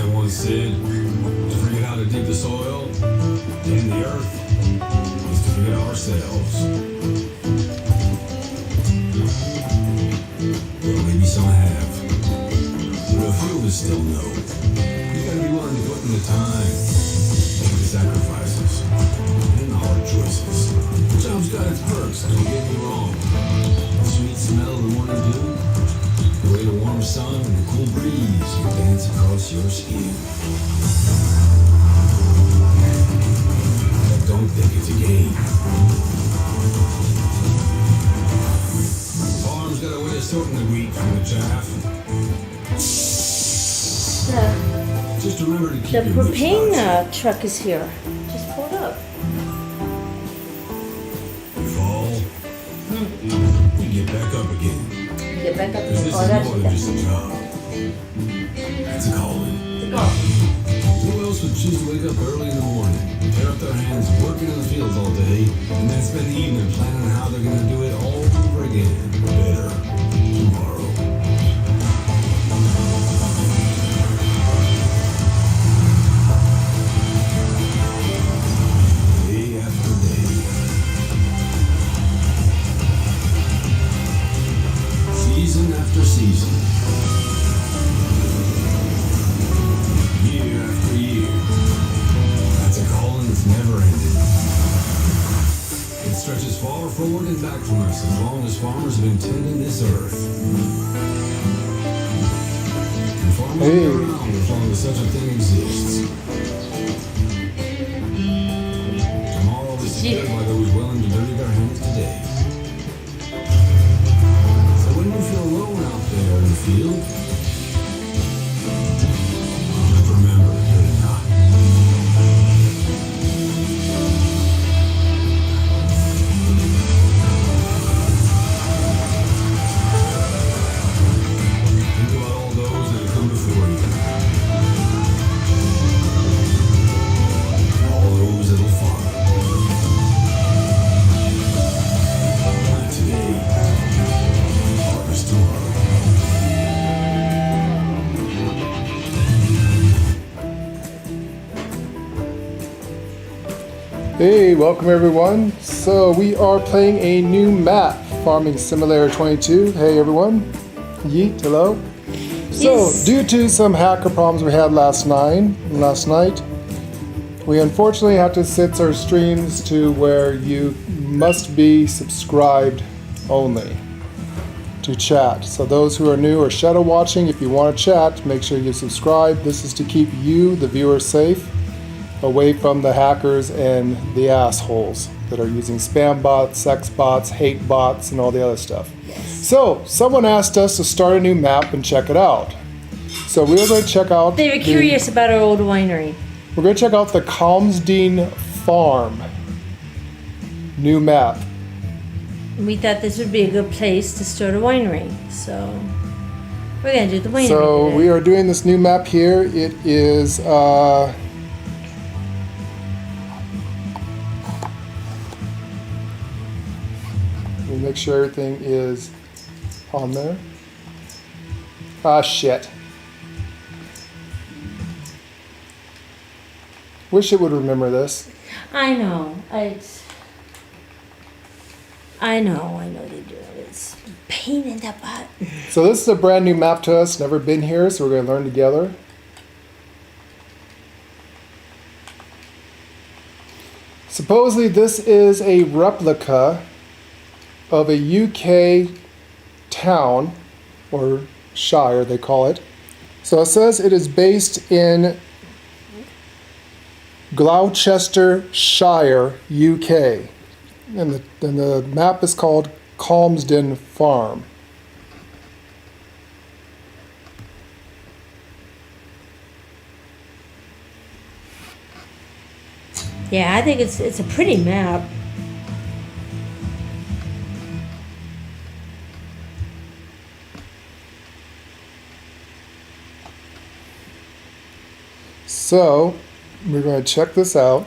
man once said, to forget how to dig the soil and the earth is to forget ourselves. Well, maybe some have, but a few of us still know. You gotta be willing to put in the time, make the sacrifices, and the hard choices. The job's got its perks, don't get me wrong. The sweet smell of the morning dew, the way the warm sun and the cool breeze you dance across your skin. But don't think it's a game. The farm's got a way of sorting the wheat from the chaff. Just remember to keep The your propane truck is here. Just pulled up. You fall, you get back up again. Get back up. Because this Oh, is that's more than just a job. That's a calling. Who else would choose to wake up early in the morning, tear up their hands working in the fields all day, and then spend the evening planning how they're going to do it all over again, better, tomorrow? Day after day. Season after season. Year after year. That's a calling that's never ended. It stretches far forward and back from us as long as farmers have been tending this earth. And farmers will be around as long as such a thing exists. Tomorrow is secured by those willing to dirty their hands today. So when you feel alone out there in the field, just remember you're not. Think about all those that have come before you. And all those that'll follow. Plant today, harvest tomorrow. Hey, welcome everyone. So we are playing a new map, Farming Simulator 22. Hey everyone. Yeet, hello. So, Yes. due to some hacker problems we had last night, we unfortunately had to set our streams to where you must be subscribed only to chat. So those who are new or shadow watching, if you want to chat, make sure you subscribe. This is to keep you, the viewer, safe, away from the hackers and the assholes that are using spam bots, sex bots, hate bots, and all the other stuff. So, someone asked us to start a new map and check it out. So we were going to check out They were curious about our old winery. we're going to check out the Calmsden farm. New map. We thought this would be a good place to start a winery. So we're gonna do the winery. So today. we are doing this new map here. It is let me make sure everything is on there. Ah, shit. Wish it would remember this. I know. I know they do. It's a pain in the butt. So this is a brand new map to us. Never been here, so we're going to learn together. Supposedly this is a replica of a UK town, or shire they call it. So it says it is based in Gloucestershire, UK. And the map is called Calmsden Farm. Yeah, I think it's a pretty map. So we're going to check this out.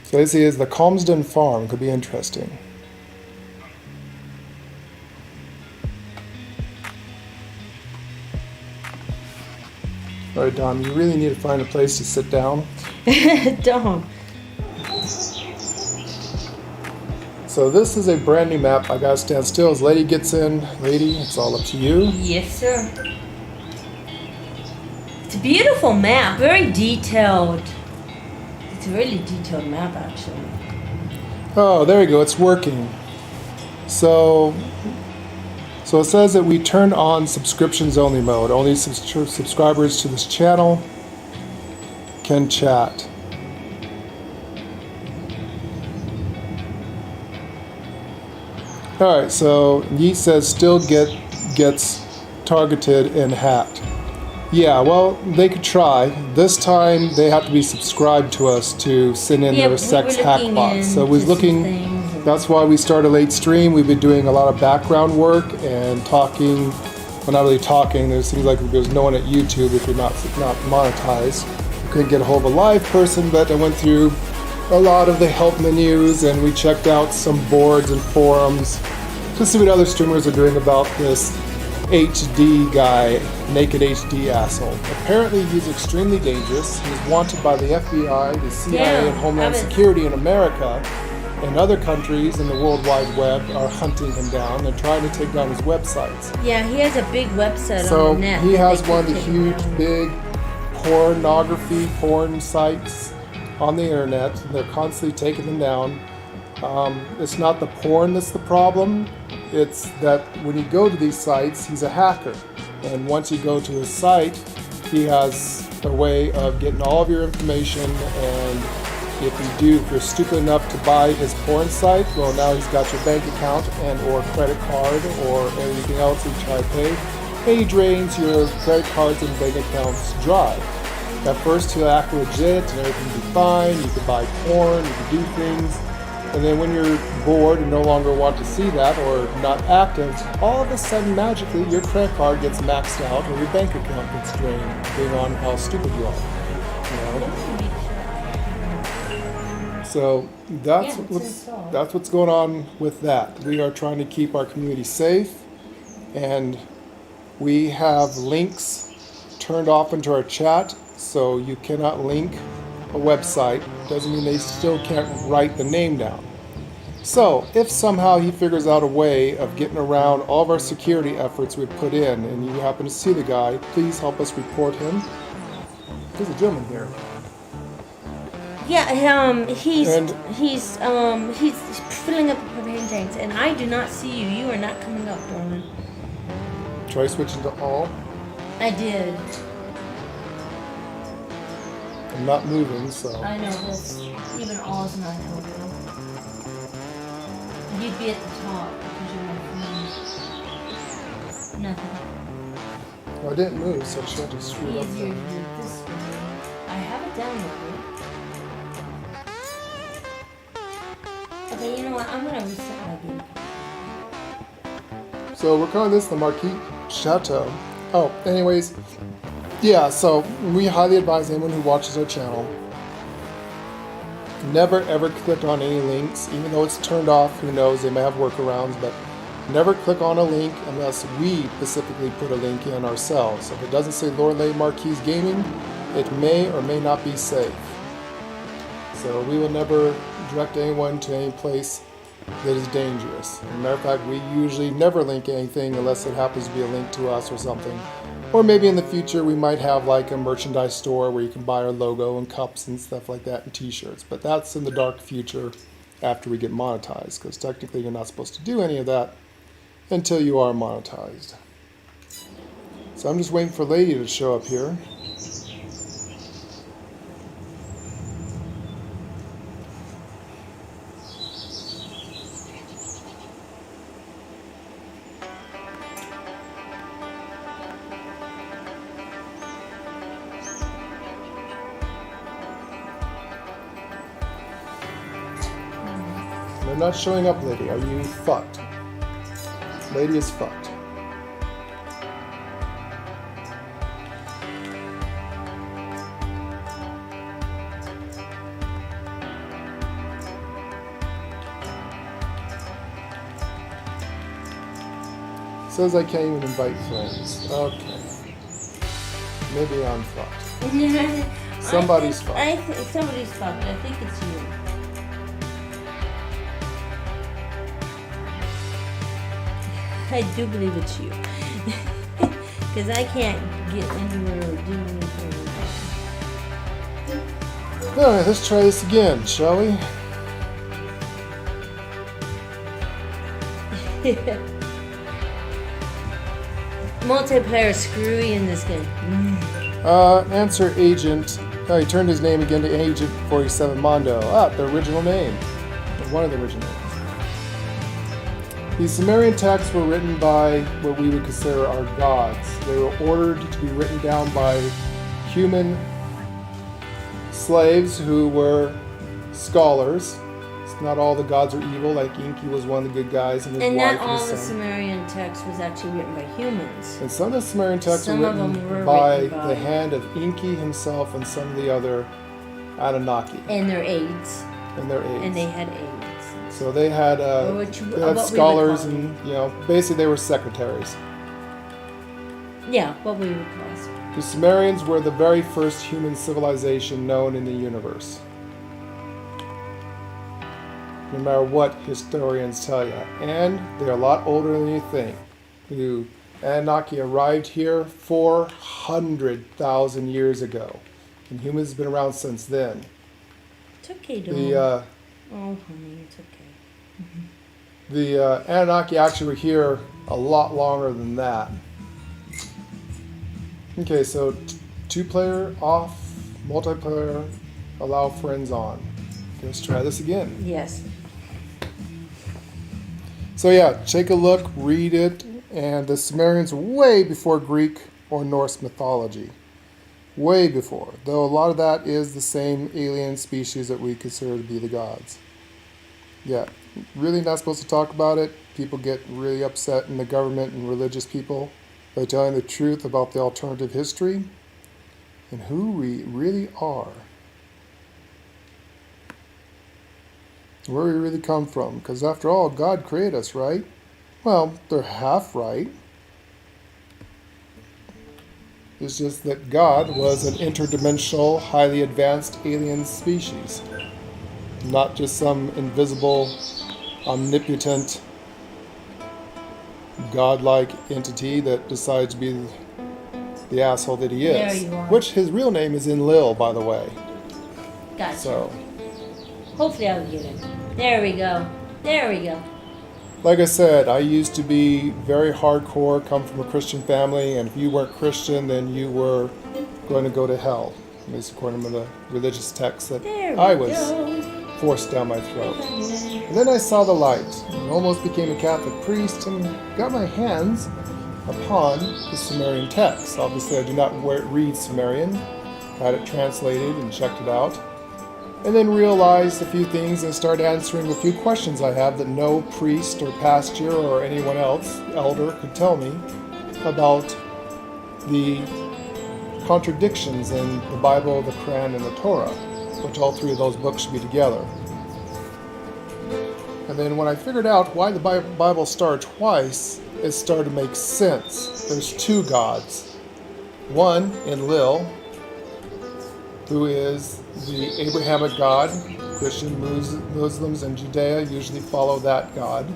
So this is the Calmsden Farm. Could be interesting. All right, Dom, you really need to find a place to sit down. Don't. So this is a brand new map. I gotta stand still as Lady gets in. Lady, it's all up to you. Yes, sir. It's a beautiful map, very detailed. It's a really detailed map, actually. Oh, there you go. It's working. So it says that we turned on subscriptions only mode. Only subscribers to this channel can chat. All right. So Yeet says still gets targeted and hacked. Yeah. Well, they could try. This time they have to be subscribed to us to send in their sex hack bots. So we was looking. That's why we started a late stream. We've been doing a lot of background work and talking. Well, not really talking. There seems like there's no one at YouTube if you're not monetized. We couldn't get a hold of a live person, but I went through a lot of the help menus and we checked out some boards and forums to see what other streamers are doing about this HD guy, Naked HD asshole. Apparently he's extremely dangerous. He's wanted by the FBI, the CIA, and Homeland Security in America. And other countries in the World Wide Web are hunting him down and trying to take down his websites. Yeah, he has a big website So on the net. he that has they one of can the take huge, down. big porn sites on the internet. They're constantly taking them down. It's not the porn that's the problem. It's that when you go to these sites, he's a hacker. And once you go to his site, he has a way of getting all of your information, and if you're stupid enough to buy his porn site, well, now he's got your bank account and or credit card or anything else you try to pay, and he drains your credit cards and bank accounts dry. At first he'll act legit and everything will be fine, you can buy porn, you can do things, and then when you're bored and no longer want to see that or not active, all of a sudden magically your credit card gets maxed out or your bank account gets drained, depending on how stupid you are. You know? So that's what's going on with that. We are trying to keep our community safe, and we have links turned off into our chat, so you cannot link a website. Doesn't mean they still can't write the name down. So if somehow he figures out a way of getting around all of our security efforts we put in, and you happen to see the guy, please help us report him. There's a gentleman there. Yeah, he's filling up the propane tanks, and I do not see you. You are not coming up, darling. Try switching to all. I did. I'm not moving, so. I know this. Even all's not helping. You'd be at the top because you're my friend. Nothing. Well, I didn't move, so I should have to screw it up Easier to then. do it this way. I have it down with me. Okay, you know what? I'm gonna reset my game. So we're calling this the Marques Châteaux. Oh, anyways, yeah, so we highly advise anyone who watches our channel, never ever click on any links, even though it's turned off. Who knows, they may have workarounds, but never click on a link unless we specifically put a link in ourselves. If it doesn't say Lord Lay Marques Gaming, it may or may not be safe. So we will never direct anyone to any place that is dangerous. As a matter of fact, we usually never link anything unless it happens to be a link to us or something. Or maybe in the future we might have like a merchandise store where you can buy our logo and cups and stuff like that and t-shirts. But that's in the dark future after we get monetized, because technically you're not supposed to do any of that until you are monetized. So I'm just waiting for Lady to show up here. They're not showing up, Lady. Are you fucked? Lady is fucked. Says I can't even invite friends. Okay. Maybe I'm fucked. Yeah. Somebody's somebody's fucked, but I think it's you. I do believe it's you. Because I can't get anywhere or do anything. Alright, let's try this again, shall we? Multiplayer is screwy in this game. Answer Agent. Oh, he turned his name again to Agent 47 Mondo. Ah, the original name. One of the original names. The Sumerian texts were written by what we would consider our gods. They were ordered to be written down by human slaves who were scholars. Not all the gods are evil, like Enki was one of the good guys and his And wife not all and the his son. Sumerian text was actually written by humans. And some of the Sumerian texts Some were of them written were by written by- the hand of Enki himself and some of the other Anunnaki And their aides. and their aides. And they had aides. So they had, Or what they we had would scholars call and, basically they were secretaries. Yeah, what we would call us. The Sumerians were the very first human civilization known in the universe. No matter what historians tell you. And they're a lot older than you think. The Anunnaki arrived here 400,000 years ago. And humans have been around since then. It's okay, Dawn. The Oh, honey, it's okay. Anunnaki actually were here a lot longer than that. Okay, so two-player off, multiplayer, allow friends on. Let's try this again. Yes. So yeah, take a look, read it, and the Sumerians way before Greek or Norse mythology. Way before, though a lot of that is the same alien species that we consider to be the gods. Yeah, really not supposed to talk about it. People get really upset in the government and religious people by telling the truth about the alternative history and who we really are. Where we really come from, because after all, God created us, right? Well, they're half right. It's just that God was an interdimensional, highly advanced alien species. Not just some invisible, omnipotent, godlike entity that decides to be the asshole that he is. There you are. Which his real name is Enlil, by the way. Gotcha. So, Hopefully I'll get it. There we go. There we go. like I said, I used to be very hardcore, come from a Christian family, and if you weren't Christian, then you were going to go to hell. At least according to the religious text that There we I was go. forced down my throat. And then I saw the light, and almost became a Catholic priest, and got my hands upon the Sumerian text. Obviously, I do not read Sumerian. Had it translated and checked it out. And then realized a few things and started answering a few questions I have that no priest or pastor or anyone else, elder, could tell me about the contradictions in the Bible, the Quran, and the Torah, which all three of those books should be together. And then when I figured out why the Bible started twice, it started to make sense. There's two gods. One, Enlil, who is the Abrahamic God. Christian Muslims and Judea usually follow that God.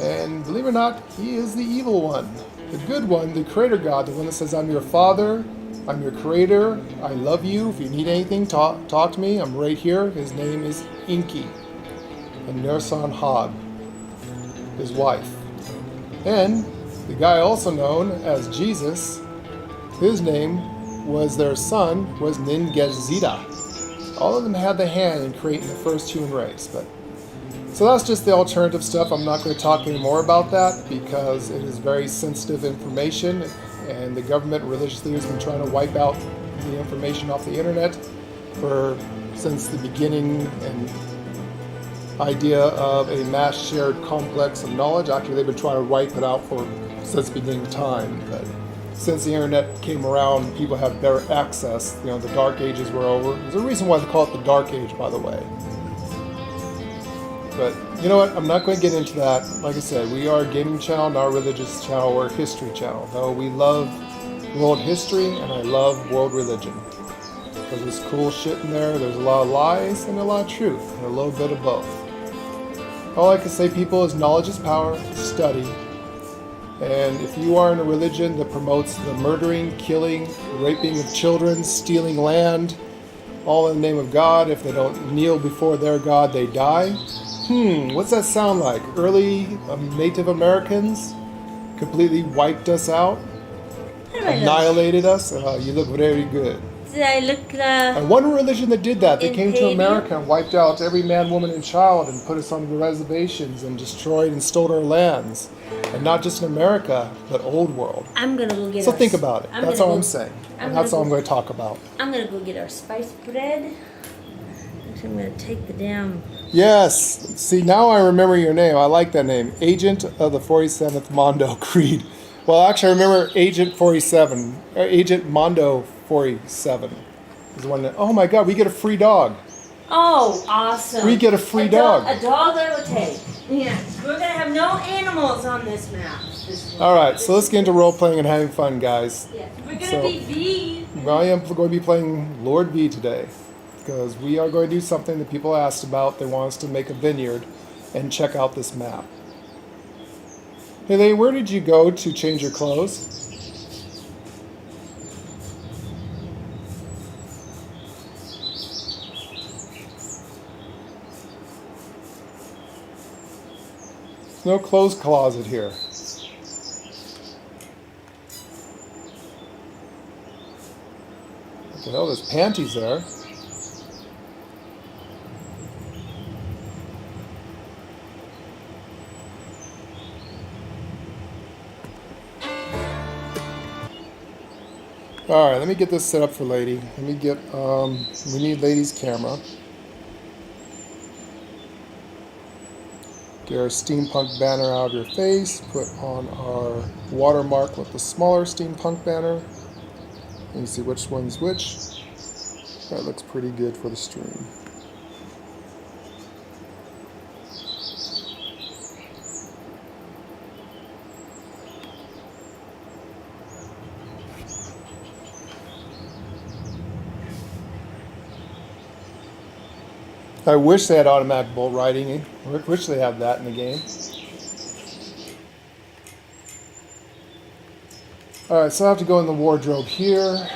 And believe it or not, he is the evil one. The good one, the creator God, the one that says, I'm your father, I'm your creator, I love you, if you need anything, talk to me, I'm right here. His name is Enki. And Nersan Hag, his wife. And the guy also known as Jesus, his name was their son, was Ningezida. All of them had the hand in creating the first human race. So that's just the alternative stuff. I'm not going to talk any more about that because it is very sensitive information, and the government and religious leaders have been trying to wipe out the information off the internet since the beginning and idea of a mass shared complex of knowledge. Actually, they've been trying to wipe it out since the beginning of time. But since the internet came around, people have better access. The dark ages were over. There's a reason why they call it the dark age, by the way. But you know what? I'm not going to get into that. Like I said, we are a gaming channel, not a religious channel or a history channel. Though we love world history, and I love world religion. Because there's cool shit in there, there's a lot of lies and a lot of truth, and a little bit of both. All I can say, people, is knowledge is power, study. And if you are in a religion that promotes the murdering, killing, raping of children, stealing land, all in the name of God, if they don't kneel before their God, they die. What's that sound like? Early Native Americans completely wiped us out, How do I look? annihilated us. You look very good. Did I look And one religion that did that, they came to Imperial? America and wiped out every man, woman, and child and put us on the reservations and destroyed and stole our lands. And not just in America, but old world. I'm gonna go get So our think about it. That's all I'm saying. I'm And that's all gonna I'm going to talk about. I'm gonna go get our spice bread. Actually, I'm gonna take the damn. Yes. See, now I remember your name. I like that name. Agent of the 47th Mondo Creed. Well, actually, I remember Agent 47. Agent Mondo 47 is the one that... Oh my God, we get a free dog. Oh, awesome! We get a free dog. A dog I would take. Yes, we're gonna have no animals on this map. All right, so let's get into role-playing and having fun, guys. Yeah, we're gonna So- be V. I am going to be playing Lord V today because we are going to do something that people asked about. They want us to make a vineyard and check out this map. Hey, Lee, where did you go to change your clothes? There's no clothes closet here. What the hell, there's panties there. Alright, let me get this set up for Lady. Let me get, we need Lady's camera. Get our steampunk banner out of your face. Put on our watermark with the smaller steampunk banner. And you see which one's which. That looks pretty good for the stream. I wish they had automatic bolt riding. I wish they had that in the game. Alright, so I have to go in the wardrobe here.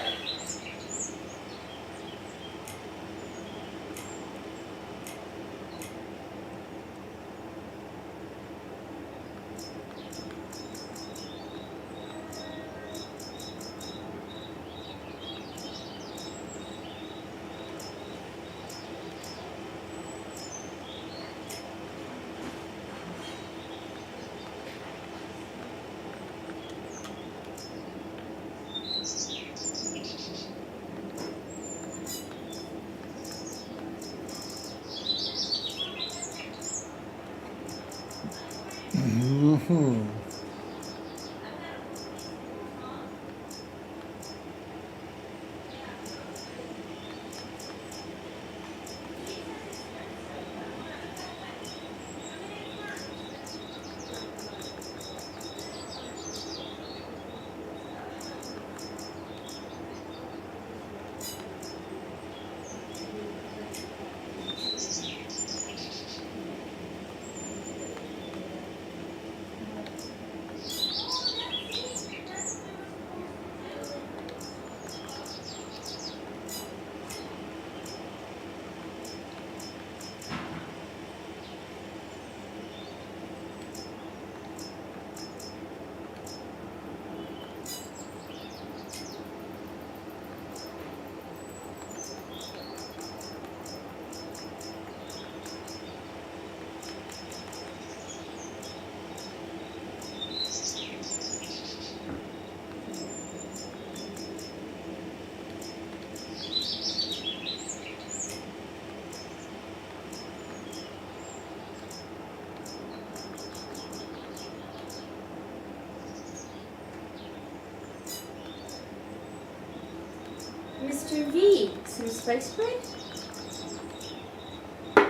Mr. V, some spice bread?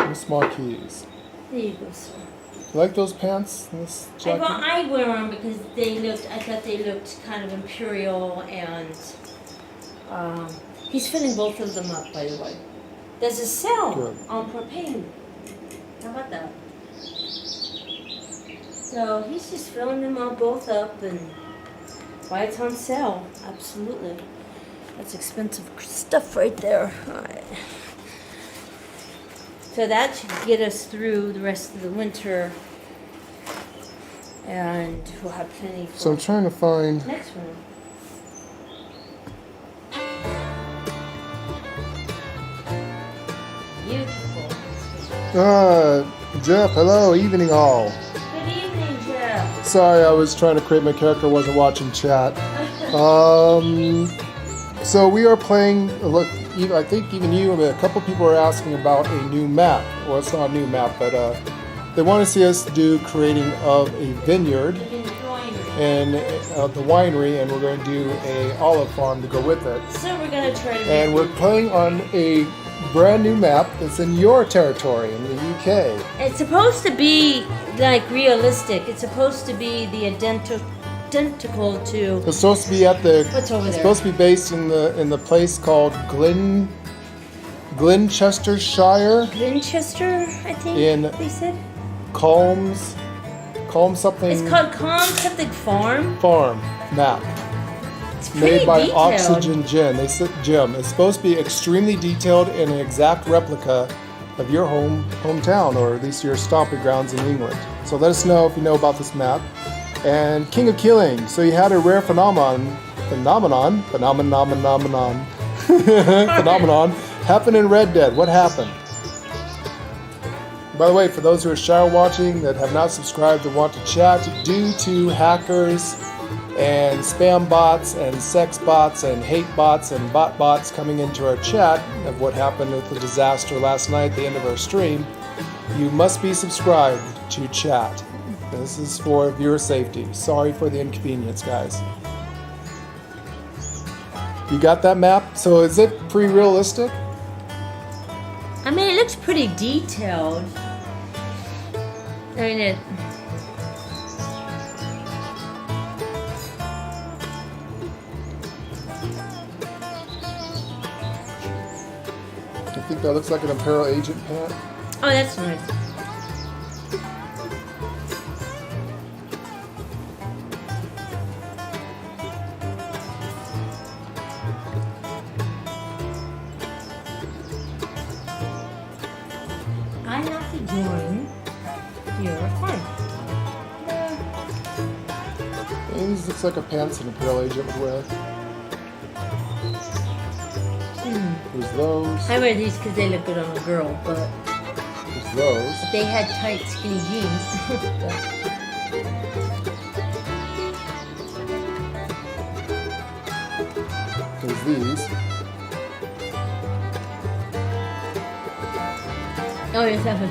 Miss Marques. There you go, sir. You like those pants? And this jacket? I wear them because I thought they looked kind of imperial, and he's filling both of them up, by the way. There's a sale Good. on propane. How about that? So he's just filling them all both up, and why it's on sale, absolutely. That's expensive stuff right there. All right. So that should get us through the rest of the winter, and we'll have plenty for So I'm trying to find. next one. Beautiful. Jeff, hello, evening all. Good evening, Jeff. Sorry, I was trying to create my character, wasn't watching chat. So we are playing, look, I think even you, a couple people are asking about a new map. Well, it's not a new map, but they want to see us do creating of a vineyard and the winery, and we're going to do a olive farm to go with it. So we're gonna try to. And we're playing on a brand new map that's in your territory in the UK. It's supposed to be like realistic. It's supposed to be the identical to. It's supposed to be at the. What's over It's there? supposed to be based in the place called Gloucestershire, Winchester, I think In- they said. Calm something. It's called something Farm. Farm map. It's pretty Made by detailed. Oxygen Gym. It's supposed to be extremely detailed and an exact replica of your hometown, or at least your stomping grounds in England. So let us know if you know about this map. And King of Killing. So you had a rare phenomenon happen in Red Dead. What happened? By the way, for those who are Shire watching that have not subscribed and want to chat, due to hackers and spam bots and sex bots and hate bots and bot bots coming into our chat of what happened with the disaster last night at the end of our stream, you must be subscribed to chat. This is for viewer safety. Sorry for the inconvenience, guys. You got that map? So is it pretty realistic? I mean, it looks pretty detailed. I mean, I think that looks like an Imperial Agent pant. oh, that's nice. I have to join your fun. This looks like a pants an Imperial Agent would wear. There's those. I wear these because they look good on a girl, but There's those. if they had tight, skinny jeans. There's these. Oh, yes, that was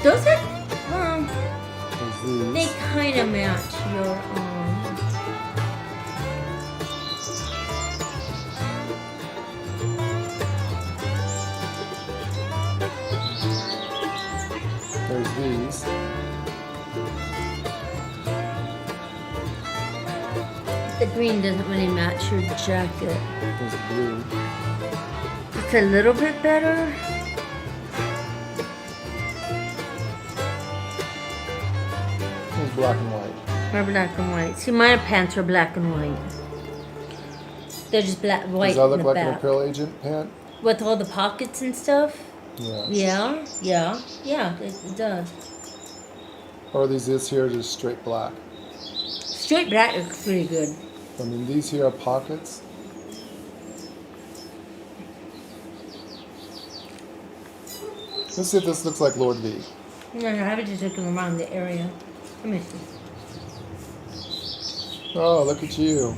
those are, There's these. they kind of match your, There's these. the green doesn't really match your jacket. There's blue. It's a little bit better. There's black and white. Or black and white. See, my pants are black and white. They're just white Does that in look the like an back. Imperial Agent pant? With all the pockets and stuff? Yeah. Yeah, it does. Or are these this here just straight black? Straight black looks pretty good. I mean, these here are pockets. Let's see if this looks like Lord V. No, I was just looking around the area. Let me see. Oh, look at you.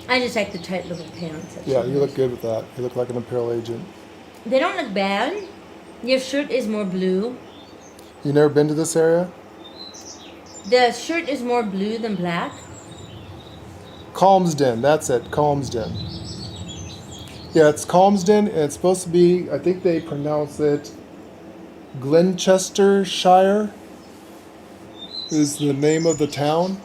I just like the tight little pants. That's Yeah, so you nice. look good with that. You look like an Imperial Agent. They don't look bad. Your shirt is more blue. You never been to this area? The shirt is more blue than black. Calmsden, that's it, Calmsden. Yeah, it's Calmsden, and it's supposed to be, I think they pronounce it Gloucestershire is the name of the town.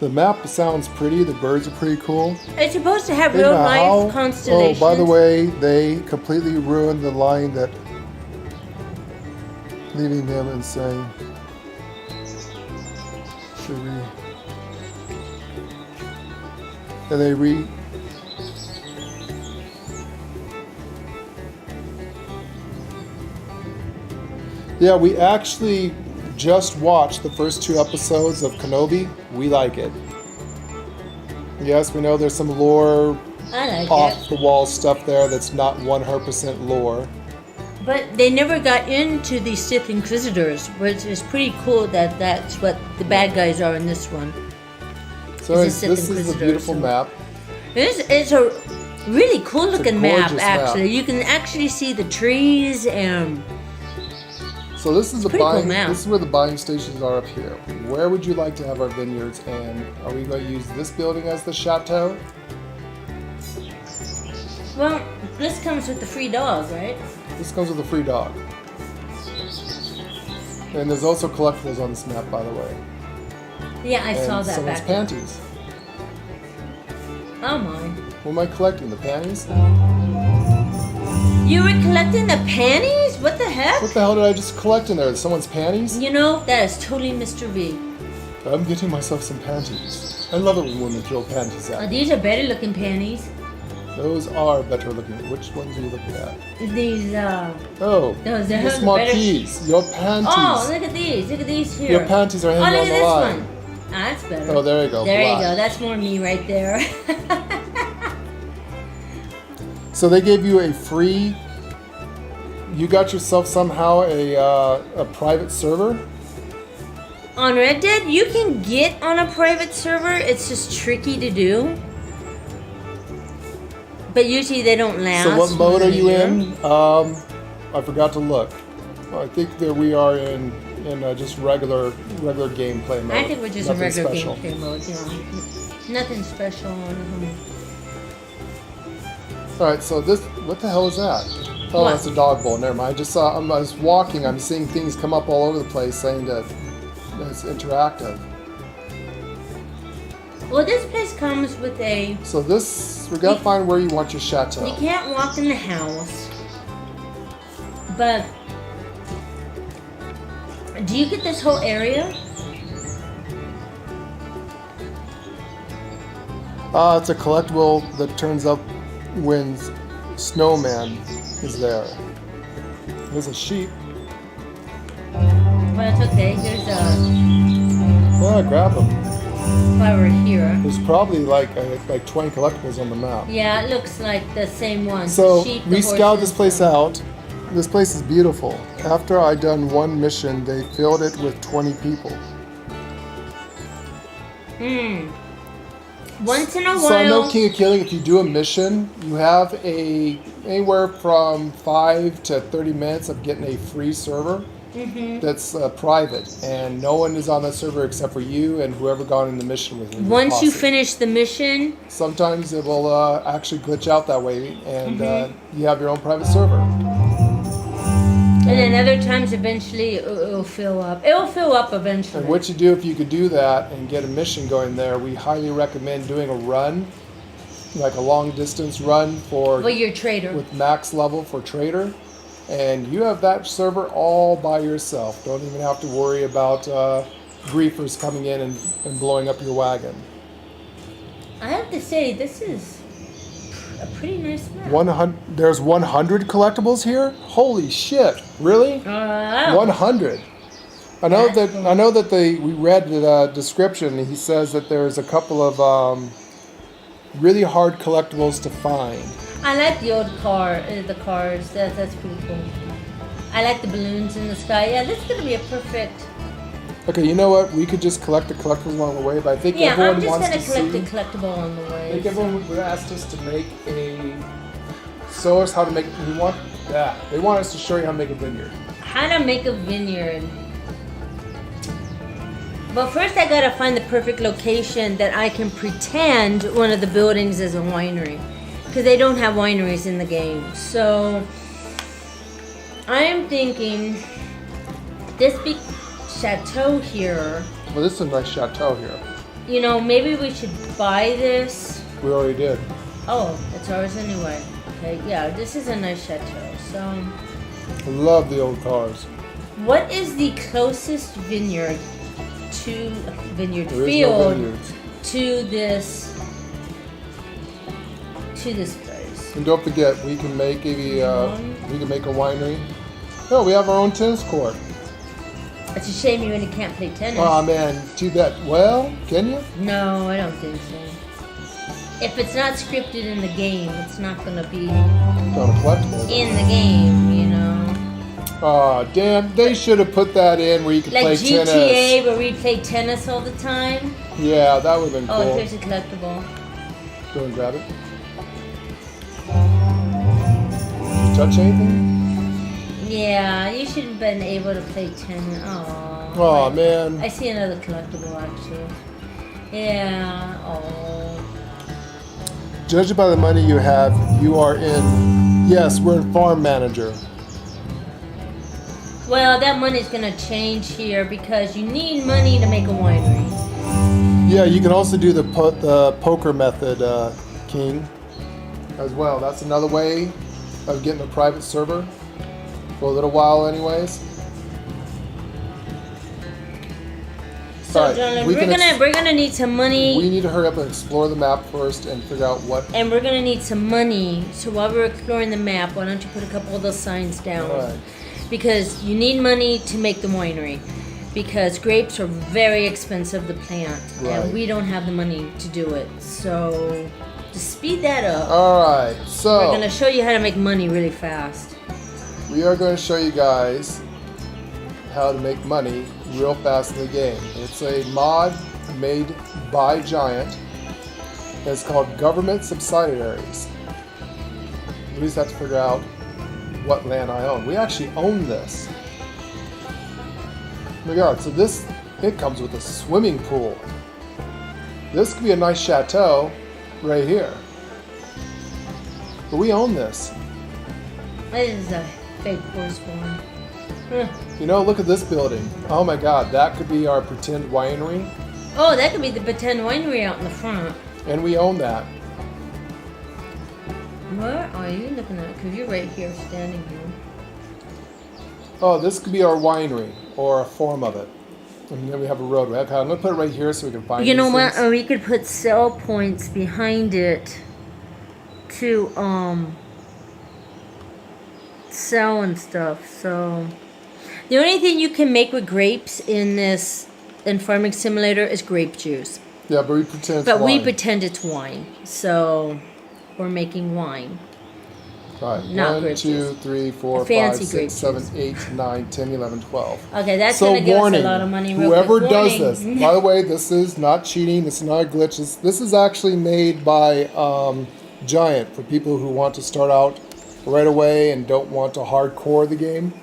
The map sounds pretty, the birds are pretty cool. It's supposed to have Hey, real now, life constellations. Oh, by the way, they completely ruined the line that leaving them insane. Should we? And they Yeah, we actually just watched the first 2 episodes of Kenobi. We like it. Yes, we know there's some lore I like off it. the wall stuff there that's not 100% lore. But they never got into the Sith Inquisitors, which is pretty cool that that's what the bad guys are in this one. So It's a this Sith is a Inquisitor, beautiful so- map. It's a really cool looking map, gorgeous map. actually. You can actually see the trees and... So this is the pretty cool buying. map. This is where the buying stations are up here. Where would you like to have our vineyards? And are we going to use this building as the chateau? Well, this comes with the free dog, right? This comes with a free dog. And there's also collectibles on this map, by the way. Yeah, I saw And that someone's back there. panties. Oh my. What am I collecting? The panties? You were collecting the panties? What the heck? What the hell did I just collect in there? Someone's panties? You know, that is totally Mr. V. I'm getting myself some panties. I love it when women throw panties Oh, at me. these are better looking panties. Those are better looking. Which ones are you looking at? These, Oh, Those are Miss better- Marques, your panties. Oh, look at these. Look at these here. Your panties are Oh, hanging look on at the this line. one. Ah, that's better. Oh, there you go. There you black. go. That's more me right there. So they gave you a free. You got yourself somehow a private server. On Red Dead, you can get on a private server. It's just tricky to do. But usually they don't last. So what mode more are than a you year. in? I forgot to look. I think that we are in just regular gameplay mode. I think we're just in Nothing regular special. gameplay mode. Nothing special. All right, so this, what the hell is that? Oh, What? that's a dog bowl. Never mind. I just saw. I was walking. I'm seeing things come up all over the place saying that it's interactive. Well, this place comes with a... So this, we gotta find where you want your chateau. You can't walk in the house. But... Do you get this whole area? It's a collectible that turns up when Snowman is there. There's a sheep. Well, it's okay. There's a... Yeah, grab them. If I were here. There's probably like 20 collectibles on the map. Yeah, it looks like the same one. So The sheep, the we scouted this horses, place out. This place is beautiful. After I done one mission, they filled it with 20 people. Once in a while... So I know King of Killing, if you do a mission, you have anywhere from 5 to 30 minutes of getting a free server that's private, and no one is on that server except for you and whoever got in the mission with you. Once you finish the mission... Sometimes it will actually glitch out that way, and you have your own private server. And then other times, eventually, it'll fill up. It'll fill up eventually. And what you do if you could do that and get a mission going there, we highly recommend doing a run, like a long distance run for Well, you're a trader. with max level for trader, and you have that server all by yourself. Don't even have to worry about griefers coming in and blowing up your wagon. I have to say, this is a pretty nice map. 100. There's 100 collectibles here. Holy shit! Really? 100. I know that we read the description. And he says that there's a couple of really hard collectibles to find. I like the old the cars. That's pretty cool. I like the balloons in the sky. Yeah, this is gonna be a perfect. Okay, you know what? We could just collect the collectibles along the way, but I think Yeah, everyone I'm just wants gonna to collect see. the collectible on the I way. think everyone would ask us to make show us how to make. They want us to show you how to make a vineyard. How to make a vineyard. But first I gotta find the perfect location that I can pretend one of the buildings is a winery. Because they don't have wineries in the game. So I'm thinking this big chateau here, Well, this is a nice chateau here. you know, maybe we should buy this. We already did. Oh, it's ours anyway. Okay, yeah, this is a nice chateau. So I love the old cars. what is the closest vineyard to vineyard There is no field vineyards. to this place? And don't forget, we can make a winery. No, we have our own tennis court. It's a shame you really can't play tennis. Oh man, too bad. Well, can you? No, I don't think so. If it's not scripted in the game, it's not gonna be Not a collectible. in the game, you know. Aw, damn, they should have put that in where you could Like play GTA, tennis. where we play tennis all the time. Yeah, that would have been Oh, cool. here's a collectible. Go and grab it. Did you touch anything? Yeah, you should have been able to play tennis. Oh. Aw, man. I see another collectible actually. Yeah. Oh. Judging by the money you have, you are in. Yes, we're in farm manager. Well, that money's gonna change here because you need money to make a winery. Yeah, you can also do the poker method, King, as well. That's another way of getting a private server for a little while, anyways. So, Alright, Jonathan, we we're can gonna need some money. We need to hurry up and explore the map first and figure out what. And we're gonna need some money. So while we're exploring the map, why don't you put a couple of those signs down? Alright. Because you need money to make the winery. Because grapes are very expensive to plant, Right. and we don't have the money to do it. So to speed that up, Alright, we're so gonna show you how to make money really fast. we are going to show you guys how to make money real fast in the game. It's a mod made by Giant. It's called Government Subsidiaries. We just have to figure out what land I own. We actually own this. Oh my god, so this, it comes with a swimming pool. This could be a nice chateau right here. But we own this. This is a fake horse barn. Huh. You know, look at this building. Oh my god, that could be our pretend winery. Oh, that could be the pretend winery out in the front. And we own that. What are you looking at? Because you're right here, standing here. Oh, this could be our winery, or a form of it. And then we have a roadway. Okay, I'm gonna put it right here so we can find You know these what? things. Or we could put sell points behind it to sell and stuff. So the only thing you can make with grapes in Farming Simulator is grape juice. Yeah, but we pretend it's But we wine. pretend it's wine. So we're making wine. Right. not 1, grape 2, juice. 3, 4, Fancy 5, grape 6, 7, juice. 8, 9, 10, 11, 12. Okay, that's So gonna give warning, us a lot of money. Real whoever quick. does Warning. this, by the way, this is not cheating, this is not a glitch, this is actually made by Giant for people who want to start out right away and don't want to hardcore the game.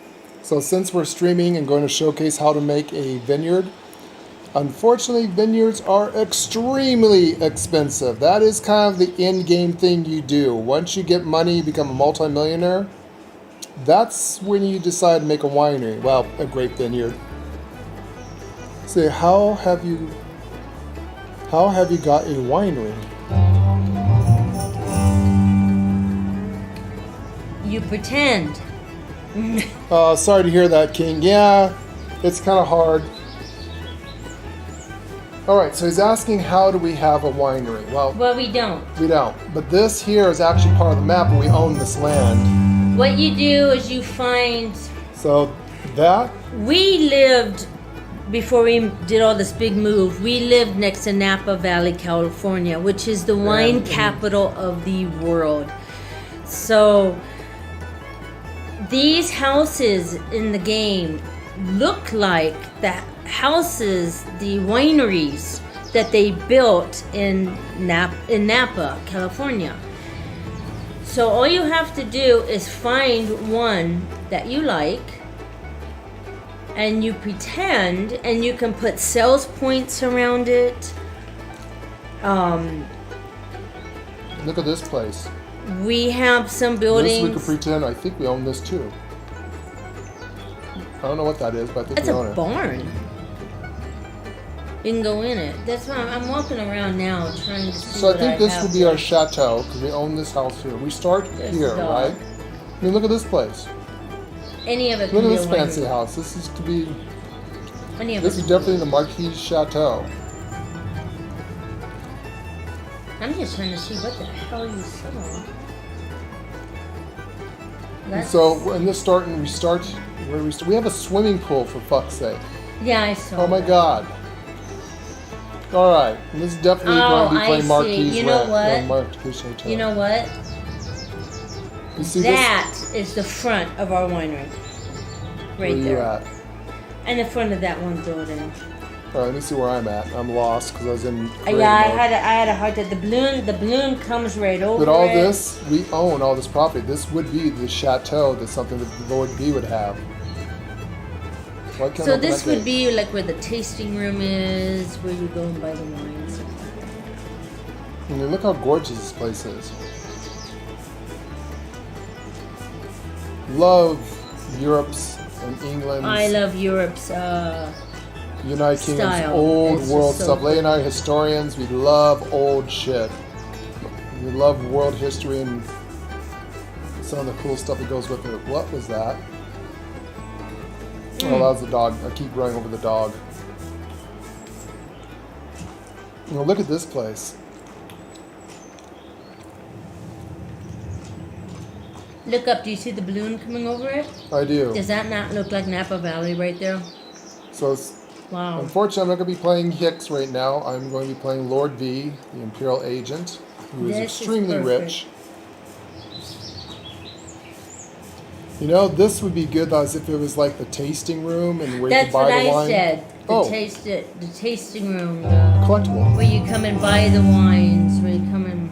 So since we're streaming and going to showcase how to make a vineyard, unfortunately vineyards are extremely expensive. That is kind of the end game thing you do. Once you get money, you become a multimillionaire. That's when you decide to make a winery. Well, a grape vineyard. Say, how have you got a winery? You pretend. Sorry to hear that, King. Yeah, it's kind of hard. Alright, so he's asking how do we have a winery? Well, Well, we don't. we don't. But this here is actually part of the map and we own this land. What you do is you find. So that, We lived, before we did all this big move, we lived next to Napa Valley, California, which is the wine capital of the world. So these houses in the game look like the houses, the wineries that they built in Napa, California. So all you have to do is find one that you like and you pretend, and you can put sales points around it. Look at this place. We have some This buildings. we could pretend. I think we own this too. I don't know what that is, but I think It's we a own it. barn. You can go in it. That's why I'm walking around now trying to see So I what think this have would be there. our chateau because we own this house here. We start There's here, the dog. right? I mean, look at this place. Any of it Look can at be this a winery. fancy house. This is to be. Any of This it is can be a definitely the Marques Chateau. I'm just trying to see what the hell you saw. And so in this starting, we start where we start. We have a swimming pool for fuck's sake. Yeah, I saw. Oh my that. god. All right, and this is definitely Oh, going to be I playing see. Marques You know Rent, what? Marques Chateau. You know what? You see That is the front of our winery. this? Right Where there. you at? And the front of that one building. All right, let me see where I'm at. I'm lost because I was in. creative Yeah, I mode. had a hard time. The balloon comes right over But all it. this, we own all this property. This would be the chateau. That's something that the Lord B would have. Why can't I So open this that would gate? be like where the tasting room is, where you go and buy the wines. I mean, look how gorgeous this place is. Love Europe's and England's. I love Europe's. United Kingdom's style. old It's world just so stuff. cool. Leigh and I are historians. We love old shit. We love world history and some of the cool stuff that goes with it. What was that? Oh, that was the dog. I keep running over the dog. You know, look at this place. Look up. Do you see the balloon coming over it? I do. Does that not look like Napa Valley right there? So it's, Wow. unfortunately, I'm not going to be playing Hicks right now. I'm going to be playing Lord V, the Imperial Agent, who is This is extremely perfect. rich. You know, this would be good as if it was like the tasting room and where you That's could buy what the I wine. said. The Oh. the tasting room, Collectible. where you come and buy the wines, where you come and.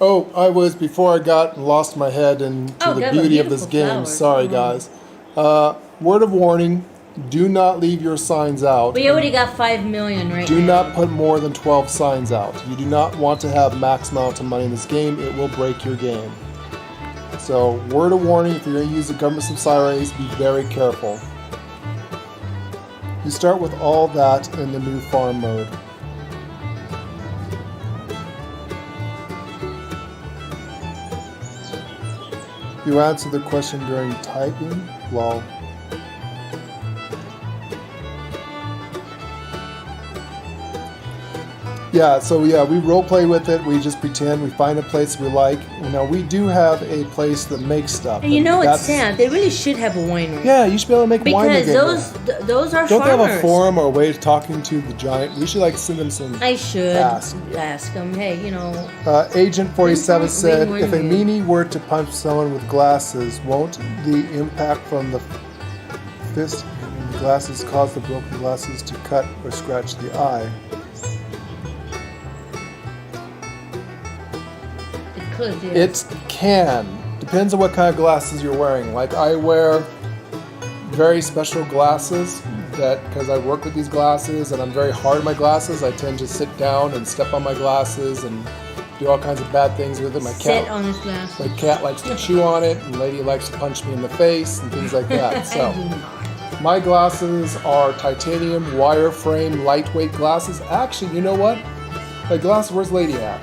Oh, I was before I got lost my head into Oh, the God, beauty of this beautiful game. flowers. Sorry, guys. Word of warning: do not leave your signs out. We already got 5 million right Do now. not put more than 12 signs out. You do not want to have max amount of money in this game. It will break your game. So, word of warning, if you're going to use the government subsidiaries, be very careful. You start with all that in the new farm mode. You answer the question during typing? Lol. Yeah, so yeah, we role play with it. We just pretend we find a place we like. Now we do have a place that makes stuff. And you know That's- it's sad. They really should have a winery. Yeah, you should be able to make wine Because again. those are Don't they farmers. have a forum or a way of talking to the giant? We should like send them some. I should Ask. ask them. Hey, you know, Agent 47 said, Bring if a wine. meanie were to punch someone with glasses, won't the impact from the fist in the glasses cause the broken glasses to cut or scratch the eye? it could. Yeah. It can. Depends on what kind of glasses you're wearing. Like I wear very special glasses that because I work with these glasses and I'm very hard on my glasses, I tend to sit down and step on my glasses and do all kinds of bad things with it. My Sit cat, on his glass. my cat likes to chew on it, and lady likes to punch me in the face and things like that. I So do not. my glasses are titanium wireframe lightweight glasses. Actually, you know what? My glasses. Where's lady at?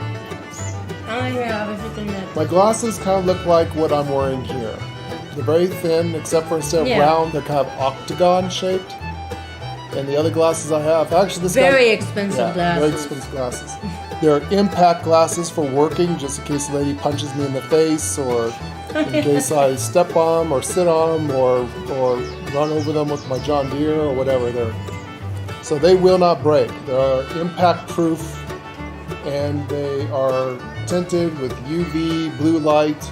Oh yeah, I was looking at. My glasses kind of look like what I'm wearing here. They're very thin, except for instead of Yeah. round, they're kind of octagon shaped. And the other glasses I have, actually this Very guy, expensive yeah, glasses. very expensive glasses. They're impact glasses for working, just in case the lady punches me in the face, or in case I step on them, or sit on them, or run over them with my John Deere, or whatever. So they will not break. They are impact proof, and they are tinted with UV, blue light,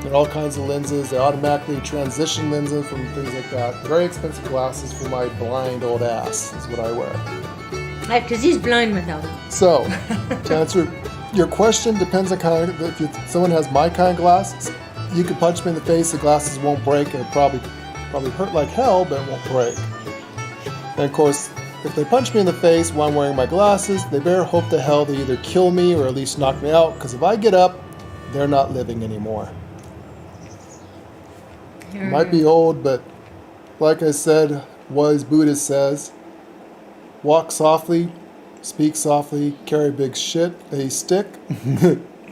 and all kinds of lenses. They automatically transition lenses from things like that. Very expensive glasses for my blind old ass is what I wear. Because he's blind without them. So, to answer your question, depends on kind of, if someone has my kind of glasses, you can punch me in the face, the glasses won't break, and it'll probably hurt like hell, but it won't break. And of course, if they punch me in the face while I'm wearing my glasses, they better hope to hell they either kill me or at least knock me out, because if I get up, they're not living anymore. Might be old, but like I said, wise Buddha says, walk softly, speak softly, carry big shit, a stick.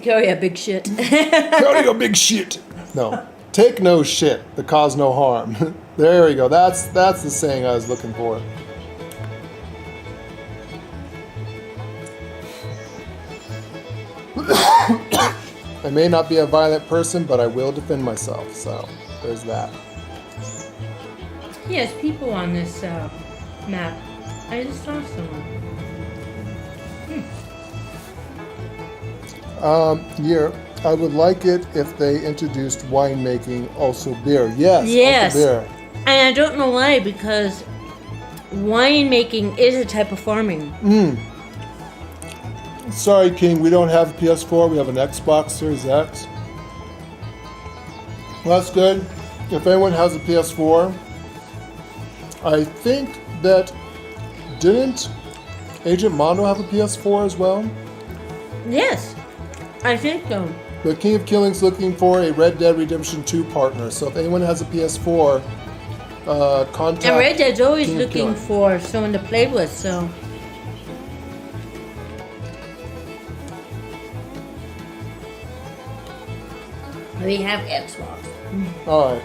Carry a big shit. Carry a big shit. No, take no shit, but cause no harm. There we go. That's the saying I was looking for. I may not be a violent person, but I will defend myself. So there's that. Yes, people on this map. I just saw someone. Yeah, I would like it if they introduced winemaking, also beer. Yes, Yes. also beer. And I don't know why, because winemaking is a type of farming. Sorry, King, we don't have a PS4. We have an Xbox Series X. Well, that's good. If anyone has a PS4, I think that didn't Agent Mondo have a PS4 as well? Yes, I think so. The King of Killing's looking for a Red Dead Redemption 2 partner. So if anyone has a PS4, contact. And Red Dead's always King of looking Killing. for someone to play with, so. We have Xbox. All right.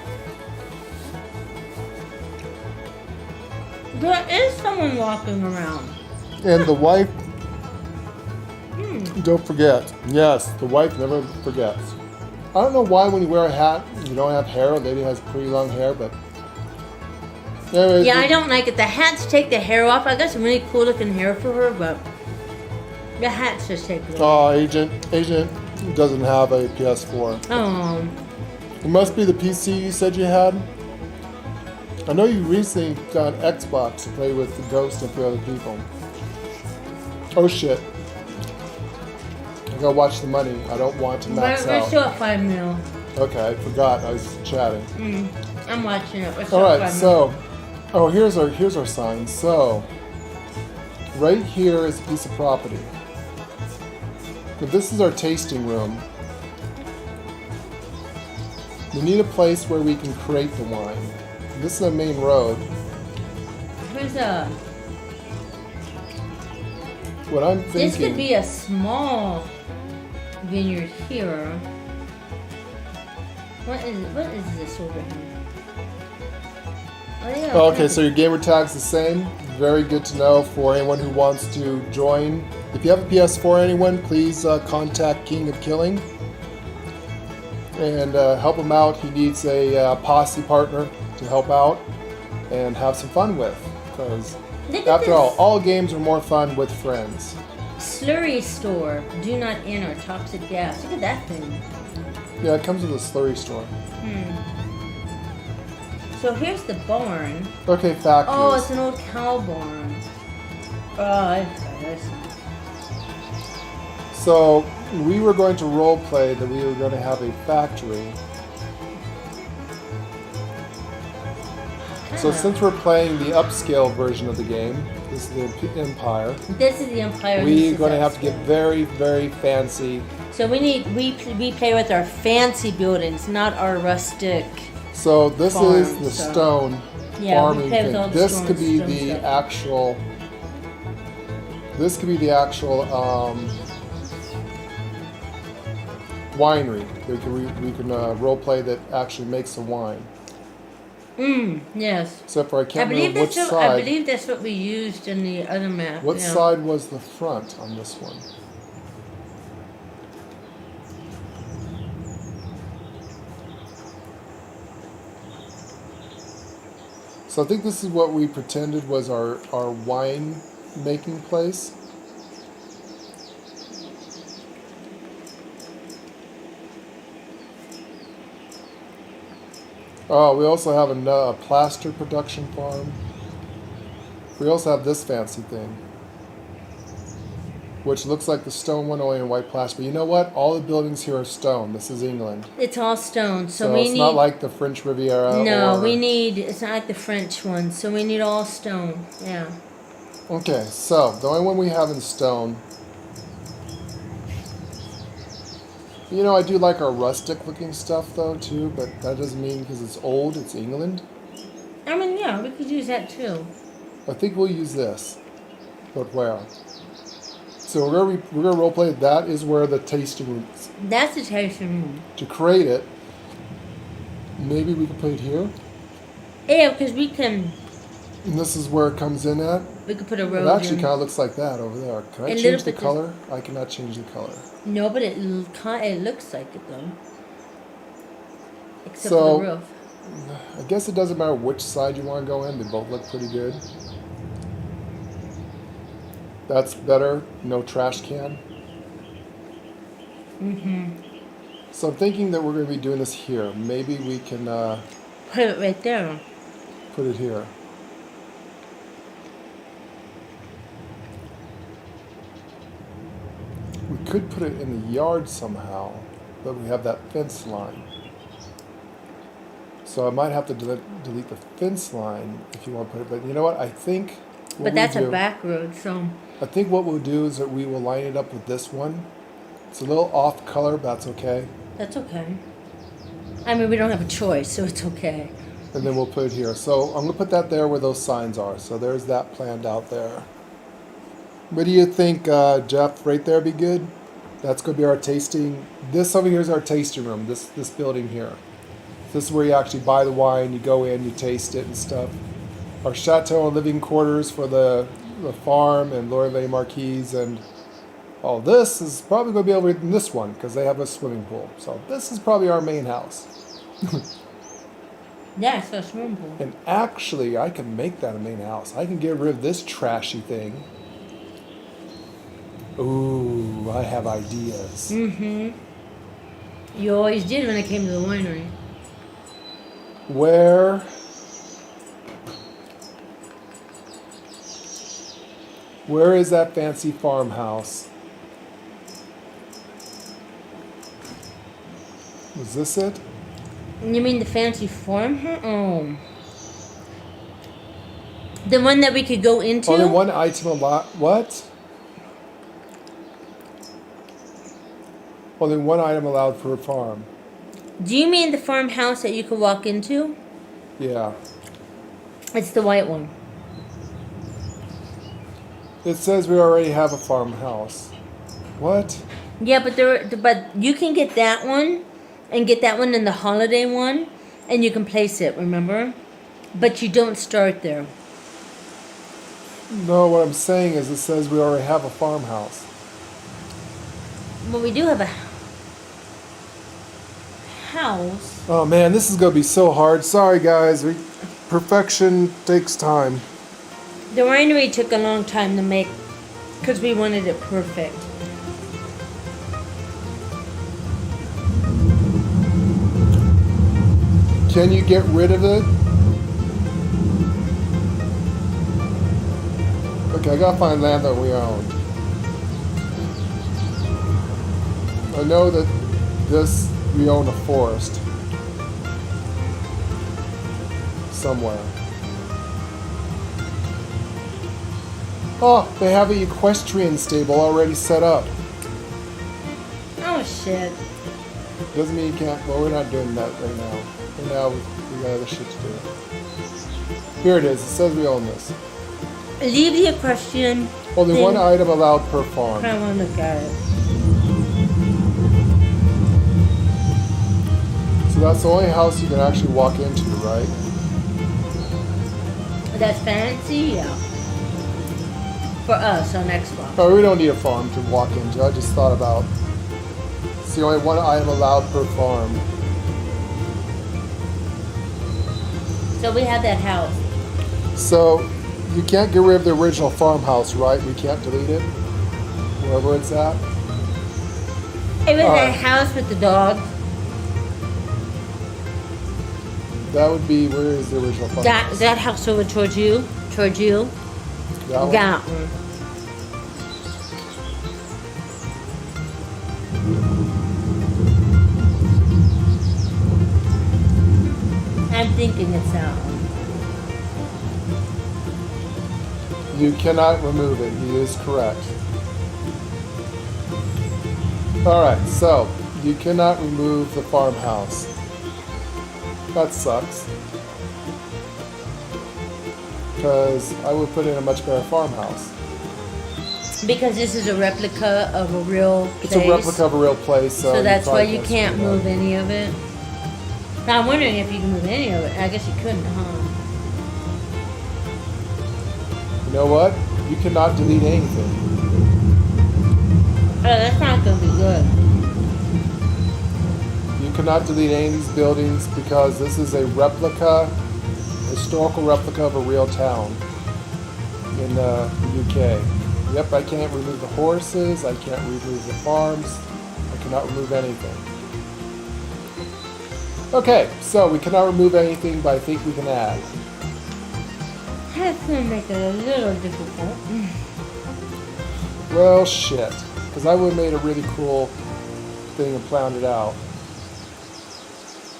There is someone walking around. And the wife, don't forget. Yes, the wife never forgets. I don't know why when you wear a hat, you don't have hair. A lady has pretty long hair, but... Anyways, Yeah, I don't like it. The hats take the hair off. I got some really cool looking hair for her, but the hats just take it off. Oh, Agent doesn't have a PS4. Oh. It must be the PC you said you had. I know you recently got Xbox to play with the Ghost and 3 other people. Oh shit. I gotta watch the money. I don't want to max We're out. still at 5 mil. Okay, I forgot. I was chatting. I'm watching it. We're still All at right, 5 so, here's our sign. So, right here is a piece of property. But this is our tasting room. We need a place where we can create the wine. This is the main road. Here's a. What I'm thinking. This could be a small vineyard here. What is this over here? Oh, yeah, Okay, so your gamer tag's the same. Very good to know for anyone who wants to join. If you have a PS4, anyone, please contact King of Killing and help him out. He needs a posse partner to help out and have some fun with. Because Look at after all games are more fun with friends. Slurry store. Do not enter toxic gas. Look at that thing. Yeah, it comes with a slurry store. So here's the barn. Okay, factories. Oh, it's an old cow barn. Oh, I see. So we were going to role play that we were going to have a factory. So since we're playing the upscale version of the game, this is the Empire. This is the Empire. We're going to have to get very, very fancy. So we play with our fancy buildings, not our rustic. So this Farm, is the so- stone Yeah, we farming play with all thing. the This stone- could be stone the stuff. actual. This could be the actual winery. We can role play that actually makes the wine. Yes. Except for I I can't believe remember which that's side. I believe that's what we used in the other map. What yeah. side was the front on this one? So I think this is what we pretended was our wine making place. Oh, we also have a plaster production farm. We also have this fancy thing. which looks like the stone one only in white plaster. But you know what? All the buildings here are stone. This is England. It's all stone, so So we it's need. not like the French Riviera. No, or... we need. It's not like the French one, so we need all stone. Yeah. Okay, so the only one we have in stone. You know, I do like our rustic looking stuff though too, but that doesn't mean because it's old, it's England. I mean, yeah, we could use that too. I think we'll use this. But where? So we're gonna role play. That is where the tasting room is. That's the tasting room. To create it, maybe we could put it here. Yeah, because we can. And this is where it comes in at. We could put a It road actually in. kind of looks like that over there. Can I A little change the bit color? I cannot change the color. No, but it looks like it though. Except So- for the roof. I guess it doesn't matter which side you want to go in. They both look pretty good. That's better. No trash can. So I'm thinking that we're going to be doing this here. Maybe we can Put it right there. put it here. We could put it in the yard somehow, but we have that fence line. So I might have to delete the fence line if you want to put it. But you know what? I think. But that's a back road, so. I think what we'll do is that we will line it up with this one. It's a little off color, but that's okay. That's okay. I mean, we don't have a choice, so it's okay. And then we'll put it here. So I'm going to put that there where those signs are. So there's that planned out there. What do you think, Jeff? Right there be good? That's going to be our tasting. This over here is our tasting room, this building here. This is where you actually buy the wine, you go in, you taste it and stuff. Our chateau and living quarters for the farm and Lorelei Marques, and all this is probably going to be over in this one because they have a swimming pool. So this is probably our main house. Yeah, it's a swimming pool. And actually, I can make that a main house. I can get rid of this trashy thing. Ooh, I have ideas. Mm-hmm. You always did when it came to the winery. Where is that fancy farmhouse? Was this it? You mean the fancy farmhouse? Oh. The one that we could go into? Only one item allowed. What? Only one item allowed per farm. Do you mean the farmhouse that you could walk into? Yeah. It's the white one. It says we already have a farmhouse. What? Yeah, but you can get that one and get that one in the holiday one and you can place it, remember? But you don't start there. No, what I'm saying is it says we already have a farmhouse. Well, we do have a house. Oh man, this is gonna be so hard. Sorry guys, perfection takes time. The winery took a long time to make because we wanted it perfect. Can you get rid of it? Okay, I gotta find land that we own. I know that we own a forest somewhere. Oh, they have an equestrian stable already set up. Oh shit. Doesn't mean you can't. Well, we're not doing that right now. Right now, we got other shit to do. Here it is. It says we own this. Leave the equestrian. Only thing. one item allowed per farm. I want to look at it. So that's the only house you can actually walk into, right? That's fancy, yeah. For us on Xbox. Oh, we don't need a farm to walk into. I just thought about. It's the only one item allowed per farm. So we have that house. So you can't get rid of the original farmhouse, right? We can't delete it, wherever it's at. It was Alright. that house with the dog. That would be, where is the original farmhouse? That house over towards you. Towards you. That one? That one. I'm thinking it's that one. You cannot remove it. He is correct. Alright, so you cannot remove the farmhouse. That sucks. Because I would put in a much better farmhouse. Because this is a replica of a real place. It's a replica of a real place, So that's why you can't screw it move up. any of it. Now I'm wondering if you can move any of it. I guess you couldn't, huh? You know what? You cannot delete anything. Oh, that's not gonna be good. You cannot delete any of these buildings because this is a replica, historical replica of a real town in the UK. Yep, I can't remove the horses, I can't remove the farms, I cannot remove anything. Okay, so we cannot remove anything, but I think we can add. That's gonna make it a little difficult. Well, shit. Because I would have made a really cool thing and planned it out.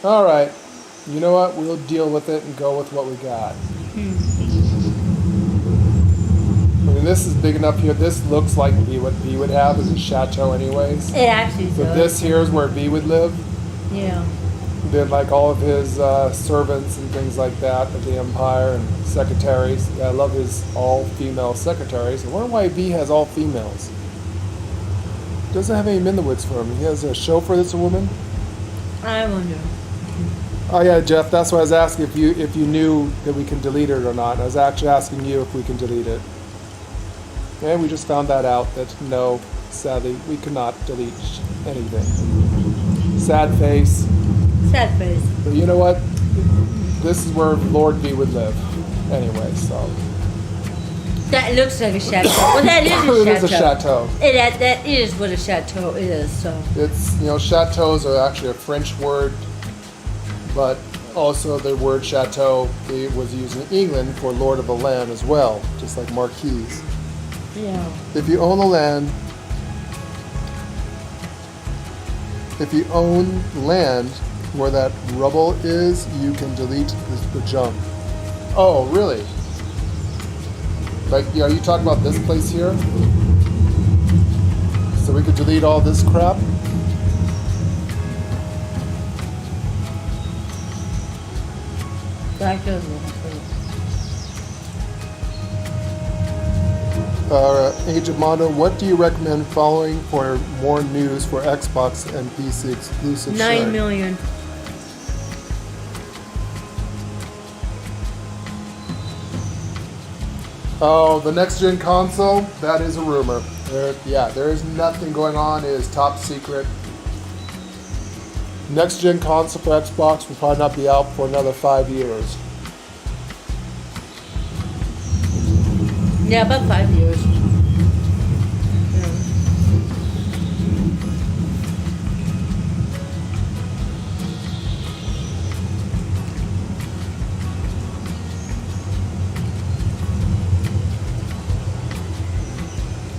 Alright, you know what? We'll deal with it and go with what we got. I mean, this is big enough here. This looks like what V would have as a chateau anyways. It actually So does. this here is where V would live. Yeah. Then like all of his servants and things like that of the Empire and secretaries. Yeah, I love his all-female secretaries. I wonder why V has all females. Doesn't have any Minowits for him. He has a chauffeur that's a woman. I wonder. Oh yeah, Jeff. That's why I was asking if you knew that we can delete it or not. I was actually asking you if we can delete it. And we just found that out. That no, sadly, we cannot delete anything. Sad face. Sad face. But you know what? This is where Lord V would live. Anyway, so. That looks like a chateau. Well, that is a chateau. It is a chateau. That is what a chateau is. So. It's, chateaus are actually a French word, but also the word chateau was used in England for lord of a land as well, just like Marques. Yeah. If you own the land, where that rubble is, you can delete the junk. Oh, really? Like, are you talking about this place here? So we could delete all this crap? That does look cool. Age of Mondo, what do you recommend following for more news for Xbox and PC exclusive 9 million. Oh, the next gen console? That is a rumor. There is nothing going on. It is top secret. Next gen console for Xbox will probably not be out for another 5 years. Yeah, about 5 years. Yeah.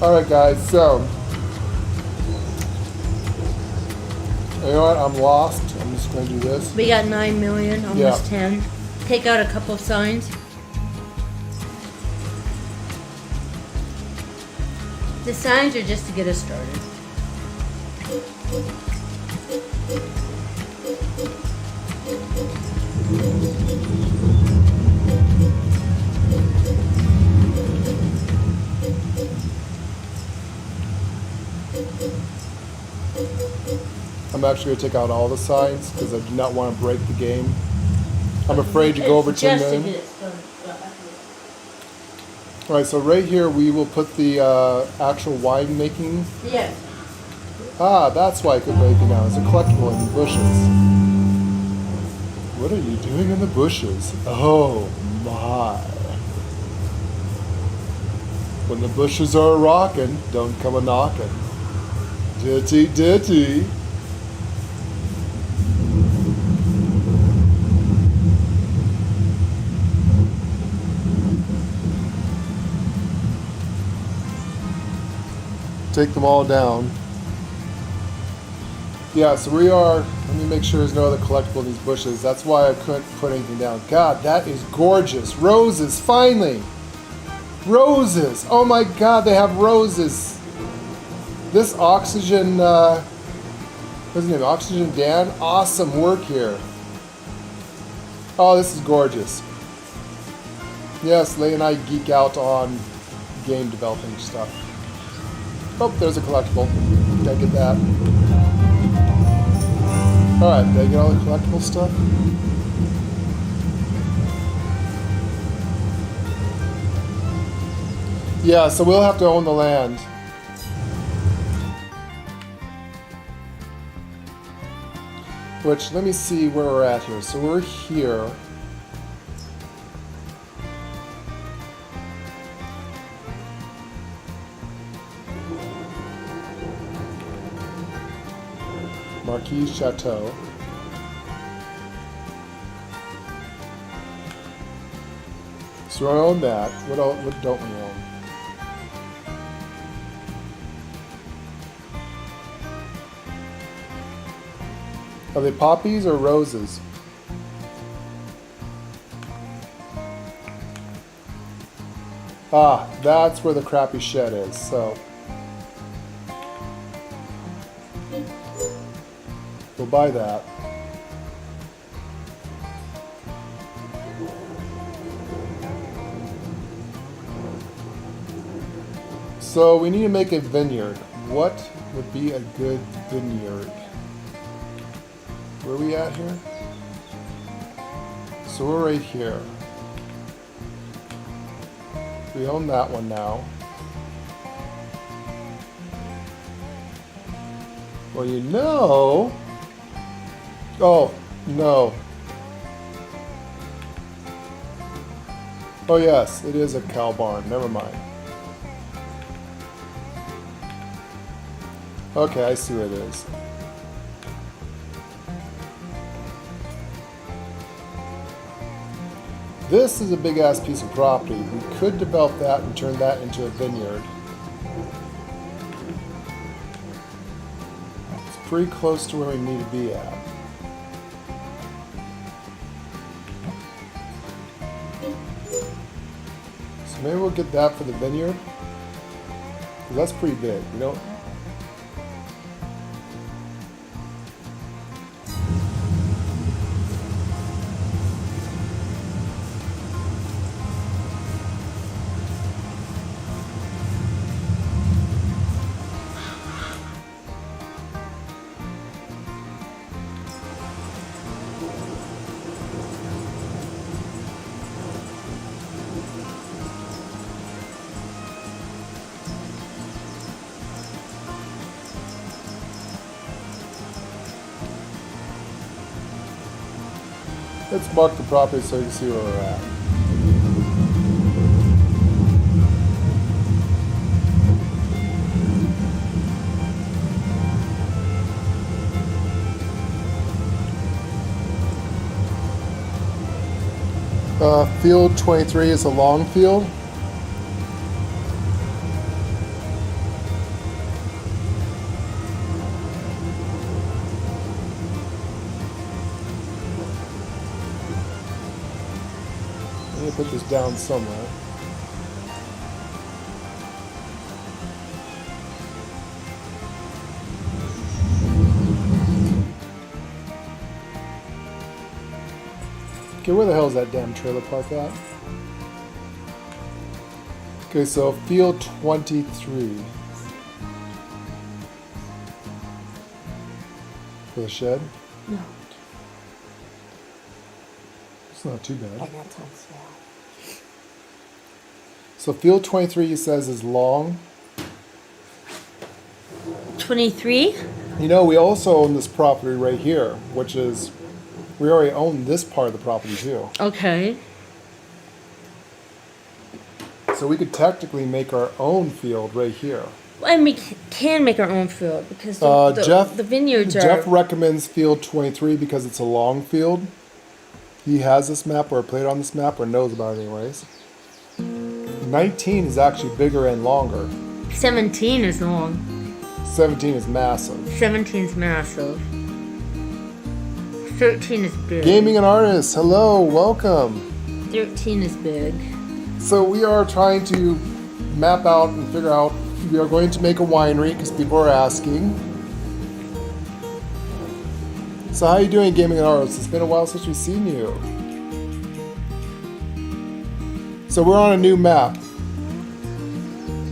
Alright guys, so you know what, I'm lost. I'm just going to do this. We got 9 million, almost Yeah. 10. Take out a couple of signs. The signs are just to get us started. I'm actually going to take out all the signs because I do not want to break the game. I'm afraid to go over 10 Just to million. get it started. Alright, so right here we will put the actual wine making. Yes. Ah, that's why I could break it now. It's a collectible in the bushes. What are you doing in the bushes? Oh my. When the bushes are rockin', don't come a knockin'. Ditty ditty. Take them all down. Yeah, so we are, let me make sure there's no other collectible in these bushes. That's why I couldn't put anything down. God, that is gorgeous. Roses, finally. Roses. Oh my God, they have roses. This Oxygen, what's his name? Oxygen Dan? Awesome work here. Oh, this is gorgeous. Yes, Leigh and I geek out on game developing stuff. Oh, there's a collectible. Gotta get that. Alright, did I get all the collectible stuff? Yeah, so we'll have to own the land. Which, let me see where we're at here. So we're here. Marques Châteaux. So I own that. What don't we own? Are they poppies or roses? Ah, that's where the crappy shed is, so. We'll buy that. So we need to make a vineyard. What would be a good vineyard? Where are we at here? So we're right here. We own that one now. Well, you know... Oh, no. Oh yes, it is a cow barn. Never mind. Okay, I see what it is. This is a big ass piece of property. We could develop that and turn that into a vineyard. It's pretty close to where we need to be at. So maybe we'll get that for the vineyard. 'Cause that's pretty big, you know? Let's mark the property so you can see where we're at. Field 23 is a long field. Let me put this down somewhere. Okay, where the hell is that damn trailer park at? Okay, so field 23. For the shed? No. It's not too bad. And that's what's there. So field 23 he says is long. 23? You know, we also own this property right here, which is, we already own this part of the property too. Okay. So we could technically make our own field right here. And we can make our own field because the vineyards are... Jeff recommends field 23 because it's a long field. He has this map or played on this map or knows about it anyways. 19 is actually bigger and longer. 17 is long. 17 is massive. 17's massive. 13 is big. Gaming and artists, hello, welcome. 13 is big. So we are trying to map out and figure out, we are going to make a winery because people are asking. So how are you doing, gaming and artists? It's been a while since we've seen you. So we're on a new map.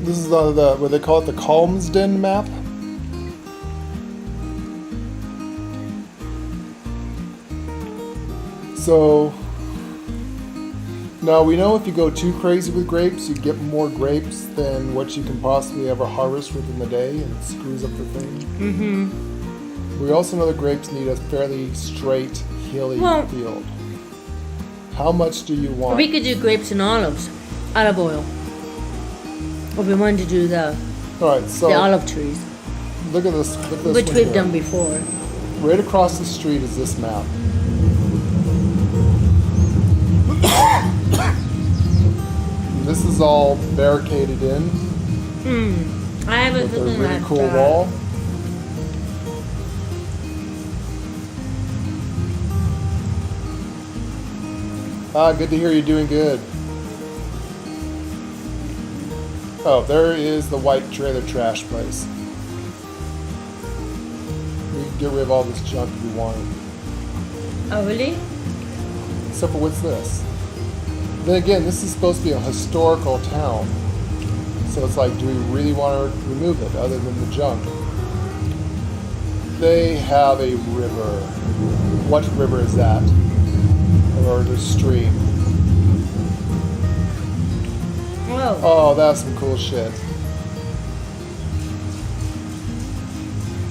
This is the what they call it, the Calmsden map. So now we know if you go too crazy with grapes, you get more grapes than what you can possibly ever harvest within the day, and it screws up the thing. Mm-hmm. We also know that grapes need a fairly straight, hilly field. How much do you want? We could do grapes and olive oil. If we wanted to do the olive trees, look at this. Look at this which one we've here. done before. Right across the street is this map. This is all barricaded in I haven't with a looked really at cool that. wall. Good to hear you're doing good. Oh, there is the white trailer trash place. We can get rid of all this junk if we wanted. Oh, really? Except for what's this? Then again, this is supposed to be a historical town. So it's like, do we really want to remove it other than the junk? They have a river. What river is that? Or the stream? Whoa. Oh, that's some cool shit.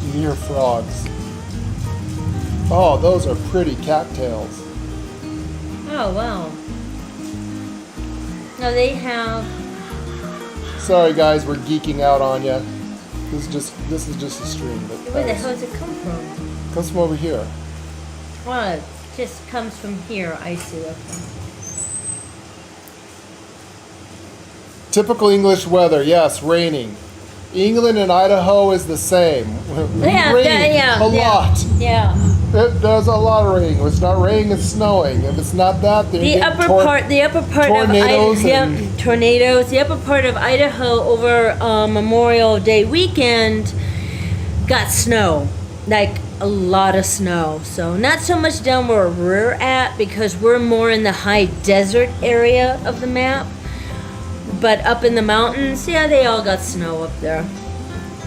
You hear frogs. Oh, those are pretty cattails. Oh, wow. No, they have. Sorry guys, we're geeking out on you. This is just a stream. But Where the hell does it come from? it comes from over here. Well, it just comes from here. I see. Okay. Typical English weather, yes, raining. England and Idaho is the same. Yeah, Raining a lot. Yeah. There's a lot of rain. If it's not raining, it's snowing. If it's not that, then The upper part tornadoes of Idaho, tornadoes. The upper part of Idaho over Memorial Day weekend got snow, like a lot of snow. So not so much down where we're at because we're more in the high desert area of the map. But up in the mountains, yeah, they all got snow up there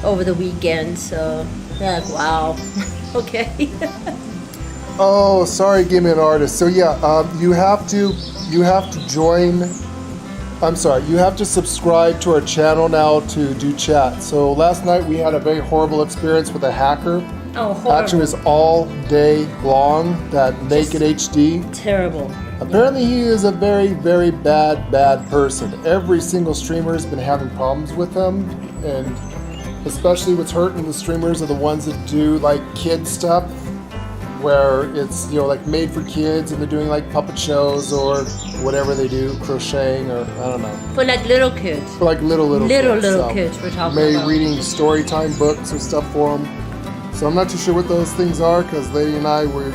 over the weekend. So they're like, wow, okay. Oh, sorry, give me an artist. So yeah, you have to join. I'm sorry, you have to subscribe to our channel now to do chat. So last night we had a very horrible experience with a hacker. Oh, horrible. Actually, it was all day long. That Naked HD. Terrible. Apparently, he is a very, very bad person. Every single streamer has been having problems with him, and especially what's hurting the streamers are the ones that do like kid stuff, where it's like made for kids, and they're doing like puppet shows or whatever they do, crocheting or I don't know. For like little kids. For like little kids we're talking maybe about. reading story time books or stuff for them. So I'm not too sure what those things are because Lady and I were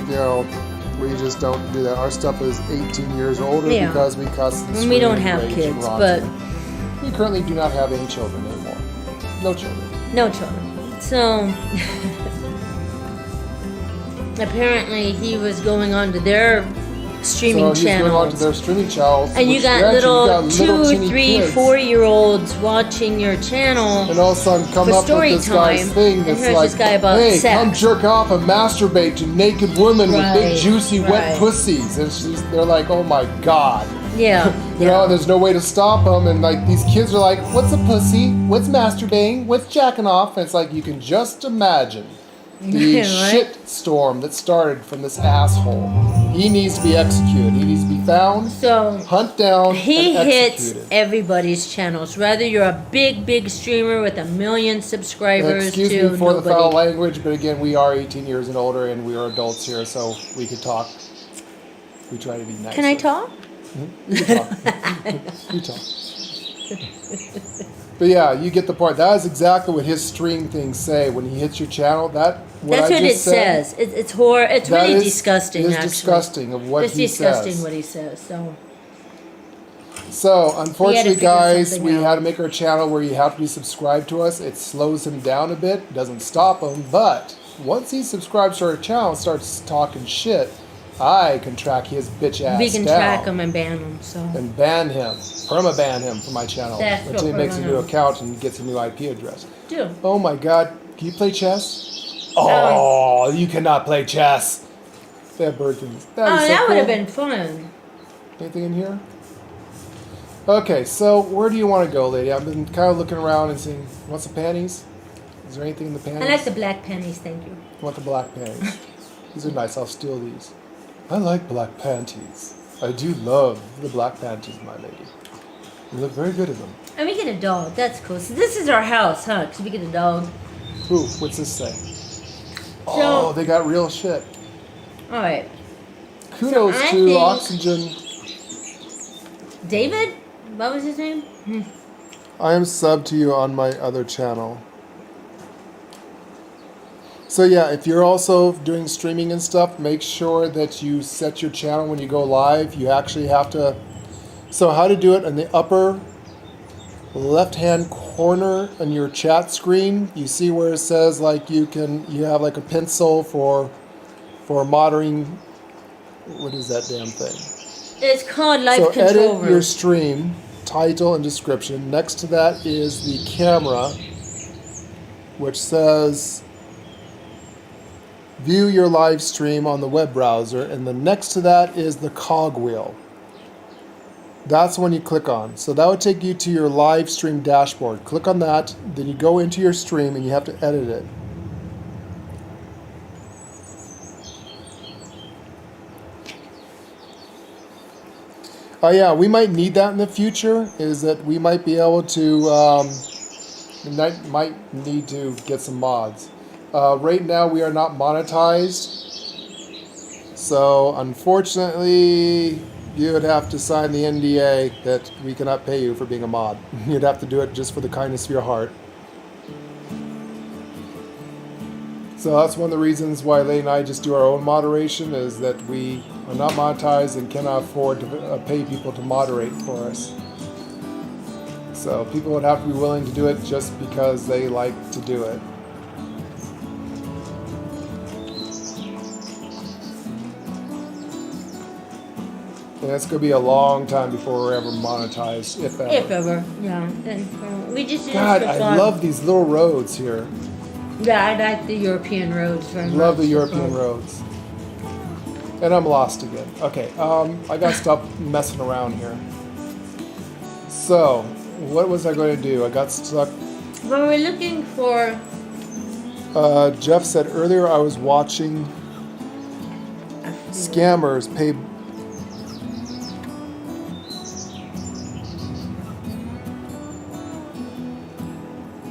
we just don't do that. Our stuff is 18 years older because we cuss and And we don't scream and have rage kids, and rant. but We currently do not have any children anymore. No children. no children. So apparently he was going on to their streaming So he's going on to channels. their streaming channels. And you which got actually little 2, teeny 3, kids. 4-year-olds watching your channel. And all of a sudden come For up with story this guy's time, thing and that's here's like, this guy about hey, sex. come jerk off and masturbate to naked women with big Right, juicy wet right. pussies. And they're like, oh my god. Yeah. You know, and there's no way to stop them. And like these kids are like, what's a pussy? What's masturbating? What's jacking off? And it's like, you can just imagine the Right. shit storm that started from this asshole. He needs to be executed. He needs to be found, So hunt down, he and hits executed. everybody's channels. Whether you're a big streamer with 1 million subscribers Excuse to me for nobody. the foul language, but again, we are 18 years and older, and we are adults here, so we can talk. We try to be nice. Can I talk? You can talk. You talk. But yeah, you get the point. That is exactly what his stream things say when he hits your channel. That's what it says. It's horror. It's that really is- disgusting. is Actually, disgusting of what it's he disgusting says. what he says. So, unfortunately, figure guys, something we out. had to make our channel where you have to be subscribed to us. It slows him down a bit, doesn't stop him, but once he subscribes to our channel and starts talking shit, I can track his bitch ass We can down track him and ban him. So and ban him, perma-ban him from my channel That's until he what makes a new perma- account and gets a new IP address. do. Oh my god, can you play chess? Oh, you cannot play chess. They have bird things. Oh, that would have been fun. Anything in here? Okay, so where do you want to go, lady? I've been kind of looking around and seeing, want some panties? Is there anything in the panties? I like the black pennies, thank you. I want the black panties. These are nice, I'll steal these. I like black panties. I do love the black panties, my lady. You look very good in them. And we get a dog. That's cool. So this is our house, huh? Because we get a dog. Ooh, what's this say? Oh, they got real shit. All right. Kudos So I to think- Oxygen. David? What was his name? I am subbed to you on my other channel. So yeah, if you're also doing streaming and stuff, make sure that you set your channel when you go live. You actually have to... So how to do it, in the upper left-hand corner on your chat screen, you see where it says like you have like a pencil for monitoring... What is that damn thing? It's called Life So Control edit Room. your stream, title and description. Next to that is the camera, which says view your live stream on the web browser. And then next to that is the cogwheel. That's the one you click on. So that would take you to your live stream dashboard. Click on that, then you go into your stream and you have to edit it. Oh yeah, we might need that in the future, is that we might be able to, might need to get some mods. Right now we are not monetized, so unfortunately you would have to sign the NDA that we cannot pay you for being a mod. You'd have to do it just for the kindness of your heart. So that's one of the reasons why Lane and I just do our own moderation, is that we are not monetized and cannot afford to pay people to moderate for us. So people would have to be willing to do it just because they like to do it. And it's going to be a long time before we're ever monetized, if ever. If ever, yeah. And we just do God, this for I fun. love these little roads here. Yeah, I like the European roads very much. Love the European roads. And I'm lost again. Okay, I gotta stop messing around here. So, what was I going to do? I got stuck. Well, we're looking for... Jeff said earlier I was watching scammers pay...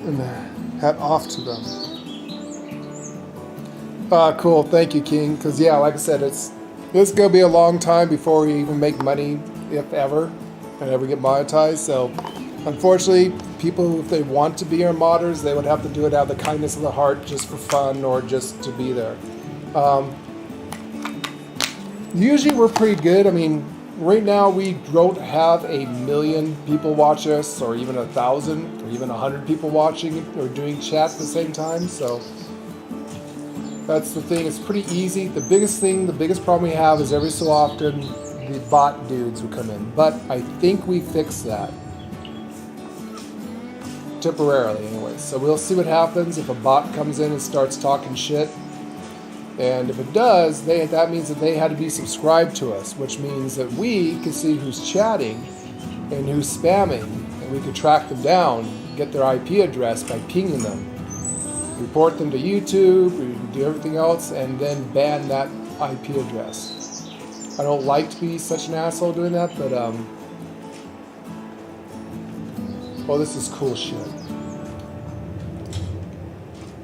And hat off to them. Cool. Thank you, King. Because, yeah, like I said, it's going to be a long time before we even make money, if ever, and ever get monetized. So, unfortunately, people, if they want to be our modders, they would have to do it out of the kindness of the heart, just for fun or just to be there. Usually, we're pretty good. I mean, right now, we don't have 1 million people watch us, or even 1,000, or even 100 people watching or doing chat at the same time. So that's the thing. It's pretty easy. The biggest problem we have is every so often the bot dudes will come in. But I think we fixed that. Temporarily, anyways. So we'll see what happens if a bot comes in and starts talking shit. And if it does, that means that they had to be subscribed to us, which means that we can see who's chatting and who's spamming, and we can track them down, get their IP address by pinging them, report them to YouTube, we can do everything else, and then ban that IP address. I don't like to be such an asshole doing that, but oh, this is cool shit.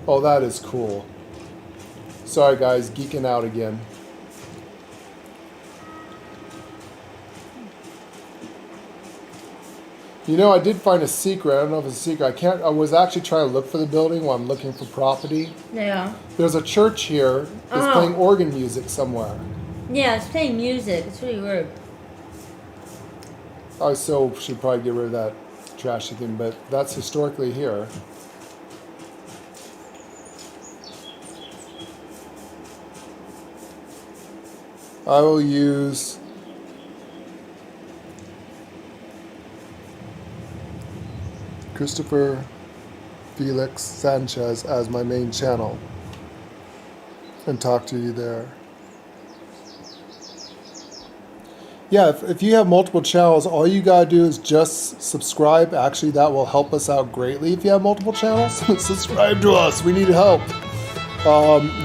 Oh, that is cool. Sorry guys, geeking out again. You know, I did find a secret. I don't know if it's a secret. I was actually trying to look for the building while I'm looking for property. Yeah. There's a church here that's playing organ music somewhere. Yeah, it's playing music. It's really weird. I still should probably get rid of that trashy thing, but that's historically here. I will use Christopher Felix Sanchez as my main channel and talk to you there. Yeah, if you have multiple channels, all you gotta do is just subscribe. Actually, that will help us out greatly. If you have multiple channels, subscribe to us. We need help.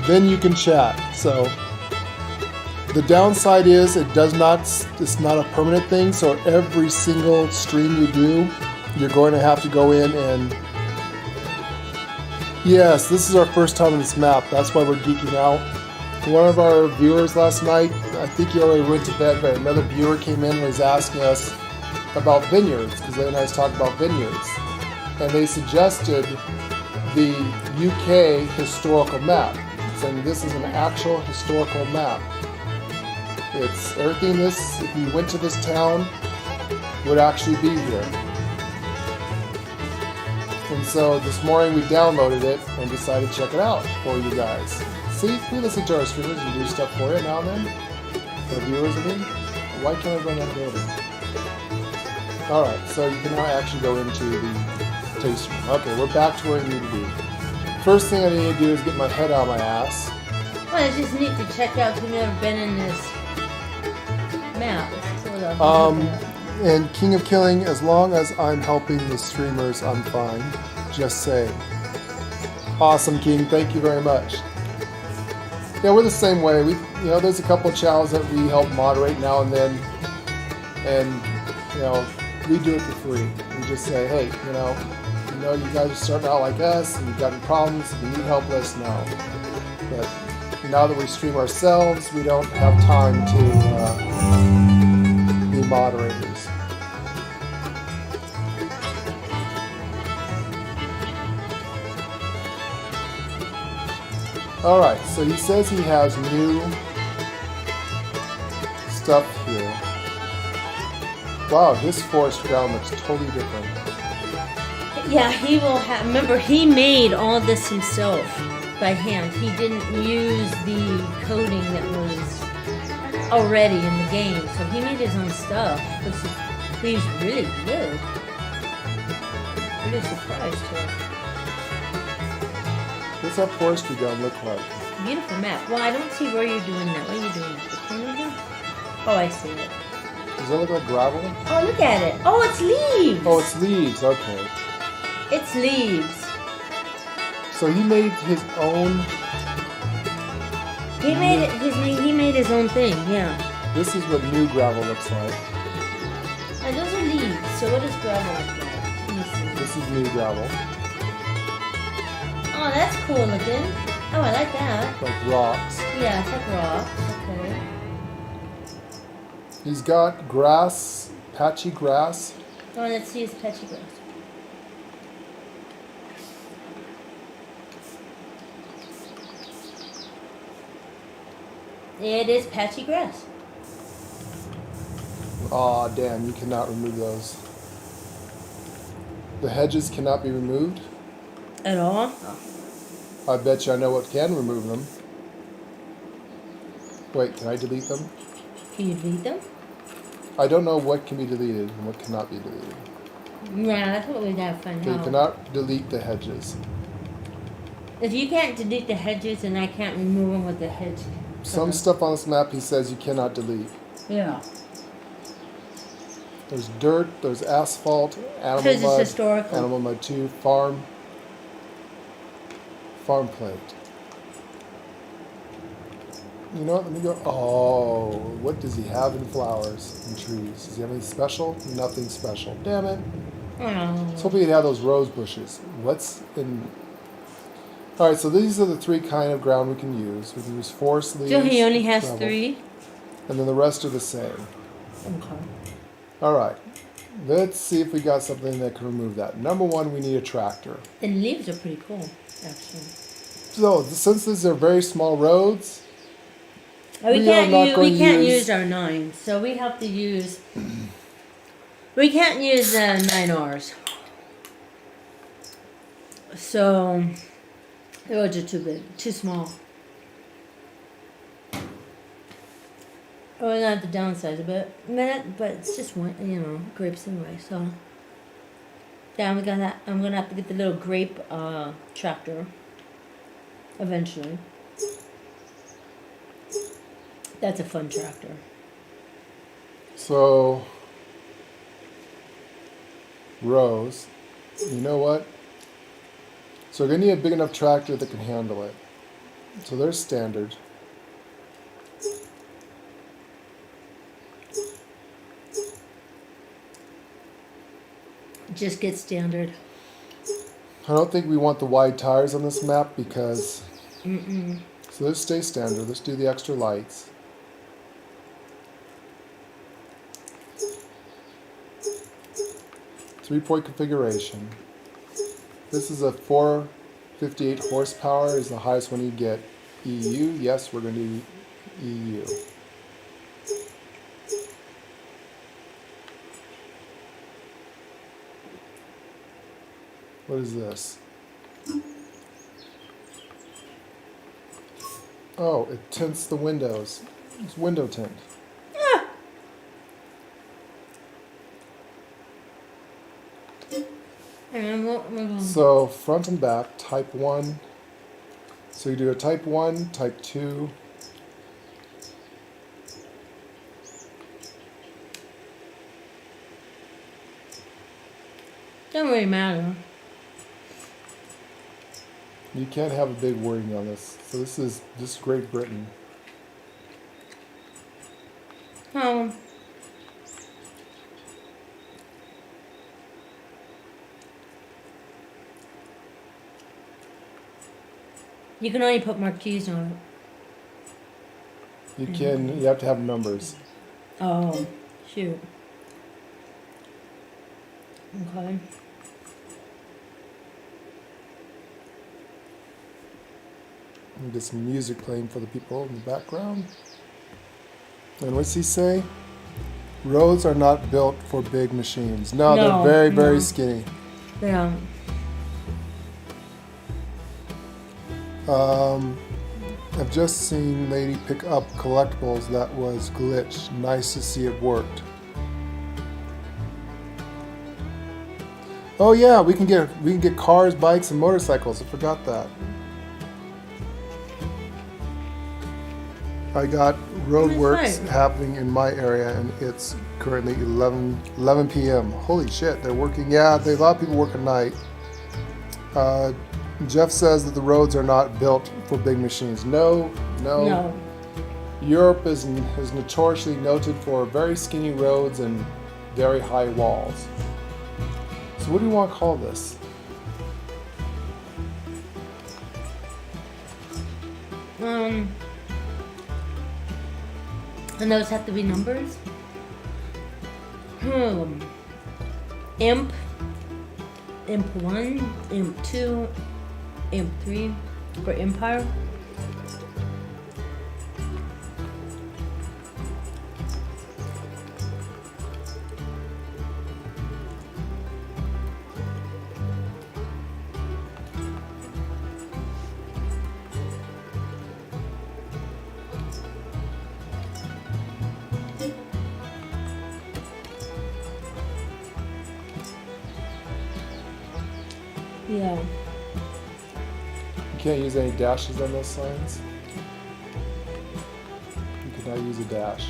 Then you can chat. So the downside is it's not a permanent thing. So every single stream you do, you're going to have to go in and... Yes, this is our first time on this map. That's why we're geeking out. One of our viewers last night, I think he already went to bed, but another viewer came in and was asking us about Vineyards, because they and I was talking about Vineyards. And they suggested the UK historical map, saying this is an actual historical map. It's everything this, if you went to this town, would actually be here. And so this morning we downloaded it and decided to check it out for you guys. See, we listen to our streamers and do stuff for you now and then. The viewers, I mean. Why can't I run that building? Alright, so you can now actually go into the taste room. Okay, we're back to where we need to be. First thing I need to do is get my head out of my ass. Well, it's just neat to check out who's never been in this map. It's sort of And King of Killing, as long as I'm helping the streamers, I'm fine. Just saying. Awesome, King. Thank you very much. Yeah, we're the same way. There's a couple of channels that we help moderate now and then, and we do it for free. We just say, hey, you guys are starting out like us, and you've got any problems. If you need help, let us know. But now that we stream ourselves, we don't have time to be moderators. Alright, so he says he has new stuff here. Wow, his forest ground looks totally different. Yeah, he will have... Remember, he made all this himself by hand. He didn't use the coding that was already in the game. So he made his own stuff. He's really good. Really surprised her. What's that forestry ground look like? Beautiful map. Well, I don't see where you're doing that. What are you doing? The corner again? Oh, I see it. Does that look like gravel? Oh, look at it. Oh, it's leaves. Oh, it's leaves. Okay. It's leaves. So he made his own... He made his own thing, yeah. This is what new gravel looks like. And those are leaves. So what does gravel look like? Let me see. This is new gravel. Oh, that's cool looking. Oh, I like that. Like rocks. Yeah, it's like rocks. Okay. He's got grass, patchy grass. Oh, let's see his patchy grass. It is patchy grass. Aw, damn, you cannot remove those. The hedges cannot be removed. At all? I bet you I know what can remove them. Wait, can I delete them? Can you delete them? I don't know what can be deleted and what cannot be deleted. Yeah, that's what we gotta find So you out. cannot delete the hedges. If you can't delete the hedges, then I can't remove them with the hedge. Some stuff on this map he says you cannot delete. Yeah. There's dirt, there's asphalt, animal Because mud, it's historical. animal mud 2, farm plate. You know what, let me go, oh, what does he have in flowers and trees? Does he have anything special? Nothing special. Damn it. I was hoping he'd have those rose bushes. What's in... Alright, so these are the three kind of ground we can use. We can use forest leaves. So he only has gravel, 3? and then the rest are the same. Okay. Alright. Let's see if we got something that can remove that. Number one, we need a tractor. The leaves are pretty cool, actually. So since these are very small roads, We We are not can't, going we to can't use- use our 9, so we have to use... We can't use 9Rs. So, the roads are too big, too small. We're gonna have to downsize a bit, but it's just one, grapes anyway. So, yeah, I'm gonna have to get the little grape tractor eventually. That's a fun tractor. so rows. You know what? So we're gonna need a big enough tractor that can handle it. So there's standard. Just get standard. I don't think we want the wide tires on this map because. So let's stay standard. Let's do the extra lights. Three-point configuration. This is a 458 horsepower is the highest one you get. EU, yes, we're going to do EU. What is this? Oh, it tints the windows. It's window tint. So front and back, type 1. So you do a type 1, type 2. Doesn't really matter. You can't have a big wording on this. So this is Great Britain. You can only put Marques on it. You have to have numbers. Oh, shoot. Okay. And get some music playing for the people in the background. And what's he say? Roads are not built for big machines. No, they're very, very skinny. Yeah. I've just seen lady pick up collectibles that was glitched. Nice to see it worked. Oh yeah, we can get cars, bikes, and motorcycles. I forgot that. I got roadworks happening in my area, and it's currently 11 p.m. Holy shit, they're working. Yeah, a lot of people work at night. Jeff says that the roads are not built for big machines. No. Europe is notoriously noted for very skinny roads and very high walls. So what do you want to call this? And those have to be numbers? Imp 1, Imp 2, Imp 3 for Empire. Yeah. You can't use any dashes on those signs. You cannot use a dash.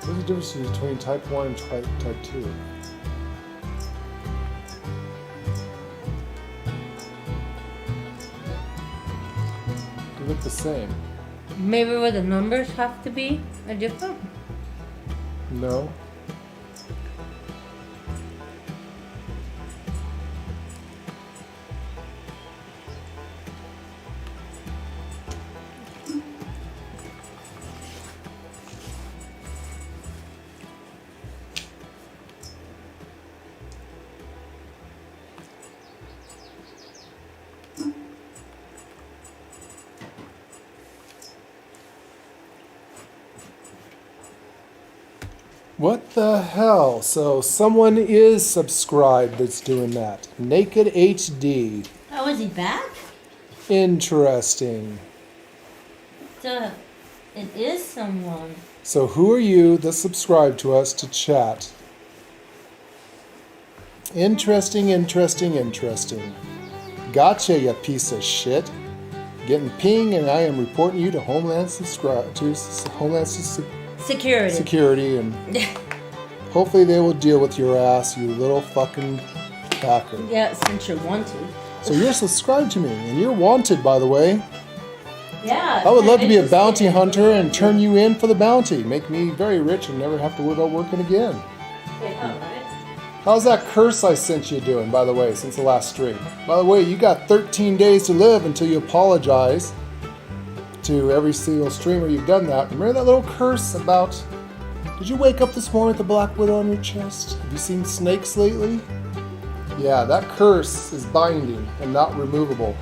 What's the difference between type 1 and type 2? They look the same. Maybe where the numbers have to be are different. No. What the hell? So someone is subscribed that's doing that. Naked HD. Oh, is he back? Interesting. So, it is someone. So who are you that subscribe to us to chat? Interesting, interesting, interesting. Gotcha, you piece of shit. Getting ping, and I am reporting you to Homeland Security. Security, and hopefully they will deal with your ass, you little fucking hacker. Yeah, since you're wanted. So you're subscribed to me, and you're wanted, by the way. Yeah. I would love to be a bounty hunter and turn you in for the bounty. Make me very rich and never have to worry about working again. How's that curse I sent you doing, by the way, since the last stream? By the way, you got 13 days to live until you apologize to every single streamer you've done that. Remember that little curse about... Did you wake up this morning with a black widow on your chest? Have you seen snakes lately? Yeah, that curse is binding and not removable.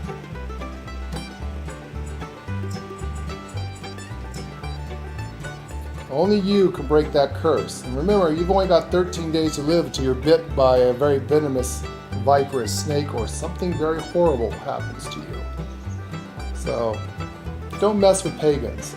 Only you can break that curse. And remember, you've only got 13 days to live until you're bit by a very venomous viperous snake or something very horrible happens to you. So, don't mess with pagans.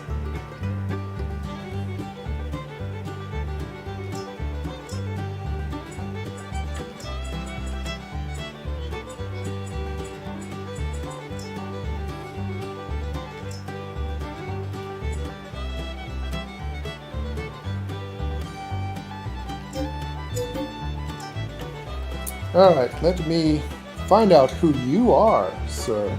Alright, let me find out who you are, sir.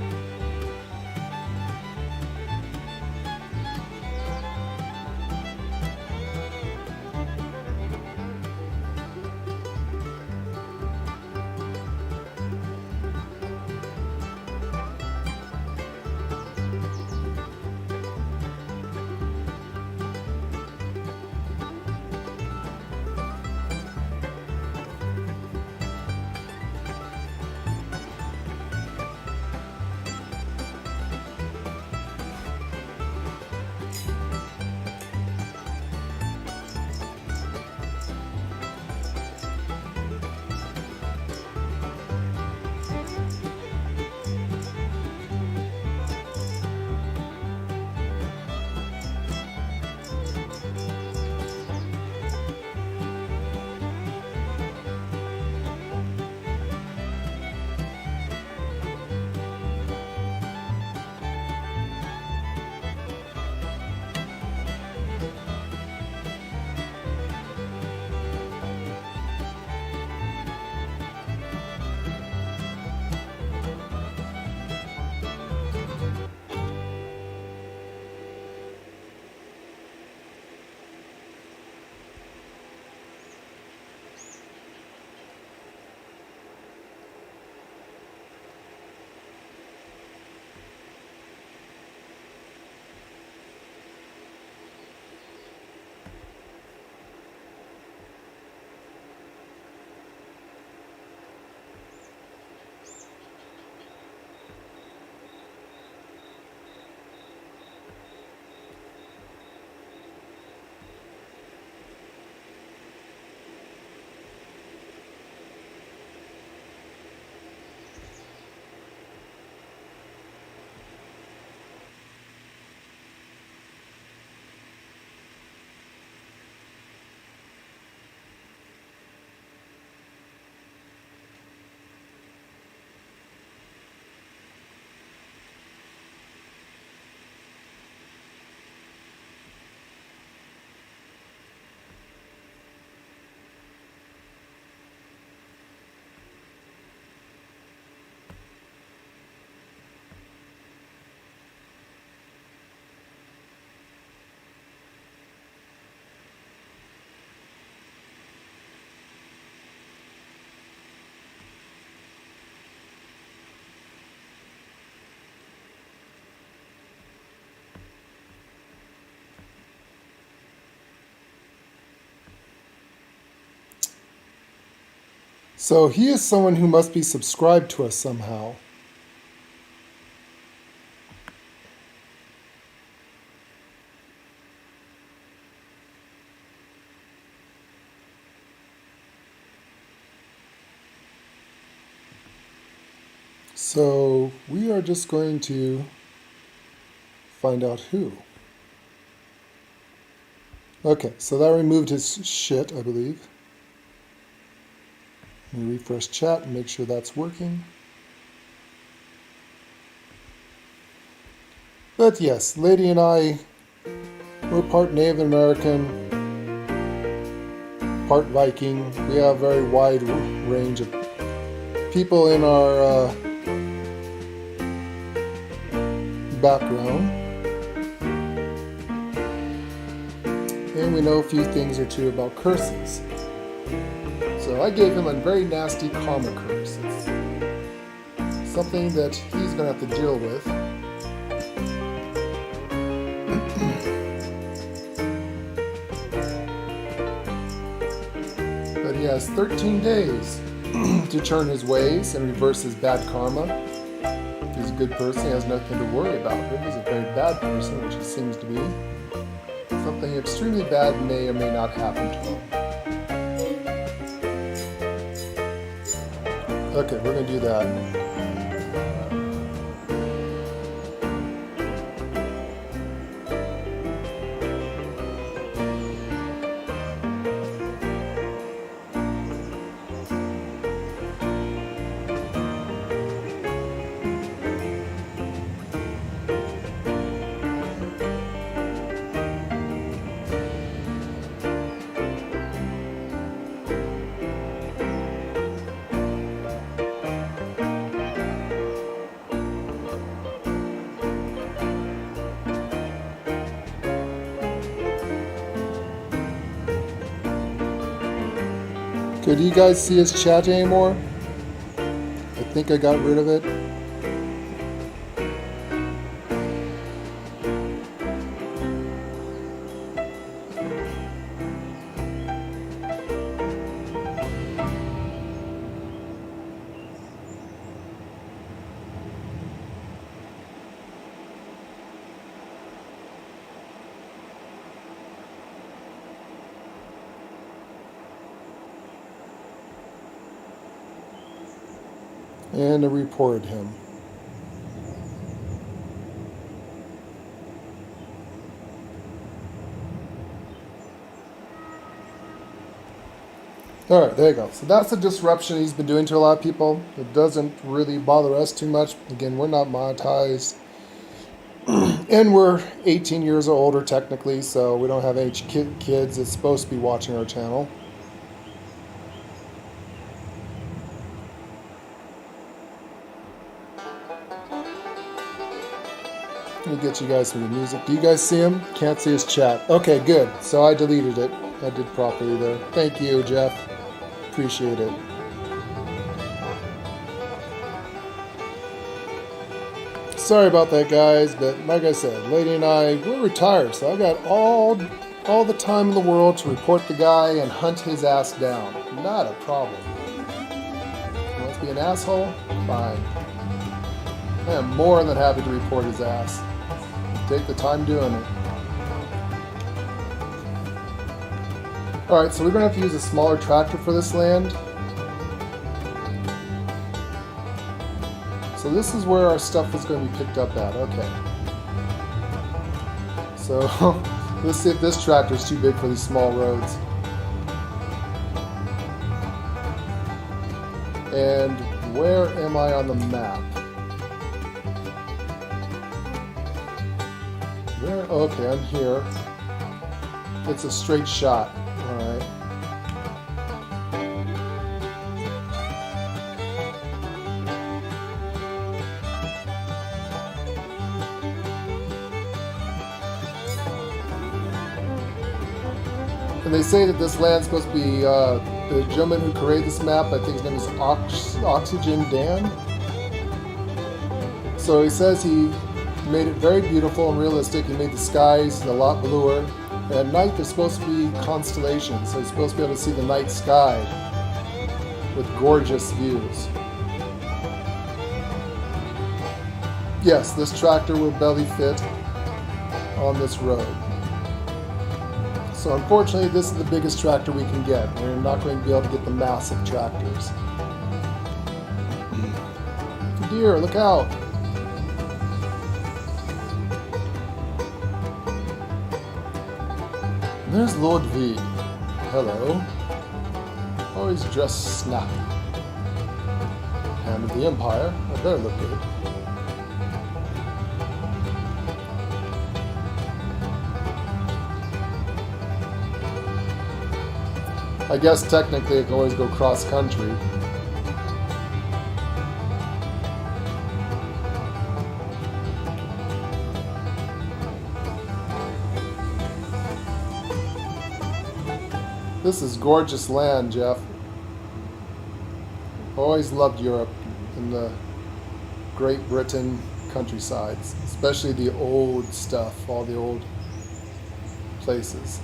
So he is someone who must be subscribed to us somehow. So we are just going to find out who. Okay, so that removed his shit, I believe. Let me refresh chat and make sure that's working. But yes, Lady and I, we're part Native American, part Viking. We have a very wide range of people in our background. And we know a few things or two about curses. So I gave him a very nasty karma curse. It's something that he's going to have to deal with. But he has 13 days to turn his ways and reverse his bad karma. He's a good person, he has nothing to worry about. But he's a very bad person, which he seems to be. Something extremely bad may or may not happen to him. Okay, we're going to do that. Okay, do you guys see his chat anymore? I think I got rid of it. And I reported him. Alright, there you go. So that's the disruption he's been doing to a lot of people. It doesn't really bother us too much. Again, we're not monetized. And we're 18 years or older technically, so we don't have any kids that's supposed to be watching our channel. Let me get you guys some music. Do you guys see him? Can't see his chat. Okay, good. So I deleted it. I did properly there. Thank you, Jeff. Appreciate it. Sorry about that, guys, but like I said, Lady and I, we're retired, so I got all the time in the world to report the guy and hunt his ass down. Not a problem. He wants to be an asshole? Fine. I am more than happy to report his ass. Take the time doing it. Alright, so we're going to have to use a smaller tractor for this land. So this is where our stuff is going to be picked up at. Okay. So let's see if this tractor is too big for these small roads. And where am I on the map? Where? Okay, I'm here. It's a straight shot. Alright. And they say that this land's supposed to be, the gentleman who created this map, I think his name is Oxygen Dan. So he says he made it very beautiful and realistic. He made the skies a lot bluer. And at night there's supposed to be constellations, so you're supposed to be able to see the night sky with gorgeous views. Yes, this tractor will barely fit on this road. So unfortunately, this is the biggest tractor we can get. We're not going to be able to get the massive tractors. To here, look out. There's Lord V. Hello. Always dressed snappy. Hand of the Empire. I better look good. I guess technically I can always go cross country. This is gorgeous land, Jeff. Always loved Europe and the Great Britain countrysides, especially the old stuff, all the old places.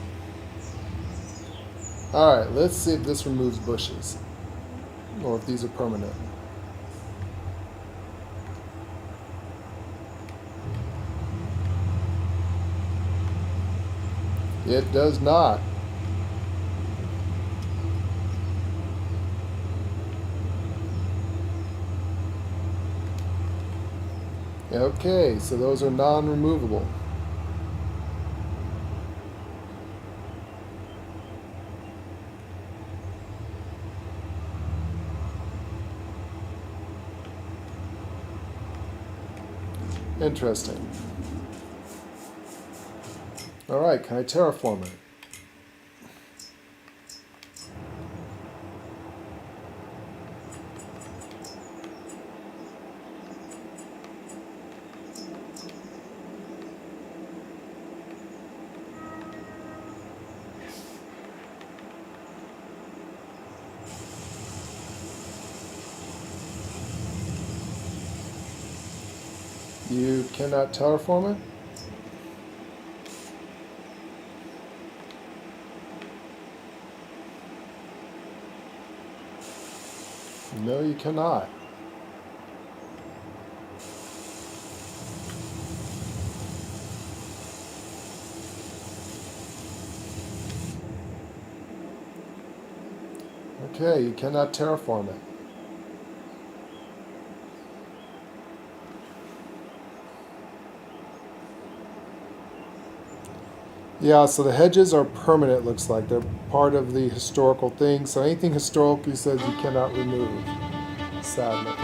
Alright, let's see if this removes bushes, or if these are permanent. It does not. Okay, so those are non-removable. Interesting. Alright, can I terraform it? You cannot terraform it? No, you cannot. Okay, you cannot terraform it. Yeah, so the hedges are permanent, looks like. They're part of the historical thing. So anything historical says you cannot remove, sadly.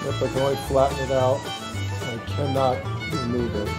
Yep, I can only flatten it out. I cannot remove it.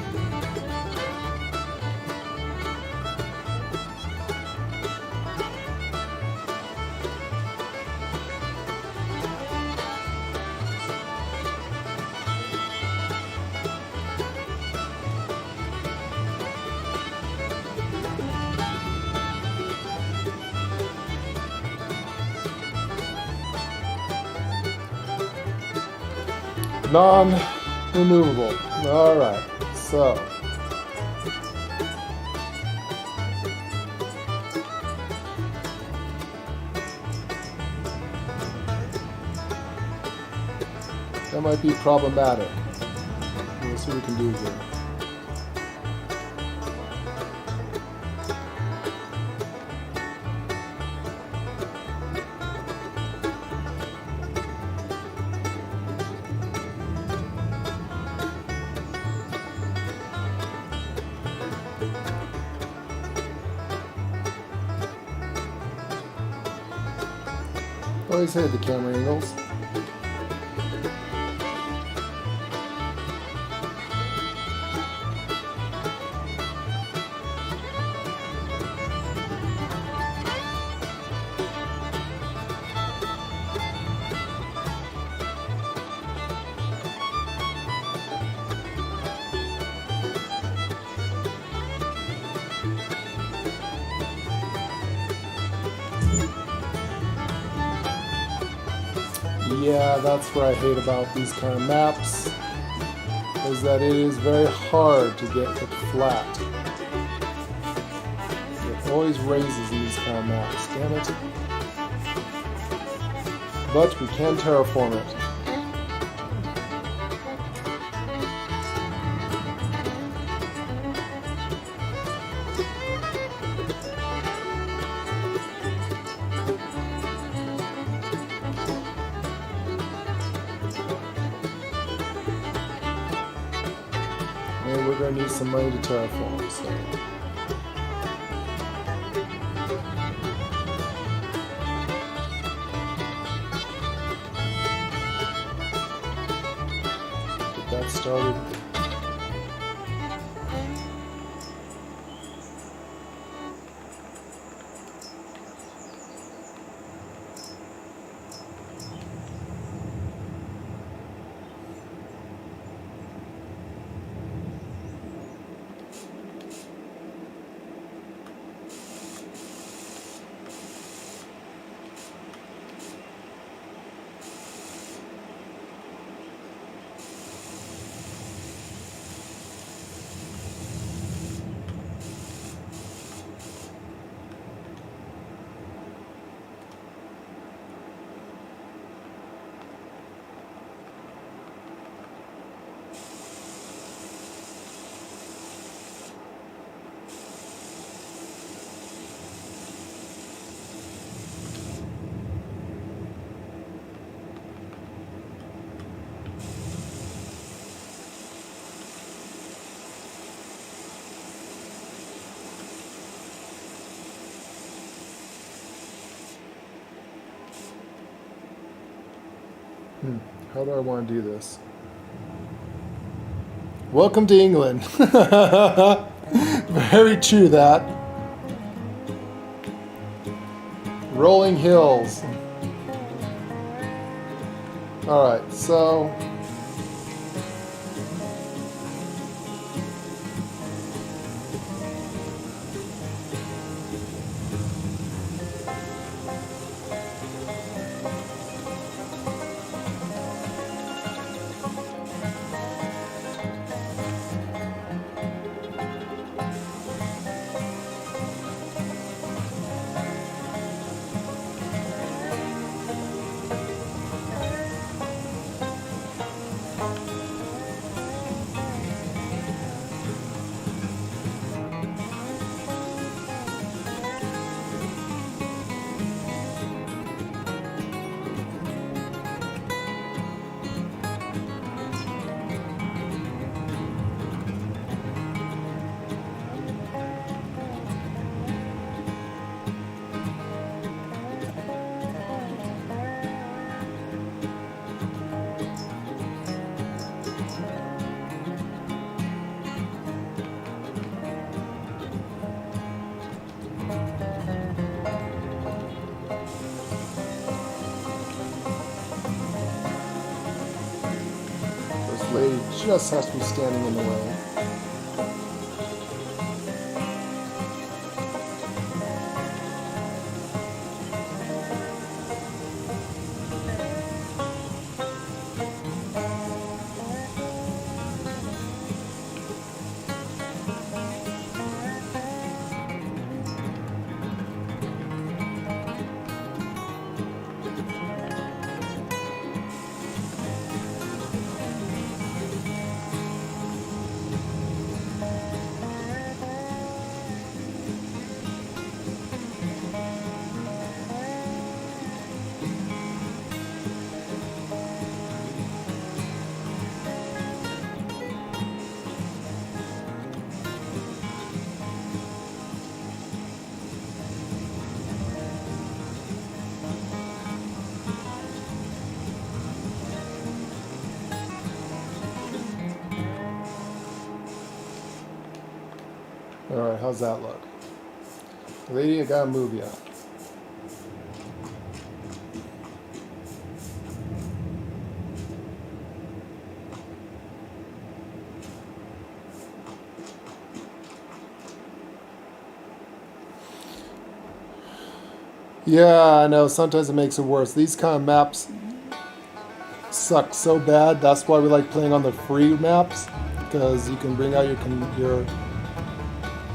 Non-removable. Alright, so. That might be problematic. We'll see what we can do here. Always hate the camera angles. Yeah, that's what I hate about these kind of maps, is that it is very hard to get it flat. It always raises in these kind of maps, damn it. But we can terraform it. And we're going to need some money to terraform, so. Get that started. How do I want to do this? Welcome to England. Very true that. Rolling hills. Alright, so this lady just has to be standing in the way. Alright, how's that look? Lady, I gotta move ya. Yeah, I know, sometimes it makes it worse. These kind of maps sucks so bad. That's why we like playing on the free maps, because you can bring out your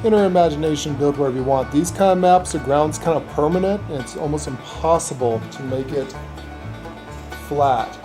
inner imagination, build wherever you want. These kind of maps, the ground's kind of permanent, and it's almost impossible to make it flat.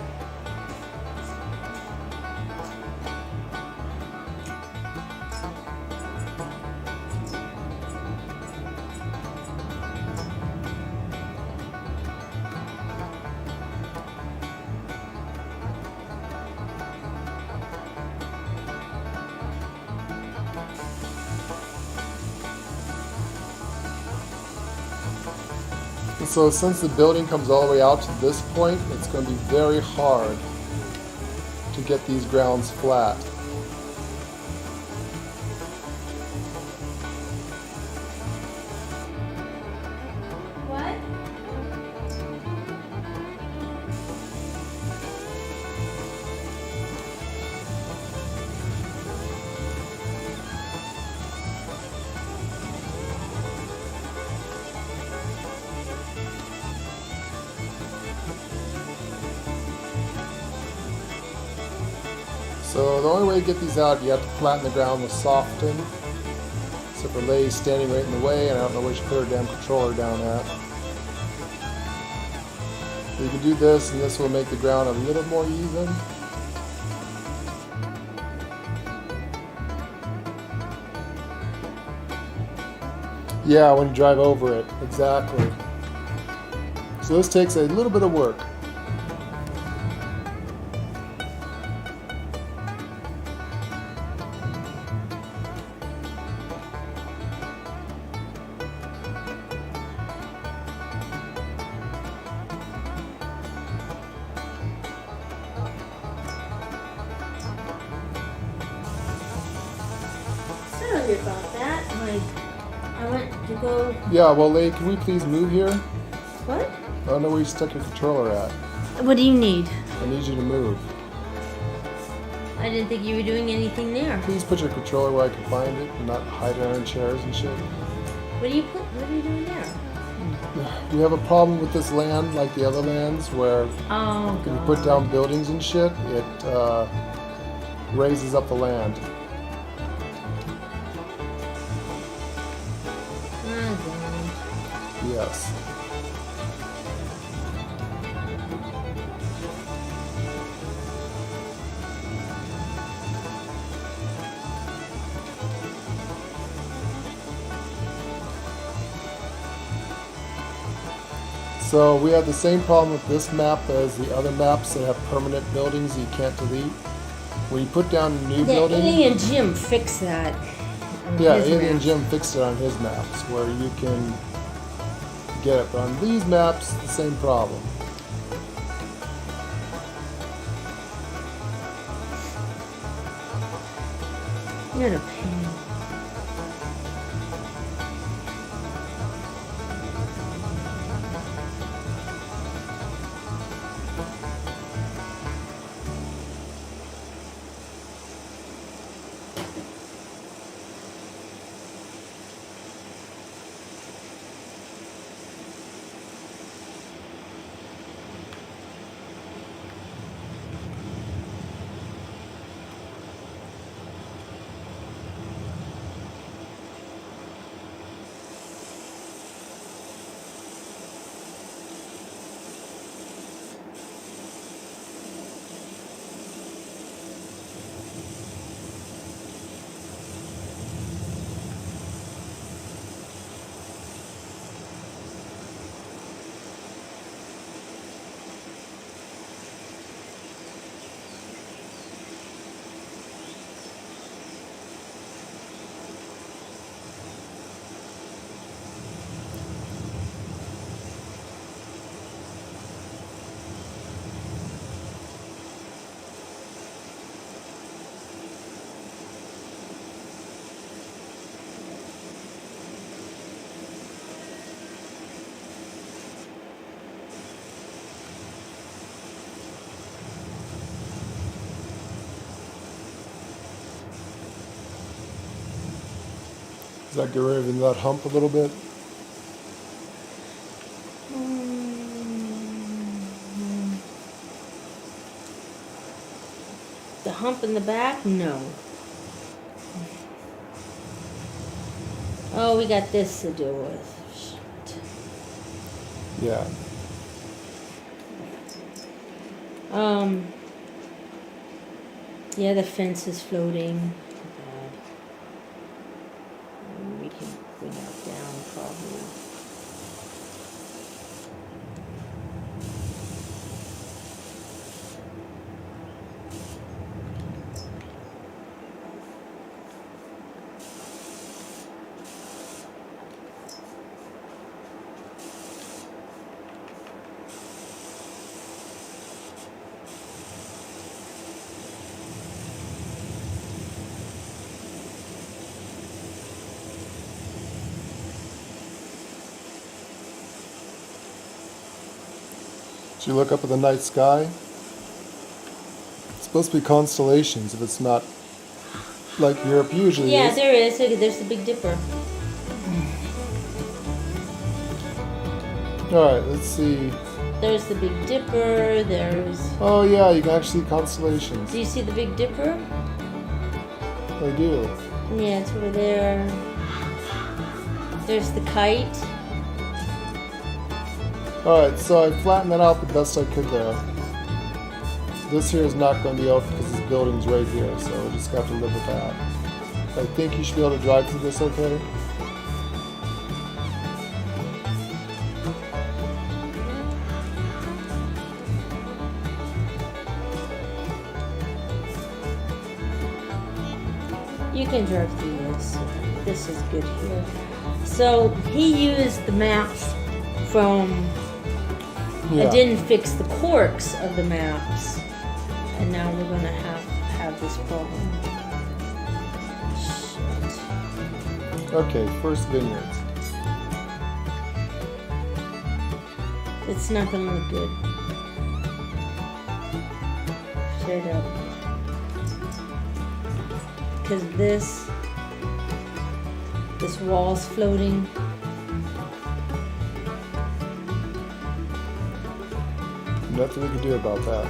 And so since the building comes all the way out to this point, it's going to be very hard to get these grounds flat. What? So the only way to get these out, you have to flatten the ground with soften. So for Lay's standing right in the way, and I don't know where she put her damn controller down at. You can do this, and this will make the ground a little more even. Yeah, when you drive over it, exactly. So this takes a little bit of work. Sorry about that. I went to go. Yeah, well, Lay, can we please move here? What? I don't know where you stuck your controller at. What do you need? I need you to move. I didn't think you were doing anything there. Please put your controller where I can find it and not hide it under chairs and shit. What are you doing there? We have a problem with this land, like the other lands, where Oh, if you God. put down buildings and shit, it raises up the land. Oh, God. Yes. So we have the same problem with this map as the other maps that have permanent buildings you can't delete. When you put down a new The building, Alien Jim fixed that. on yeah, his Alien map. Jim fixed it on his maps where you can get it. But on these maps, the same problem. You're a pain. Does that get rid of that hump a little bit? The hump in the back? No. Oh, we got this to deal with. Shit. Yeah. Yeah, the fence is floating. We can bring that down probably. Did you look up at the night sky? It's supposed to be constellations if it's not like Europe usually Yeah, is. there is. Look, there's the Big Dipper. Alright, let's see. There's the Big Dipper. There's. Oh yeah, you can actually see constellations. Do you see the Big Dipper? I do. Yeah, it's over there. There's the kite. Alright, so I flattened that out the best I could there. This here is not going to be out because this building's right here, so we just got to live with that. I think you should be able to drive through this okay. You can drive through this. This is good here. So he used the maps from. Yeah. I didn't fix the corks of the maps, and now we're gonna have this problem. Shit. Okay, first Vineyards. It's not gonna look good. Straight up. Because this wall's floating. Nothing we can do about that.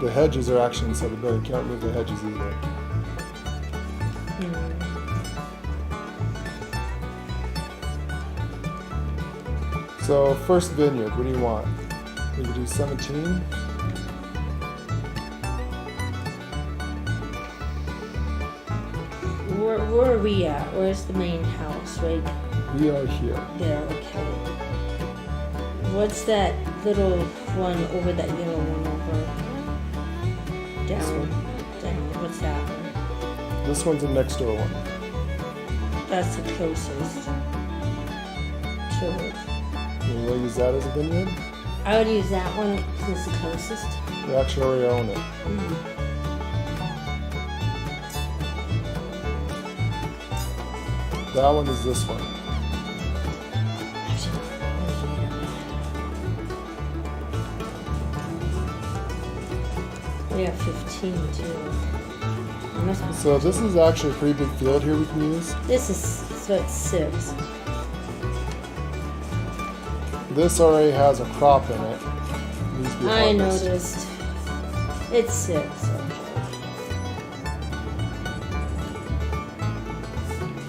The hedges are actually inside the building. Can't remove the hedges either. So, first Vineyard, what do you want? We could do 17. Where are we at? Where's the main house? Right We are here. there, okay. What's that little one over that yellow one over? Down. What's that one? This one's the next door one. That's the closest to it. You will use that as a vineyard? I would use that one because it's the closest. You actually already own it. That one is this one. We have 15 too. It must be So this is actually a pretty big field here we can use. This is so it's 6. This already has a crop in it. Needs to be I harvested. noticed. It's 6. Okay.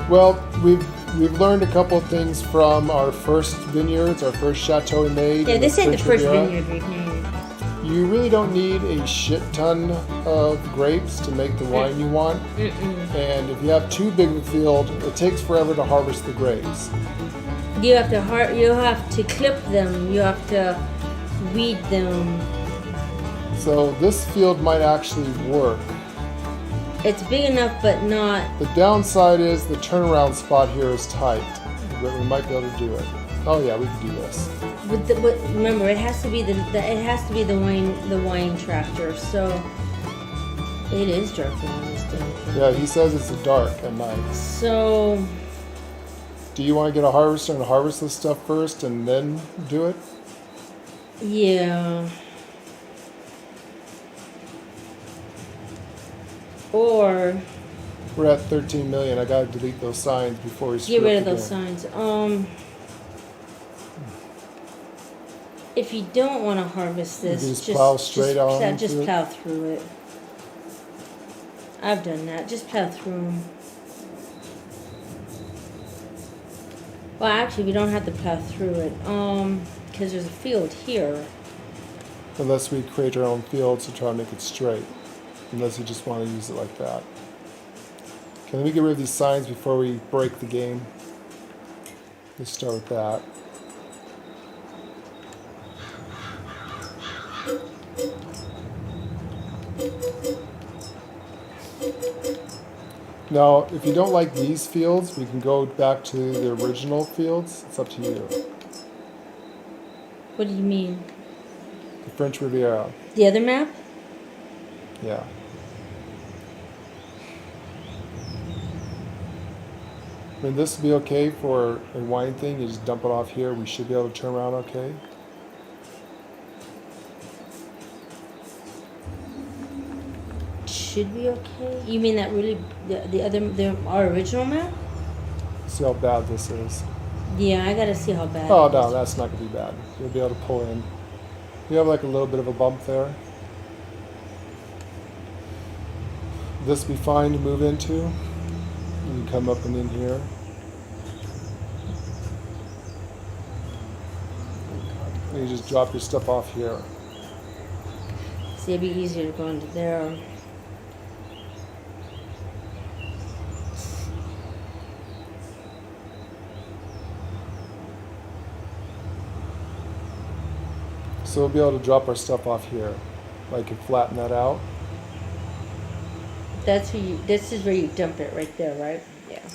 Well, we've learned a couple of things from our first vineyards, our first chateau we made. Yeah, in this ain't the French first Riviera. vineyard we've made. You really don't need a shit ton of grapes to make the wine you want. And if you have too big of a field, it takes forever to harvest the grapes. You have to you have to clip them. You have to weed them. So this field might actually work. It's big enough, but not. The downside is the turnaround spot here is tight, but we might be able to do it. Oh yeah, we can do this. But remember, it has to be the wine tractor. So it is dark on this thing. Yeah, he says it's dark at night. So Do you want to get a harvester and harvest this stuff first and then do it? yeah. Or We're at 13 million. I gotta delete those signs before we screw get rid up of those again. signs. If you don't want to harvest this, just plow straight on just through it? plow through it. I've done that. Just plow through them. Well, actually, we don't have to plow through it. Because there's a field here. Unless we create our own fields to try and make it straight. Unless you just want to use it like that. Okay, let me get rid of these signs before we break the game. Let's start with that. Now, if you don't like these fields, we can go back to the original fields. It's up to you. What do you mean? The French Riviera. The other map? Yeah. I mean, this would be okay for a wine thing. You just dump it off here. We should be able to turn around okay. Should be okay. You mean that really our original map? See how bad this is. Yeah, I gotta see how bad. Oh it no, is. that's not gonna be bad. You'll be able to pull in. You have like a little bit of a bump there. This will be fine to move into. You can come up and in here. And you just drop your stuff off here. See, it'd be easier to go into there. So we'll be able to drop our stuff off here. Like, and flatten that out. That's where you. This is where you dump it, right there, right? Yeah.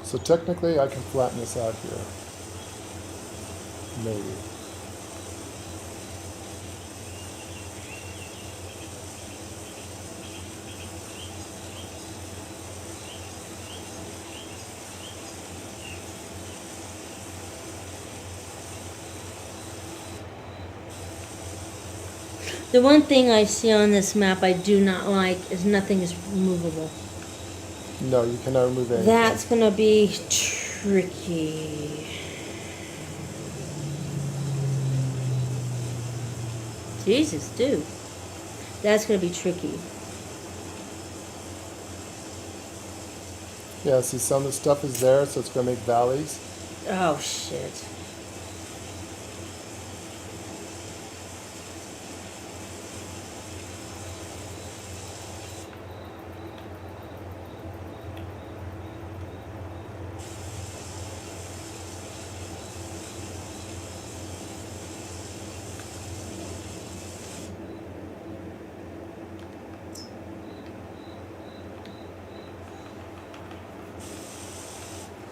So technically, I can flatten this out here. Maybe. The one thing I see on this map I do not like is nothing is movable. No, you cannot remove anything. That's gonna be tricky. Jesus, dude. That's gonna be tricky. Yeah, see, some of the stuff is there, so it's going to make valleys. Oh, shit.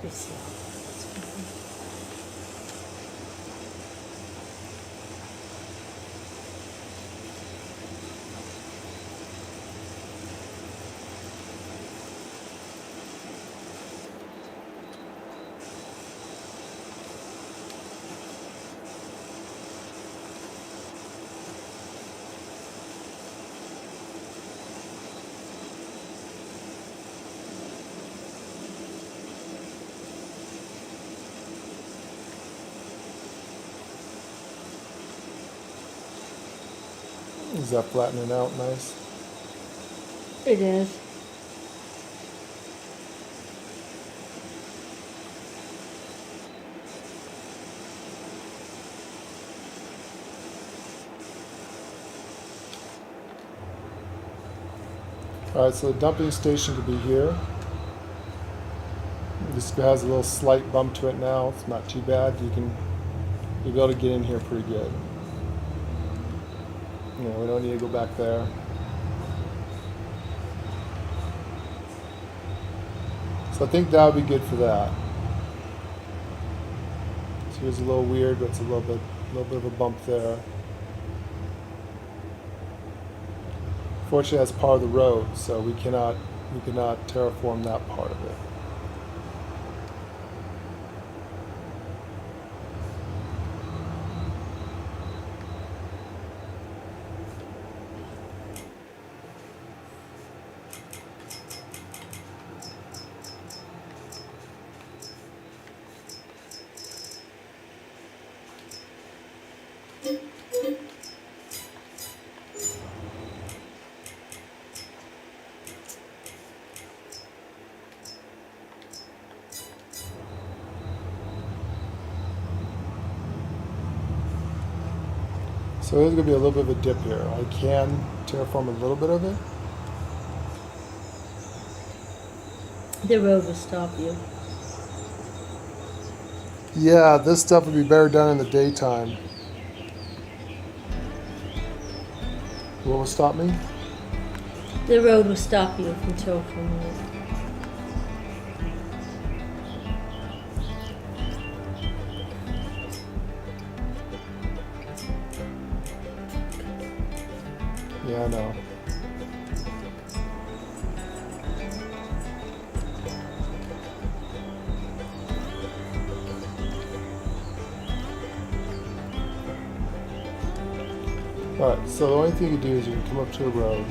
Let's see. Is that flattening out nice? It is. Alright, so the dumping station could be here. This has a little slight bump to it now. It's not too bad. You'll be able to get in here pretty good. You know, we don't need to go back there. So I think that would be good for that. So here's a little weird, but it's a little bit of a bump there. Fortunately, that's part of the road, so we cannot terraform that part of it. So there's going to be a little bit of a dip here. I can terraform a little bit of it. The road will stop you. Yeah, this stuff would be better done in the daytime. What will stop me? The road will stop you from terraforming it. Yeah, I know. Alright, so the only thing you do is you can come up to a road,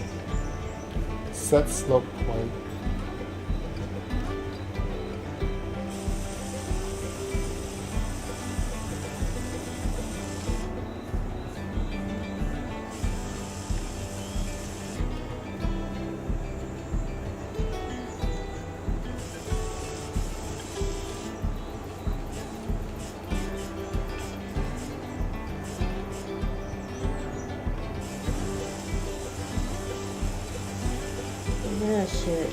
set slope point. Yeah, shit.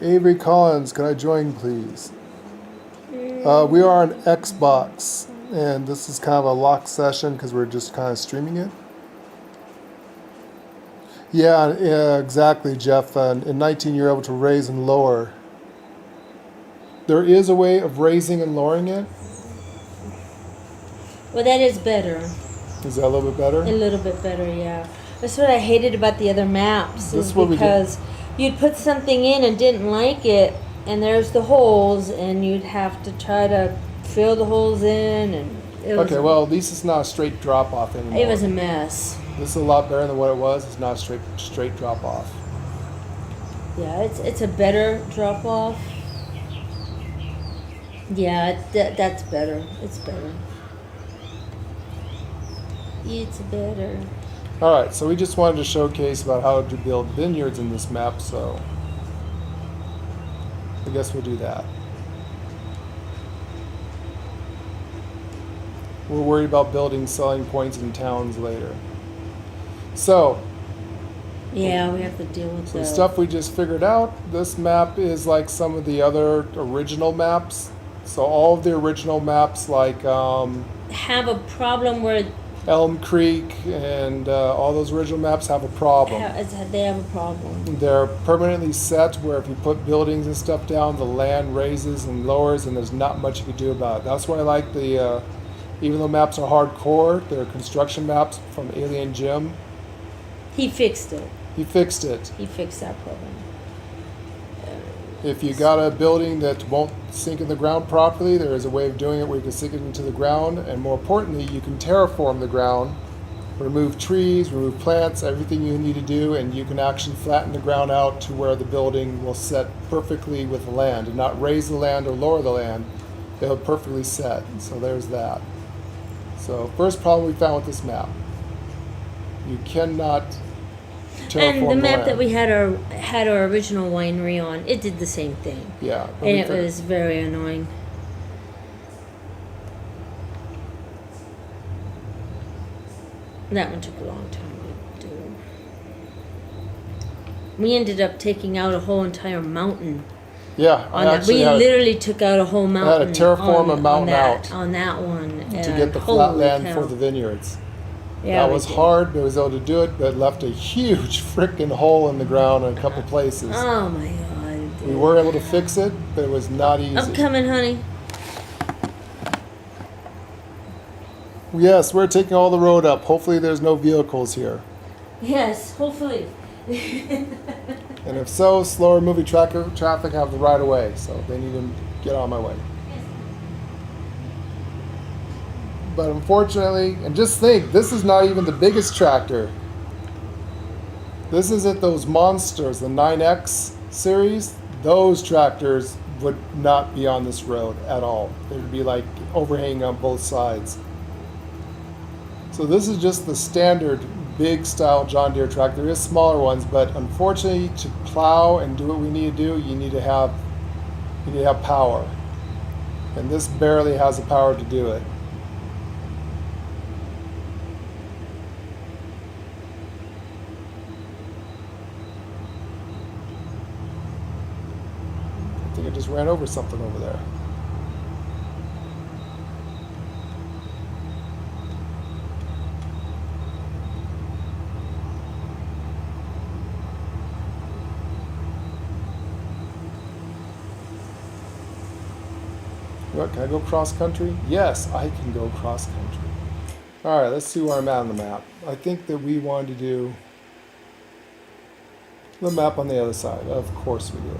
Avery Collins, can I join, please? We are on Xbox, and this is kind of a locked session because we're just kind of streaming it. Yeah, exactly, Jeff. In 19, you're able to raise and lower. There is a way of raising and lowering it. Well, that is better. Is that a little bit better? A little bit better, yeah. That's what I hated about the other maps, This is is what we did. because you'd put something in and didn't like it, and there's the holes, and you'd have to try to fill the holes in, and it was, Okay, well, at least it's not a straight drop off anymore. it was a mess. This is a lot better than what it was. It's not a straight drop off. Yeah, it's a better drop off. Yeah, that's better. It's better. It's better. All right, so we just wanted to showcase about how to build vineyards in this map, so I guess we'll do that. We're worried about building selling points in towns later. So, Yeah, we have to deal with the that. stuff we just figured out, this map is like some of the other original maps. So all of the original maps like Have a problem where Elm Creek and all those original maps have a problem. they have a problem. They're permanently set where if you put buildings and stuff down, the land raises and lowers, and there's not much you can do about it. That's why I like the, even though maps are hardcore, they're construction maps from Alien Jim. He fixed it. He fixed it. He fixed that problem. If you got a building that won't sink in the ground properly, there is a way of doing it where you can sink it into the ground, and more importantly, you can terraform the ground, remove trees, remove plants, everything you need to do, and you can actually flatten the ground out to where the building will set perfectly with the land, and not raise the land or lower the land. They'll perfectly set. So there's that. So first problem we found with this map. You cannot terraform And the map land. that we had our original winery on, it did the same thing. Yeah. but And we it figured- was very annoying. That one took a long time to do. We ended up taking out a whole entire mountain Yeah, on I that. actually We had literally took out a whole mountain. terraform a mountain out on that one. to and get the holy flat land cow. for the vineyards. Yeah, That we was did. hard, but it was able to do it, but it left a huge freaking hole in the ground in a couple places. Oh my god. We were able to fix it, but it was not easy. I'm coming, honey. Yes, we're taking all the road up. Hopefully there's no vehicles here. Yes, hopefully. And if so, slower moving traffic have the right of way, so they need to get on my way. But unfortunately, and just think, this is not even the biggest tractor. This isn't those monsters, the 9X series. Those tractors would not be on this road at all. They would be like overhanging on both sides. So this is just the standard big style John Deere tractor. There is smaller ones, but unfortunately to plow and do what we need to do, you need to have power. And this barely has the power to do it. I think I just ran over something over there. What, can I go cross country? Yes, I can go cross country. All right, let's see where I'm at on the map. I think that we wanted to do the map on the other side. Of course we do.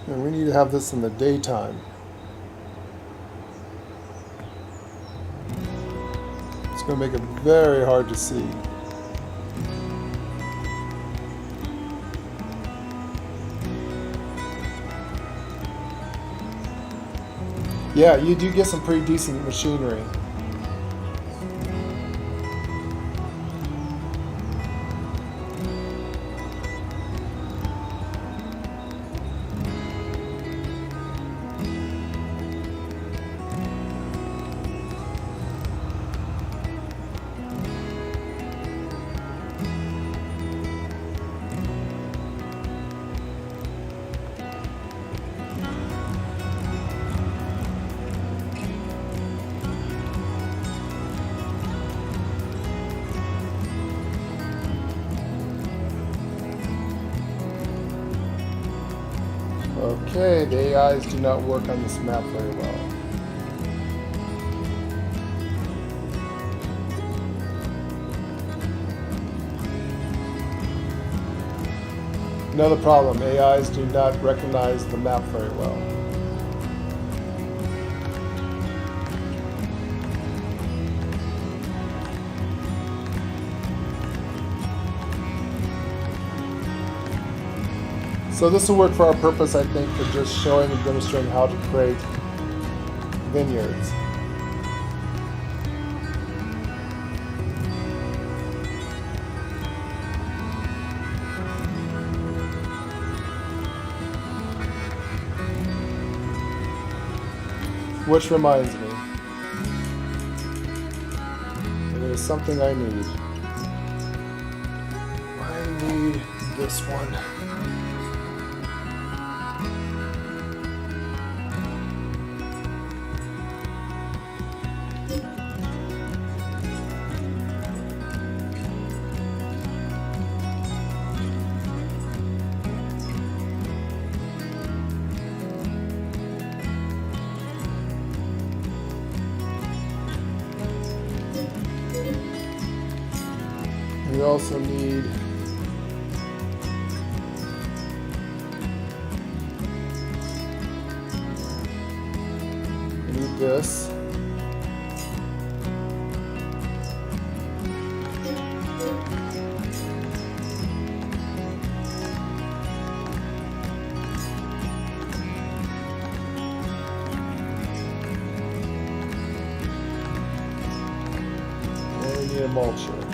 And we need to have this in the daytime. It's going to make it very hard to see. Yeah, you do get some pretty decent machinery. Okay, the AIs do not work on this map very well. Another problem, AIs do not recognize the map very well. So this will work for our purpose, I think, for just showing and demonstrating how to create vineyards. Which reminds me, there's something I need. I need this one. We also need this. And we need a mulcher.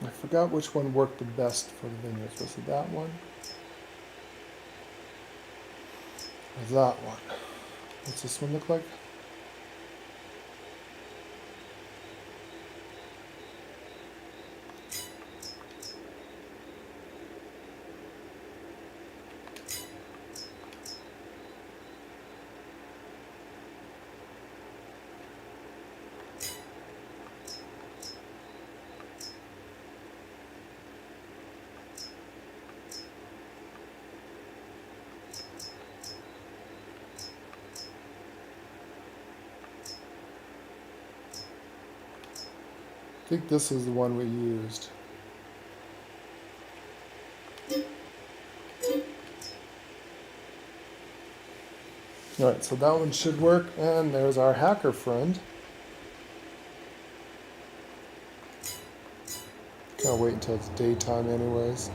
I forgot which one worked the best for the vineyards. Was it that one? Or that one? What's this one look like? think this is the one we used. Alright, so that one should work, and there's our hacker friend. Can't wait until it's daytime anyways.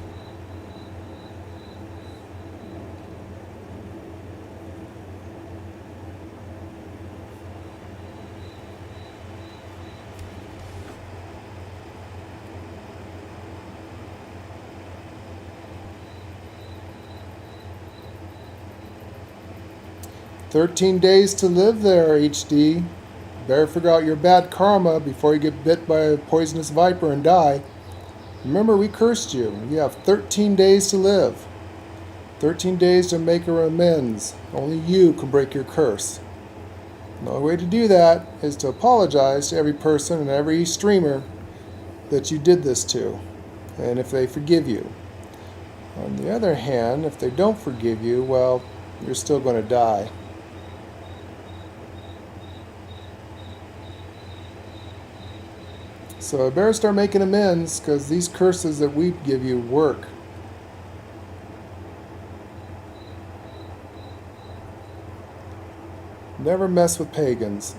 "13 days to live there, HD. Better figure out your bad karma before you get bit by a poisonous viper and die. Remember, we cursed you. You have 13 days to live. 13 days to make your amends. Only you can break your curse. The only way to do that is to apologize to every person and every streamer that you did this to, and if they forgive you. On the other hand, if they don't forgive you, well, you're still going to die." So I better start making amends, because these curses that we give you work. Never mess with pagans.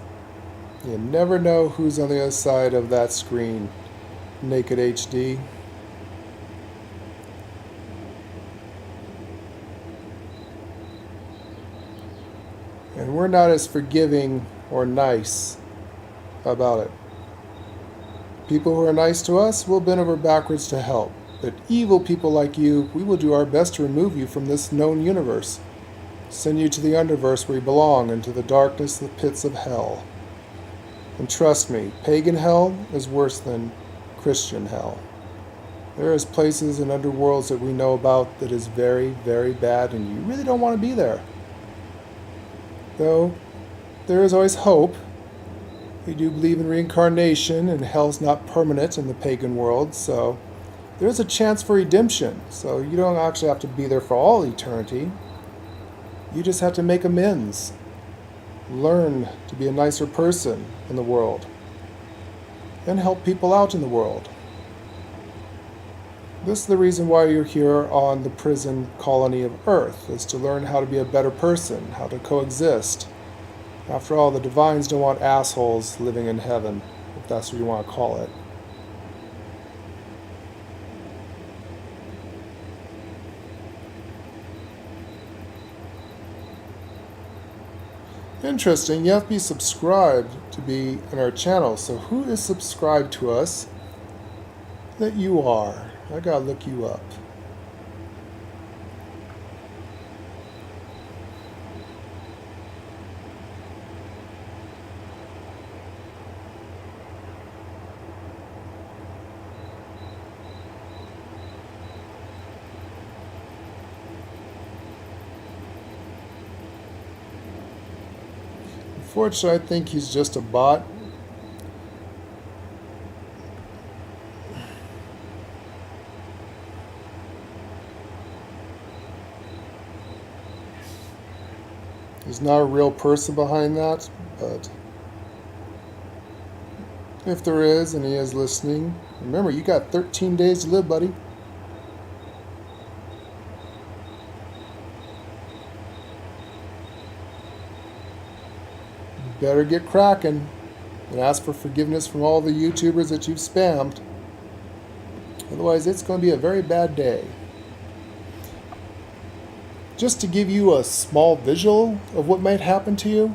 You never know who's on the other side of that screen, Naked HD. And we're not as forgiving or nice about it. People who are nice to us will bend over backwards to help. But evil people like you, we will do our best to remove you from this known universe. Send you to the underverse where you belong, into the darkness, the pits of hell. And trust me, pagan hell is worse than Christian hell. There is places and underworlds that we know about that is very, very bad, and you really don't want to be there. Though, there is always hope. We do believe in reincarnation, and hell's not permanent in the pagan world, so there's a chance for redemption. So you don't actually have to be there for all eternity. You just have to make amends. Learn to be a nicer person in the world, and help people out in the world. This is the reason why you're here on the prison colony of Earth, is to learn how to be a better person, how to coexist. After all, the divines don't want assholes living in heaven, if that's what you want to call it. Interesting, you have to be subscribed to be in our channel. So who is subscribed to us that you are? I gotta look you up. Unfortunately, I think he's just a bot. There's not a real person behind that, but if there is, and he is listening, remember, you got 13 days to live, buddy. Better get cracking and ask for forgiveness from all the YouTubers that you've spammed. Otherwise, it's going to be a very bad day. Just to give you a small visual of what might happen to you,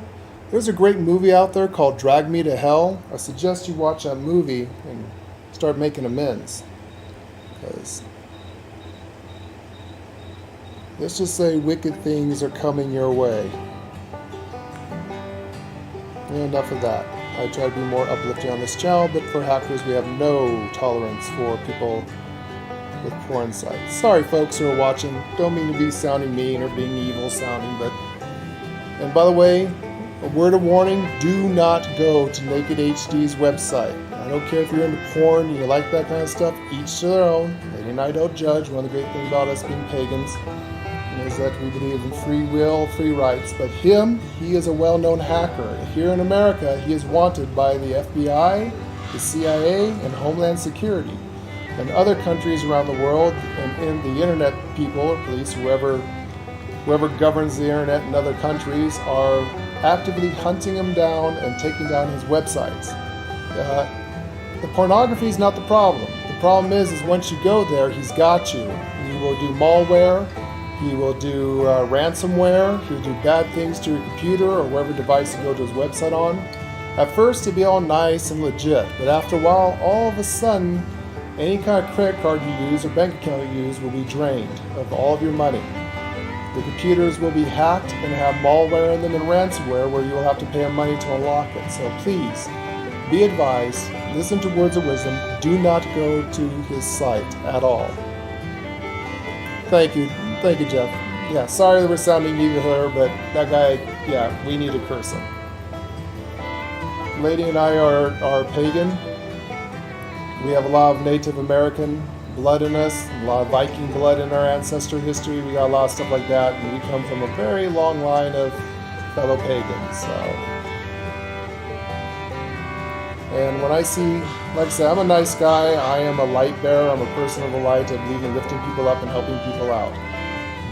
there's a great movie out there called Drag Me to Hell. I suggest you watch that movie and start making amends. Because let's just say wicked things are coming your way. Enough of that. I try to be more uplifting on this channel, but for hackers, we have no tolerance for people with poor insight. Sorry, folks who are watching. Don't mean to be sounding mean or being evil sounding, but... And by the way, a word of warning, do not go to Naked HD's website. I don't care if you're into porn and you like that kind of stuff, each to their own. Lady and I don't judge. One of the great things about us being pagans is that we believe in free will, free rights. But he is a well-known hacker. Here in America, he is wanted by the FBI the CIA, and Homeland Security. And other countries around the world, and the internet people, or police, whoever governs the internet in other countries, are actively hunting him down and taking down his websites. The pornography is not the problem. The problem is once you go there, he's got you. He will do malware, he will do ransomware, he'll do bad things to your computer or whatever device you go to his website on. At first it'll be all nice and legit, but after a while, all of a sudden, any kind of credit card you use or bank account you use will be drained of all of your money. The computers will be hacked and have malware in them and ransomware where you will have to pay him money to unlock it. So please, be advised, listen to words of wisdom, do not go to his site at all. Thank you, Jeff. Yeah, sorry that we're sounding evil, but that guy, yeah, we need to curse him. Lady and I are pagan. We have a lot of Native American blood in us, a lot of Viking blood in our ancestral history. We got a lot of stuff like that, and we come from a very long line of fellow pagans. So, and when I see, like I said, I'm a nice guy. I am a light bearer. I'm a person of the light. I believe in lifting people up and helping people out.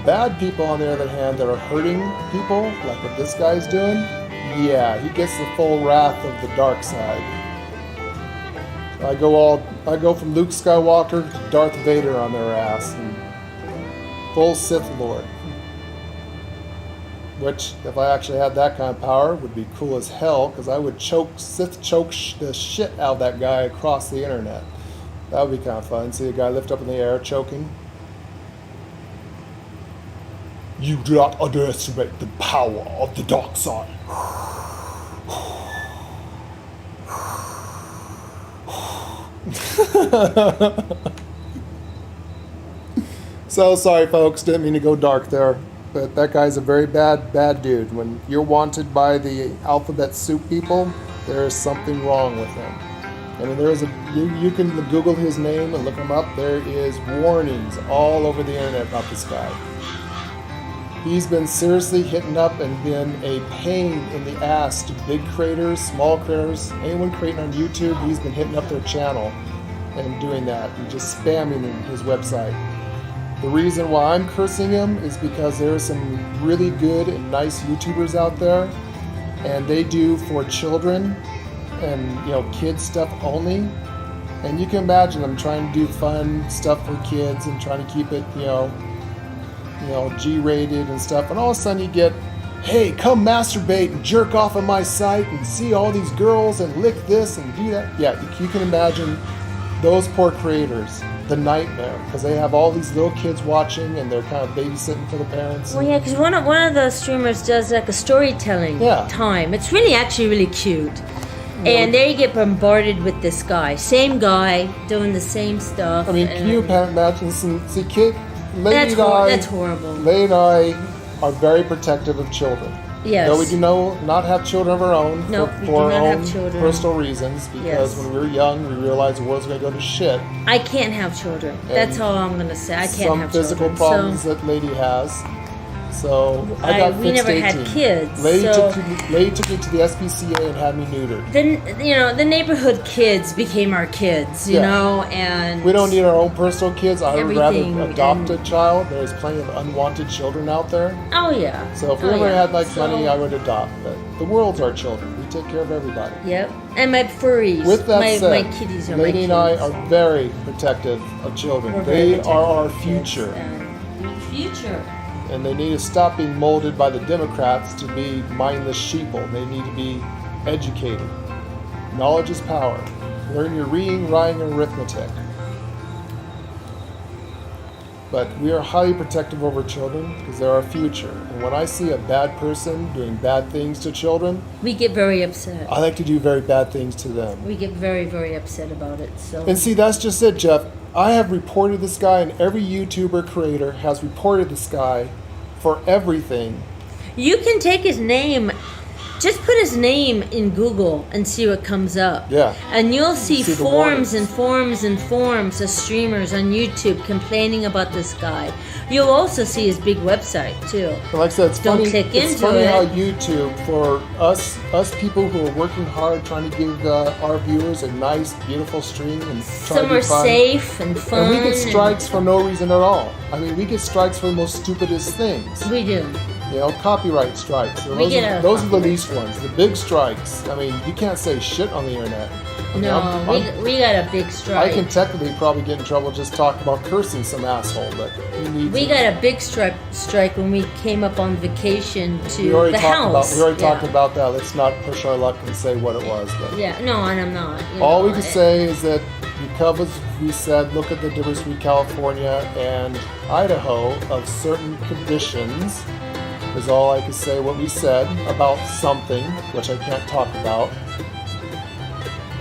Bad people, on the other hand, that are hurting people, like what this guy's doing, yeah, he gets the full wrath of the dark side. I go from Luke Skywalker to Darth Vader on their ass, and full Sith Lord. Which, if I actually had that kind of power, would be cool as hell, because I would Sith choke the shit out of that guy across the internet. That would be kind of fun. See a guy lift up in the air choking. You do not underestimate the power of the dark side. So sorry folks, didn't mean to go dark there, but that guy's a very bad dude. When you're wanted by the alphabet soup people, there's something wrong with him. I mean, you can Google his name and look him up. There is warnings all over the internet about this guy. He's been seriously hitting up and been a pain in the ass to big creators, small creators, anyone creating on YouTube. He's been hitting up their channel and doing that and just spamming his website. The reason why I'm cursing him is because there are some really good and nice YouTubers out there, and they do for children and kids stuff only. And you can imagine them trying to do fun stuff for kids and trying to keep it G-rated and stuff, and all of a sudden you get, hey, come masturbate and jerk off on my site and see all these girls and lick this and do that. Yeah, you can imagine those poor creators, the nightmare, because they have all these little kids watching and they're kind of babysitting for the parents. Well, yeah, because one of the streamers does like a storytelling time. It's actually really cute. And there you get bombarded with this guy. Same guy doing the same stuff. I mean, can you imagine see kid? That's horrible. Lady and I are very protective of children. Yes. No, we do not have children of our own for our own personal reasons, because when we were young, we realized the world's going to go to shit. I can't have children. That's all I'm going to say. I can't have children. Some physical problems that Lady has. So I got we never 18. had kids. Lady took me to the SPCA and had me neutered. Then the neighborhood kids became our kids, and we don't need our own personal kids. I would rather adopt a child. There's plenty of unwanted children out there. Oh yeah. So if we ever had money, I would adopt. But the world's our children. We take care of everybody. Yep. And my furries. With that said, my kitties are Lady and I are very protective of children. They are our future. Future. And they need to stop being molded by the Democrats to be mindless sheeple. They need to be educated. Knowledge is power. Learn your reading, writing, and arithmetic. But we are highly protective over children because they're our future. And when I see a bad person doing bad things to children, we get very upset. I like to do very bad things to them. We get very, very upset about it. So. And see, that's just it, Jeff. I have reported this guy, and every YouTuber creator has reported this guy for everything. You can take his name, just put his name in Google and see what comes up. Yeah. And you'll see forums and forums and forums of streamers on YouTube complaining about this guy You'll also see his big website too. But like I said, it's Don't funny. click It's into funny it. how YouTube, for us people who are working hard, trying to give our viewers a nice, beautiful stream and try to Some be are fun. safe and fun. And we get strikes for no reason at all. I mean, we get strikes for the most stupidest things. We do. You know, copyright strikes. So We those get are, our those are the copyright least ones. The big strikes. I mean, you can't say shit on the internet. I mean, No, we got a big I strike. can technically probably get in trouble just talking about cursing some asshole, but he needs We it. got a big strike when we came up on vacation to We already the talked house. we already Yeah. talked about that. Let's not push our luck and say what it was. But Yeah, no, and I'm not. you all know, we can say is that because we said look at the difference between California and Idaho of certain conditions is all I can say what we said about something, which I can't talk about.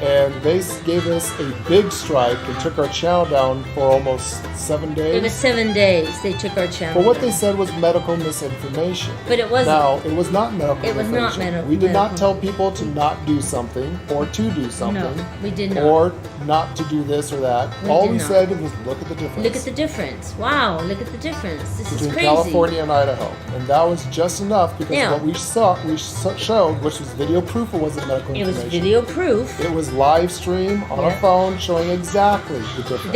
And they gave us a big strike and took our channel down for almost 7 days. It was 7 days they took our channel. But what they down. said was medical misinformation. But it wasn't. Now, it was not medical It was not misinformation. medical- We did not medical. tell people to not do something or to do something. No, we did not. Or not to do this or that. We All did we not. said was look at the difference. Look at the difference. Wow, look at the difference. This is between crazy. California and Idaho. And that was just enough because Yeah. what we showed, which was video proof, it wasn't medical It was information. video proof. It was live stream on a Yeah. phone showing exactly the difference.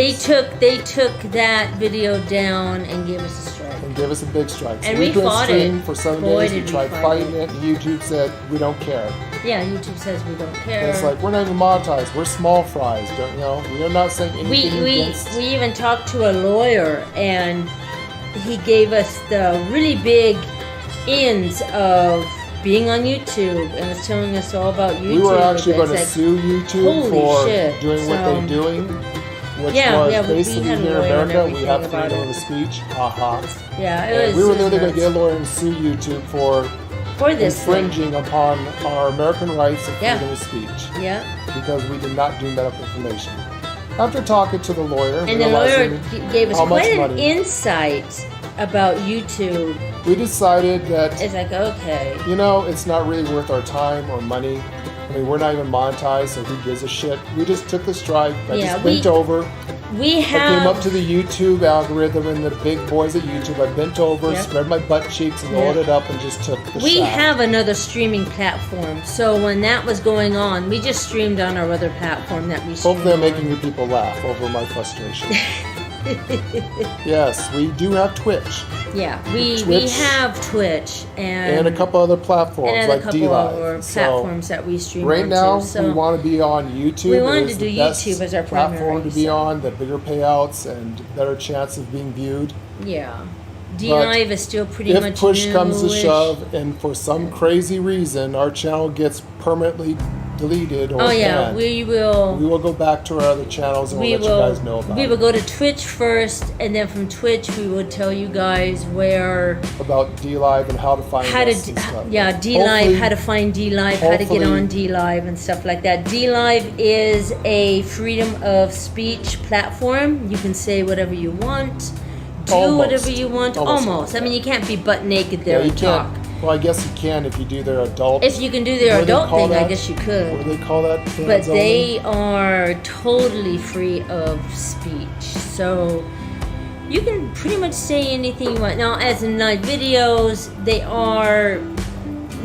They took that video down and gave us a strike. And gave us a big strike. So And we we couldn't fought stream it. for 7 Boy, days. did We we tried fight fighting it. it. And YouTube said we don't care. Yeah, YouTube says we don't care. And it's like we're not even monetized. We're small fries. Don't you know? We are not saying anything we against. we even talked to a lawyer and he gave us the really big ins of being on YouTube and was telling us all about YouTube. We were actually going to It's sue YouTube holy for shit. doing what So- they're doing, which Yeah, was yeah, we basically had a here in lawyer and America we have everything about freedom it. of speech. Haha. Yeah, it And was. we were it was literally going to nuts. get a lawyer and sue YouTube for for this thing. infringing upon our American rights and Yeah. freedom of speech Yeah, because we did not do medical information. After talking to the lawyer, and the lawyer gave us how much quite an money? insight about YouTube. we decided that It's like, okay, you know, it's not really worth our time or money. I mean, we're not even monetized, so who gives a shit? We just took the strike. I Yeah, just bent we over. we I came up have to the YouTube algorithm and the big boys at YouTube. I bent over, Yeah. spread my butt cheeks, and Yeah. rolled it up and just took the we shot. have another streaming platform. So when that was going on, we just streamed on our other platform that we streamed Hopefully, I'm on. making you people laugh over my frustration. Yes, we do have Twitch Yeah, we Twitch have Twitch and a couple other platforms and like a couple D-Live. other So, platforms that we stream right onto. now, So we want to be on YouTube. We It wanted is to the do best YouTube as our platform primary, to be so- on. The bigger payouts and better chance of being viewed. yeah, D-Live is still pretty If much push comes to newish. shove, and for some crazy reason our channel gets permanently deleted or Oh yeah, banned, we we will. will go back to our other channels and we'll let you guys know about We it. will go to Twitch first, and then from Twitch we will tell you guys where About D-Live and how to find how to us and stuff. yeah D-Live, Hopefully- how to find D-Live, how to get hopefully- on D-Live and stuff like that. D-Live is a freedom of speech platform. You can say whatever you want, do Almost. whatever you want. Almost. Almost. I mean, you can't be butt naked there Yeah, you and talk. can't. Well, I guess you can if you do their adult. If you can do their What do they adult call thing, I that? guess you What could. do they call that? But Fans only? they are totally free of speech. So you can pretty much say anything you want. Now, as in live videos,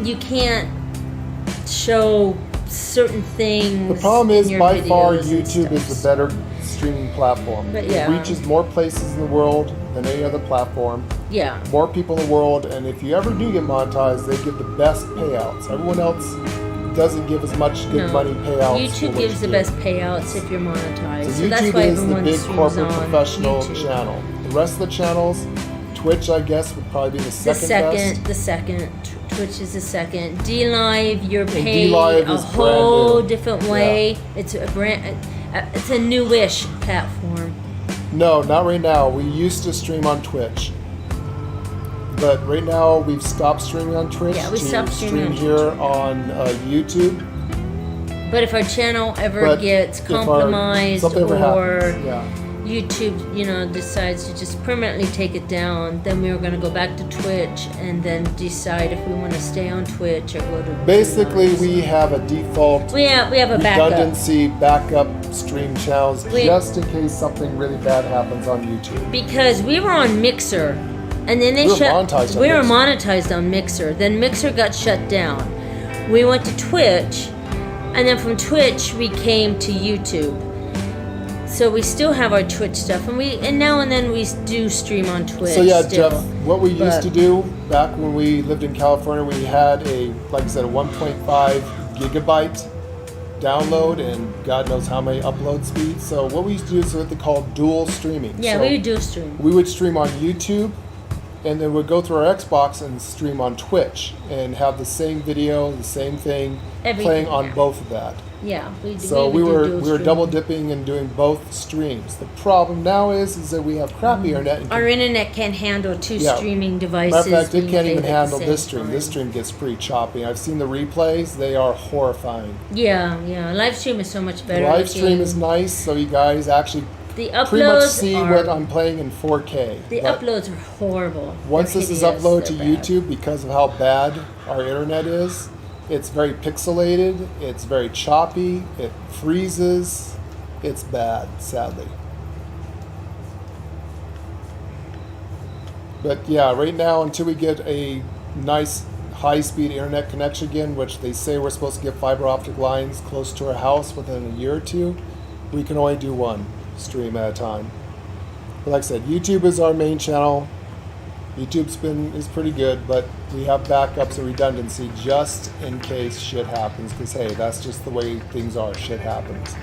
you can't show certain things. The problem is, in your by far, videos and YouTube is stuff. the better streaming platform. But yeah. It reaches more places in the world than any other platform. Yeah. More people in the world, and if you ever do get monetized, they give the best payouts. Everyone else doesn't give as much good No. money payouts. for YouTube what gives you the do. best payouts if you're monetized. So So that's YouTube why is the everyone big streams corporate on professional YouTube. channel. The rest of the channels, Twitch, I guess, would probably be the second, best. The second. Twitch is the second. D-Live, you're paid D-Live a is whole brand new. different way. It's a brand. It's a newish platform. No, not right now. We used to stream on Twitch. But right now, we've stopped streaming on Twitch Yeah, we to stopped streaming stream on here on YouTube. But if our channel ever But gets if our- compromised something ever or happens, yeah. YouTube, you know, decides to just permanently take it down, then we were going to go back to Twitch and then decide if we want to stay on Twitch or go to. Basically, we have a default we have a backup. redundancy backup stream channels just in case something really bad happens on YouTube. Because we were on Mixer, and then they We were monetized on Mixer. Then Mixer got shut down. We went to Twitch, and then from Twitch we came to YouTube. So we still have our Twitch stuff, and now and then we do stream on Twitch. So yeah, still. Jeff, what we used to do back when we lived in California, we had like I said, a 1.5 gigabyte download and God knows how many upload speeds. So what we used to do is what they call dual streaming. Yeah, so we would do stream. we would stream on YouTube, and then we'd go through our Xbox and stream on Twitch and have the same video, the same thing, Everything, playing on yeah. both of that. Yeah, So we would do were dual streaming. double dipping and doing both streams. The problem now is that we have crappy internet. And Our internet can't handle two Yeah. streaming devices. matter of fact, it being can't even played at the handle same this stream. time. This stream gets pretty choppy. I've seen the replays; they are horrifying. Yeah. Live stream is so much better. Live stream looking. is nice, so you guys actually The pretty much uploads see are. what I'm playing in 4K. The But uploads are horrible. once They're this is hideous. uploaded to They're bad. YouTube, because of how bad our internet is, it's very pixelated. It's very choppy. It freezes. It's bad, sadly. But yeah, right now, until we get a nice high-speed internet connection again, which they say we're supposed to get fiber optic lines close to our house within a year or two, we can only do one stream at a time. But like I said, YouTube is our main channel. YouTube's is pretty good, but we have backups and redundancy just in case shit happens. Because hey, that's just the way things are. Shit happens.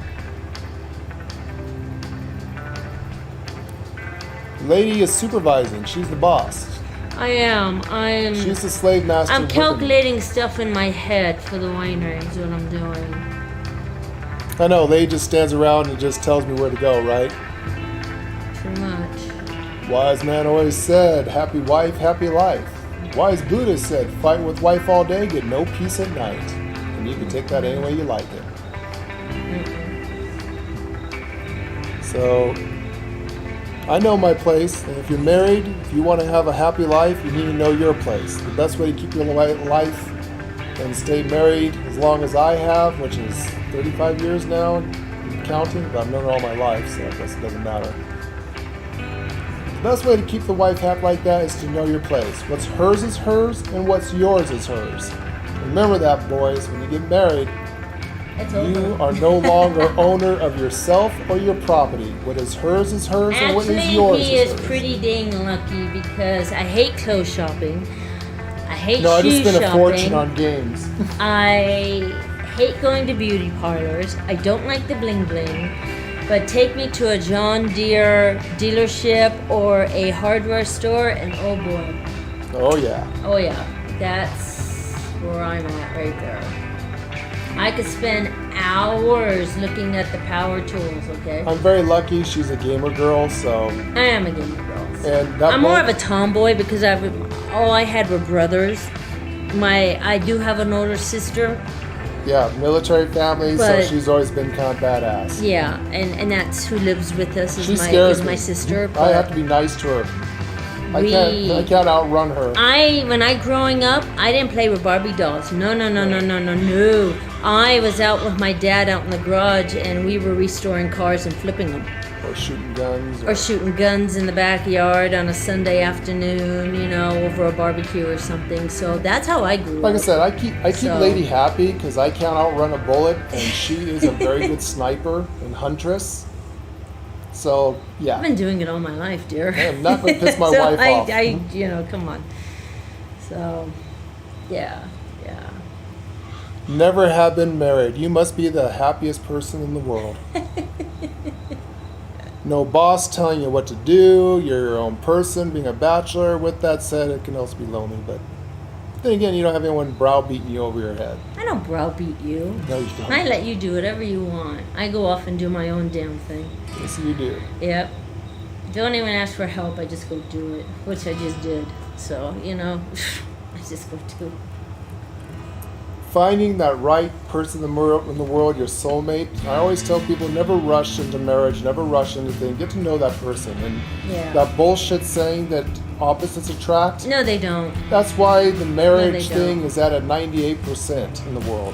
Lady is supervising. She's the boss. I am. She's the slave master. I'm working. calculating stuff in my head for the winery. Is what I'm doing. I know. Lady just stands around and just tells me where to go, right? Too much. Wise man always said, happy wife, happy life. Wise Buddha said, fight with wife all day, get no peace at night. And you can take that any way you like it. So, I know my place, and if you're married, if you want to have a happy life, you need to know your place. The best way to keep your life and stay married as long as I have, which is 35 years now, counting, but I've known her all my life, so I guess it doesn't matter. The best way to keep the wife happy like that is to know your place. What's hers is hers, and what's yours is hers. Remember that, boys. When you get married, It's you over. are no longer owner of yourself or your property. What is hers, and what is yours Actually, he is hers. pretty dang lucky because I hate clothes shopping. I hate No, I just shoe spent a shopping. fortune on games. I hate going to beauty parlors. I don't like the bling bling. But take me to a John Deere dealership or a hardware store, and oh boy. Oh yeah. Oh yeah. That's where I'm at right there. I could spend hours looking at the power tools, okay? I'm very lucky. She's a gamer girl, so. I am a gamer girl. And that I'm more of a tomboy because all I had were brothers. I do have an older sister. Yeah, military family, so But- she's always been kind of badass. Yeah, and that's who lives with us She is scares my me. sister. I have But to be nice to her. I We- can't outrun her. when I growing up, I didn't play with Barbie dolls. No. I was out with my dad out in the garage, and we were restoring cars and flipping them. Or shooting guns. Or shooting guns in the backyard on a Sunday afternoon, over a barbecue or something. So that's how I grew Like I up. said, I keep So- Lady happy because I can't outrun a bullet, and she is a very good sniper and huntress. So yeah, I've been doing it all my life, dear. I'm not going to piss my So wife off. Come on. So, yeah. Never have been married. You must be the happiest person in the world. No boss telling you what to do. You're your own person, being a bachelor. With that said, it can also be lonely, but then again, you don't have anyone browbeating you over your head. I don't browbeat you. No, you don't. I let you do whatever you want. I go off and do my own damn thing. Yes, you do. Yep. Don't even ask for help. I just go do it, which I just did. So, I just go do it. finding that right person in the world, your soulmate. I always tell people never rush into marriage, never rush into things. Get to know that person. And Yeah. that bullshit saying that opposites attract, No, they don't. that's why the marriage they thing don't. is at a 98% in the world.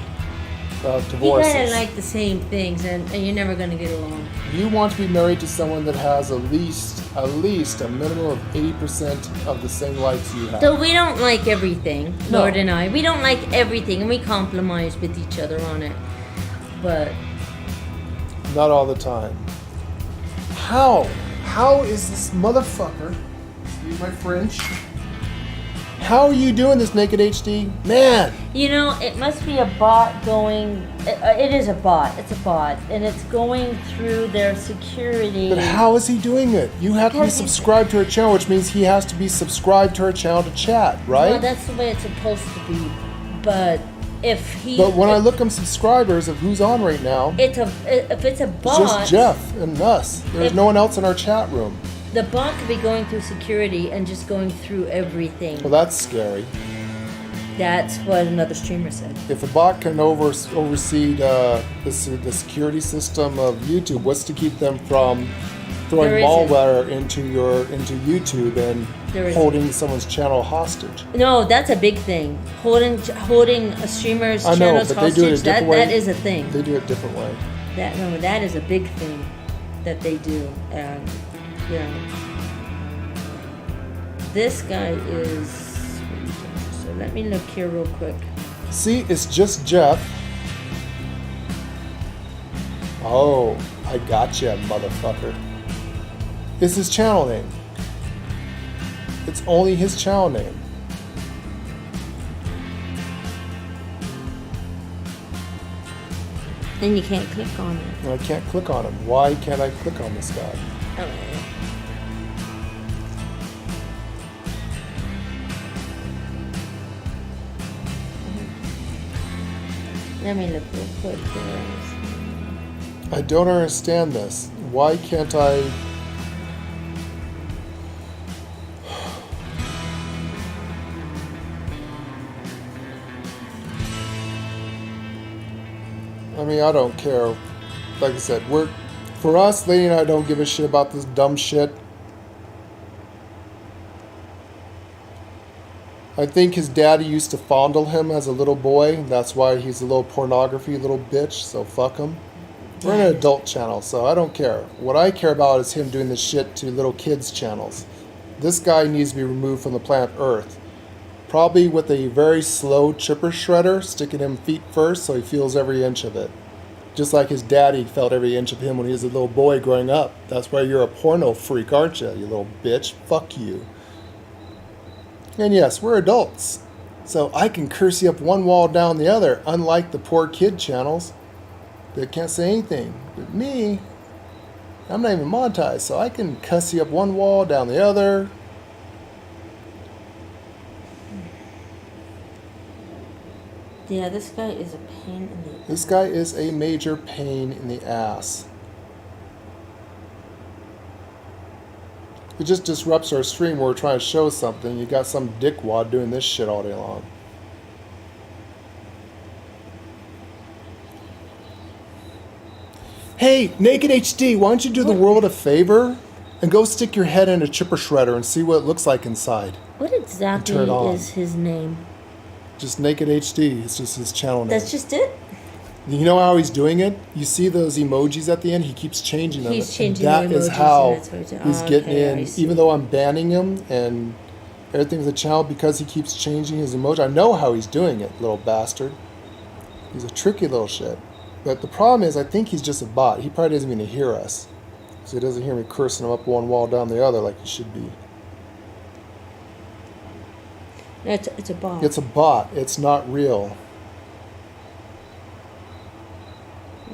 You Divorces. gotta like the same things, and you're never gonna get along. You want to be married to someone that has at least a minimum of 80% of the same likes you have. So we don't like everything, No. Lord and I. We don't like everything, and we compromise with each other on it. But Not all the time. How? How is this motherfucker, excuse my French, how are you doing this, Naked HD? Man! you know, it must be a bot going. It is a bot. It's a bot, and it's going through their security. But how is he doing it? You have to be Because he's- subscribed to her channel, which means he has to be subscribed to her channel to chat, right? Well, that's the way it's supposed to be. But if he, But when I if look at subscribers of who's on right now, if it's a it's bot, just Jeff and us. There's If- no one else in our chat room. the bot could be going through security and just going through everything. Well, that's scary. That's what another streamer said. If a bot can oversee the security system of YouTube, what's to keep them from throwing There isn't. malware into YouTube and There isn't. holding someone's channel hostage? No, that's a big thing. Holding a streamer's I know, channels but they do it a hostage. That different way. that is a thing. They do it a different way. That is a big thing that they do. And you know, this guy is. So let me look here real quick. See, it's just Jeff. Oh, I gotcha, motherfucker. It's his channel name. It's only his channel name. And you can't click on it. And I can't click on him. Why can't I click on this guy? Oh. Let me look real quick here. I don't understand this. Why can't I... I mean, I don't care. Like I said, for us, Lady and I don't give a shit about this dumb shit. I think his daddy used to fondle him as a little boy. That's why he's a little pornography little bitch, so fuck him. We're an adult channel, so I don't care. What I care about is him doing this shit to little kids' channels. This guy needs to be removed from the planet Earth. Probably with a very slow chipper shredder, sticking him feet first so he feels every inch of it. Just like his daddy felt every inch of him when he was a little boy growing up. That's why you're a porno freak, aren't you, you little bitch? Fuck you. And yes, we're adults. So I can curse you up one wall down the other, unlike the poor kid channels that can't say anything. But me, I'm not even monetized, so I can cuss you up one wall down the other. Yeah, this guy is a pain in the. This guy is a major pain in the ass. It just disrupts our stream where we're trying to show something. You got some dickwad doing this shit all day long. Hey, Naked HD, why don't you do the world a favor and go stick your head in a chipper shredder and see what it looks like inside? What exactly turn it on. is his name? Just Naked HD. It's just his channel name. That's just it? You know how he's doing it? You see those emojis at the end? He keeps changing them. He's changing That the is emojis, how and that's what he's getting okay, I in. see. Even though I'm banning him and everything with the channel because he keeps changing his emoji. I know how he's doing it, little bastard. He's a tricky little shit. But the problem is, I think he's just a bot. He probably doesn't even hear us. So he doesn't hear me cursing him up one wall down the other like he should be. No, it's a bot. It's a bot. It's not real.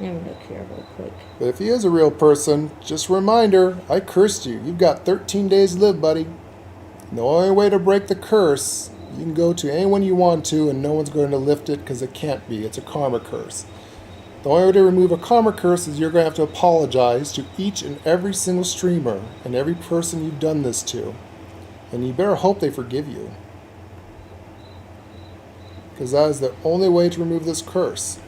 Let me look here real quick. But if he is a real person, just a reminder, I cursed you. You've got 13 days to live, buddy. And the only way to break the curse, you can go to anyone you want to and no one's going to lift it because it can't be. It's a karma curse. The only way to remove a karma curse is you're going to have to apologize to each and every single streamer and every person you've done this to. And you better hope they forgive you. because that is the only way to remove this curse.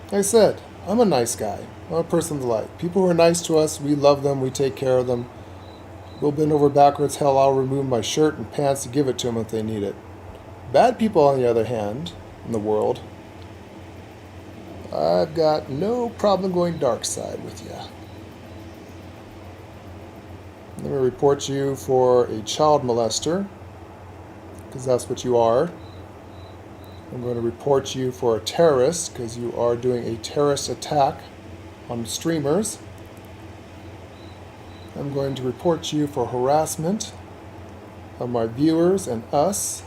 Like I said, I'm a nice guy. I'm a person of the light. People who are nice to us, we love them, we take care of them. We'll bend over backwards. Hell, I'll remove my shirt and pants to give it to them if they need it. Bad people, on the other hand, in the world, I've got no problem going dark side with you. Let me report you for a child molester, because that's what you are. I'm going to report you for a terrorist, because you are doing a terrorist attack on streamers. I'm going to report you for harassment of my viewers and us.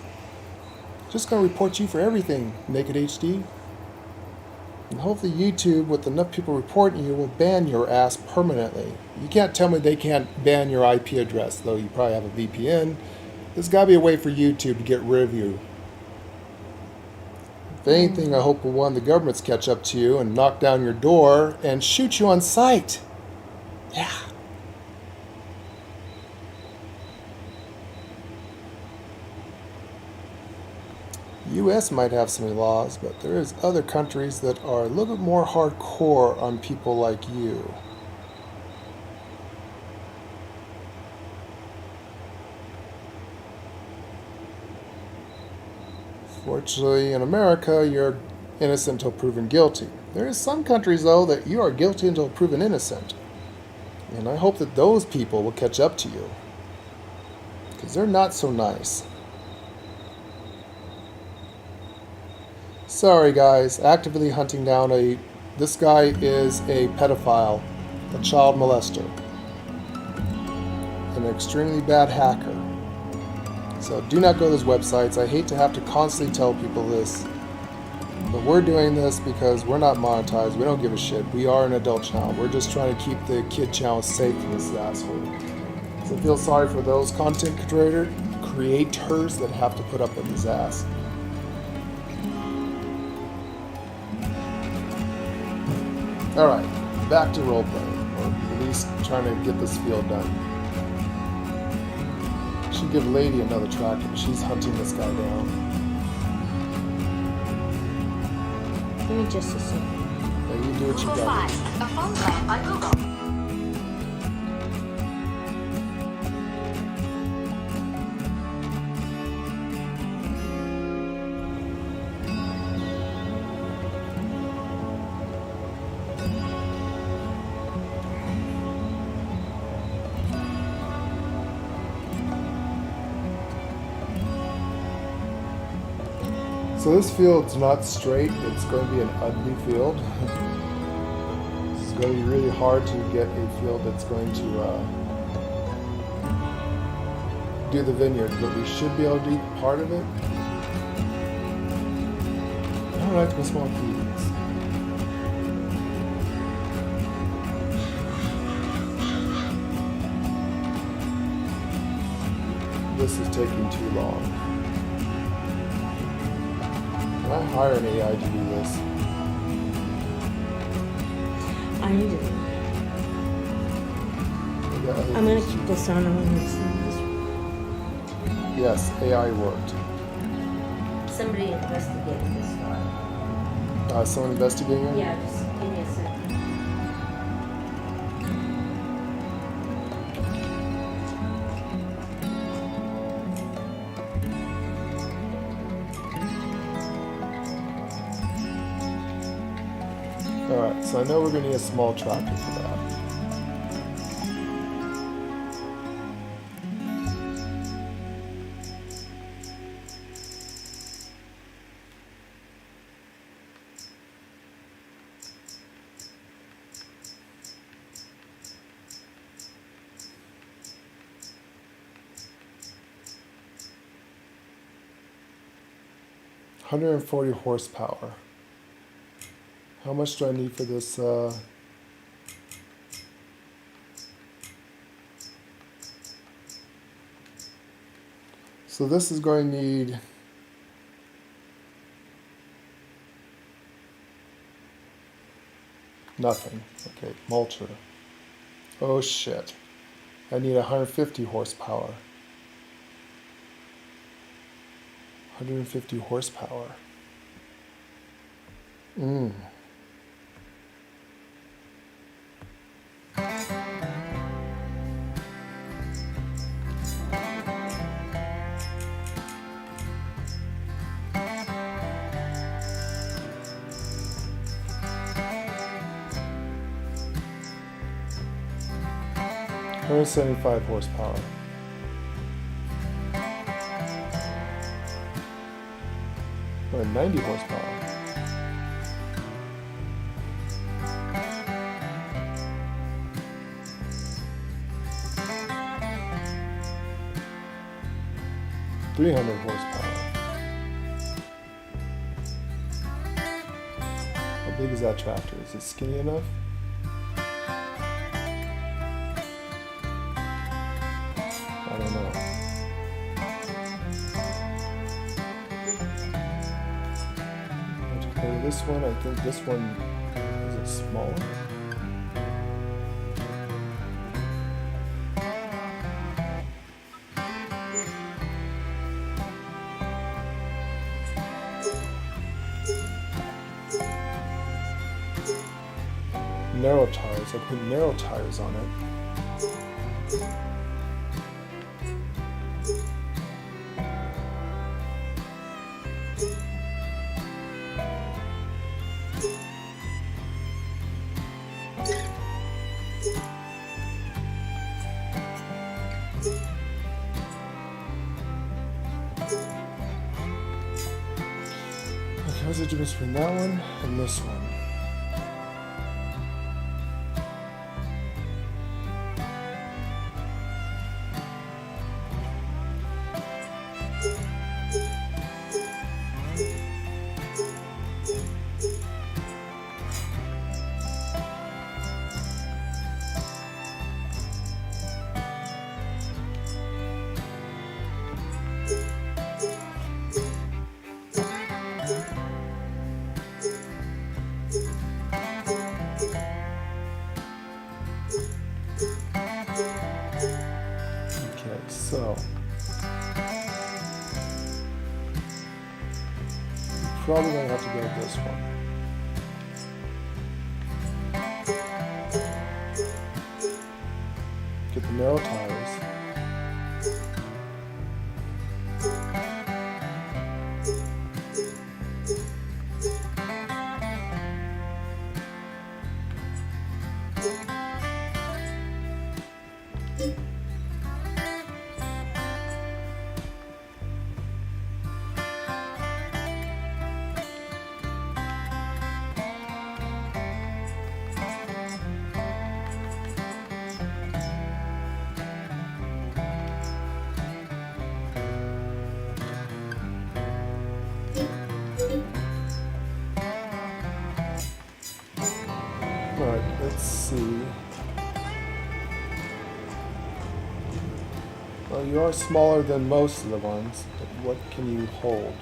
Just going to report you for everything, Naked HD. And hopefully YouTube, with enough people reporting you, will ban your ass permanently. You can't tell me they can't ban your IP address, though you probably have a VPN. There's got to be a way for YouTube to get rid of you. If anything, I hope one of the governments catch up to you and knock down your door and shoot you on sight. Yeah. US might have some laws, but there is other countries that are a little bit more hardcore on people like you. Fortunately, in America, you're innocent until proven guilty. There is some countries, though, that you are guilty until proven innocent. And I hope that those people will catch up to you, because they're not so nice. Sorry guys, actively hunting down this guy is a pedophile, a child molester, an extremely bad hacker. So do not go to those websites. I hate to have to constantly tell people this, but we're doing this because we're not monetized. We don't give a shit. We are an adult channel. We're just trying to keep the kid channel safe from this asshole. So I feel sorry for those content creators that have to put up with his ass. Alright, back to roleplaying, or at least trying to get this field done. Should give Lady another tractor, but she's hunting this guy down. Give me just a second. Yeah, you do what you got. A phone call by Google. So this field's not straight, it's going to be an ugly field. It's going to be really hard to get a field that's going to do the vineyard, but we should be able to do part of it. I don't like the small peas. This is taking too long. Can I hire an AI to do this? I need it. I'm gonna keep this on. I'm gonna see this. Yes, AI worked. Somebody investigated this guy. Someone investigating it? Yeah, just give me a second. Alright, so I know we're going to need a small tractor for that. $140 horsepower. How much do I need for this? So this is going to need nothing. Okay, mulcher. Oh shit. I need 150 horsepower. 150 horsepower. Mm. Or 75 horsepower. Or 90 horsepower. $300 horsepower. How big is that tractor? Is it skinny enough? I don't know. To compare this one, I think this one is it smaller? Narrow tires. I put narrow tires on it. Okay, what's the difference between that one and this one? So, you're probably going to have to go with this one. Get the narrow tires. Alright, let's see. Well, you are smaller than most of the ones, but what can you hold?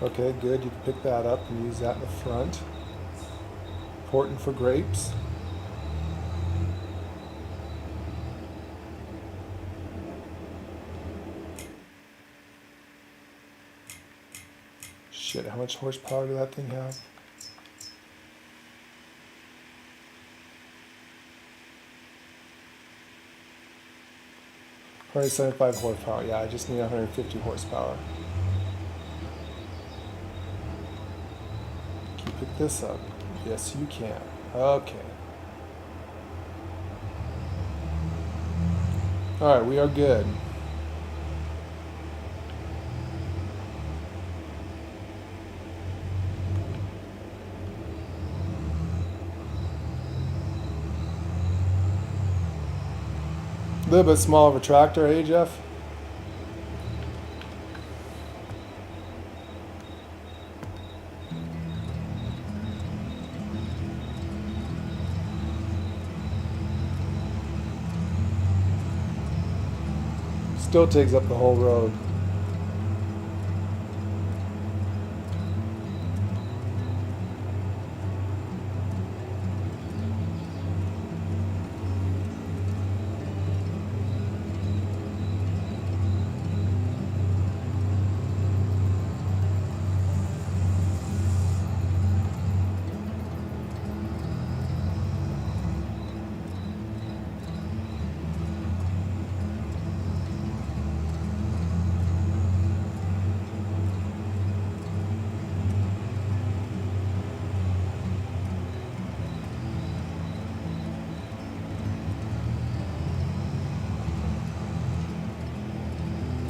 Okay, good. You can pick that up and use that in the front. Important for grapes. Shit, how much horsepower does that thing have? Probably 75 horsepower. Yeah, I just need 150 horsepower. Can you pick this up? Yes, you can. Okay. Alright, we are good. A little bit small of a tractor, eh, Jeff? Still takes up the whole road.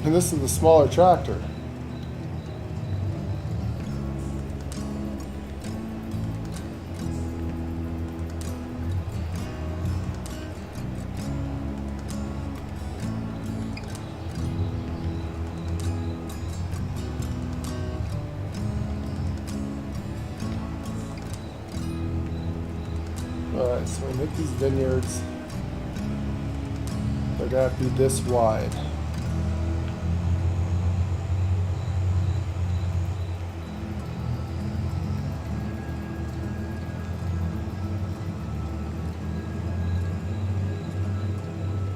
And this is the smaller tractor. Alright, so we make these vineyards. They're gonna have to be this wide.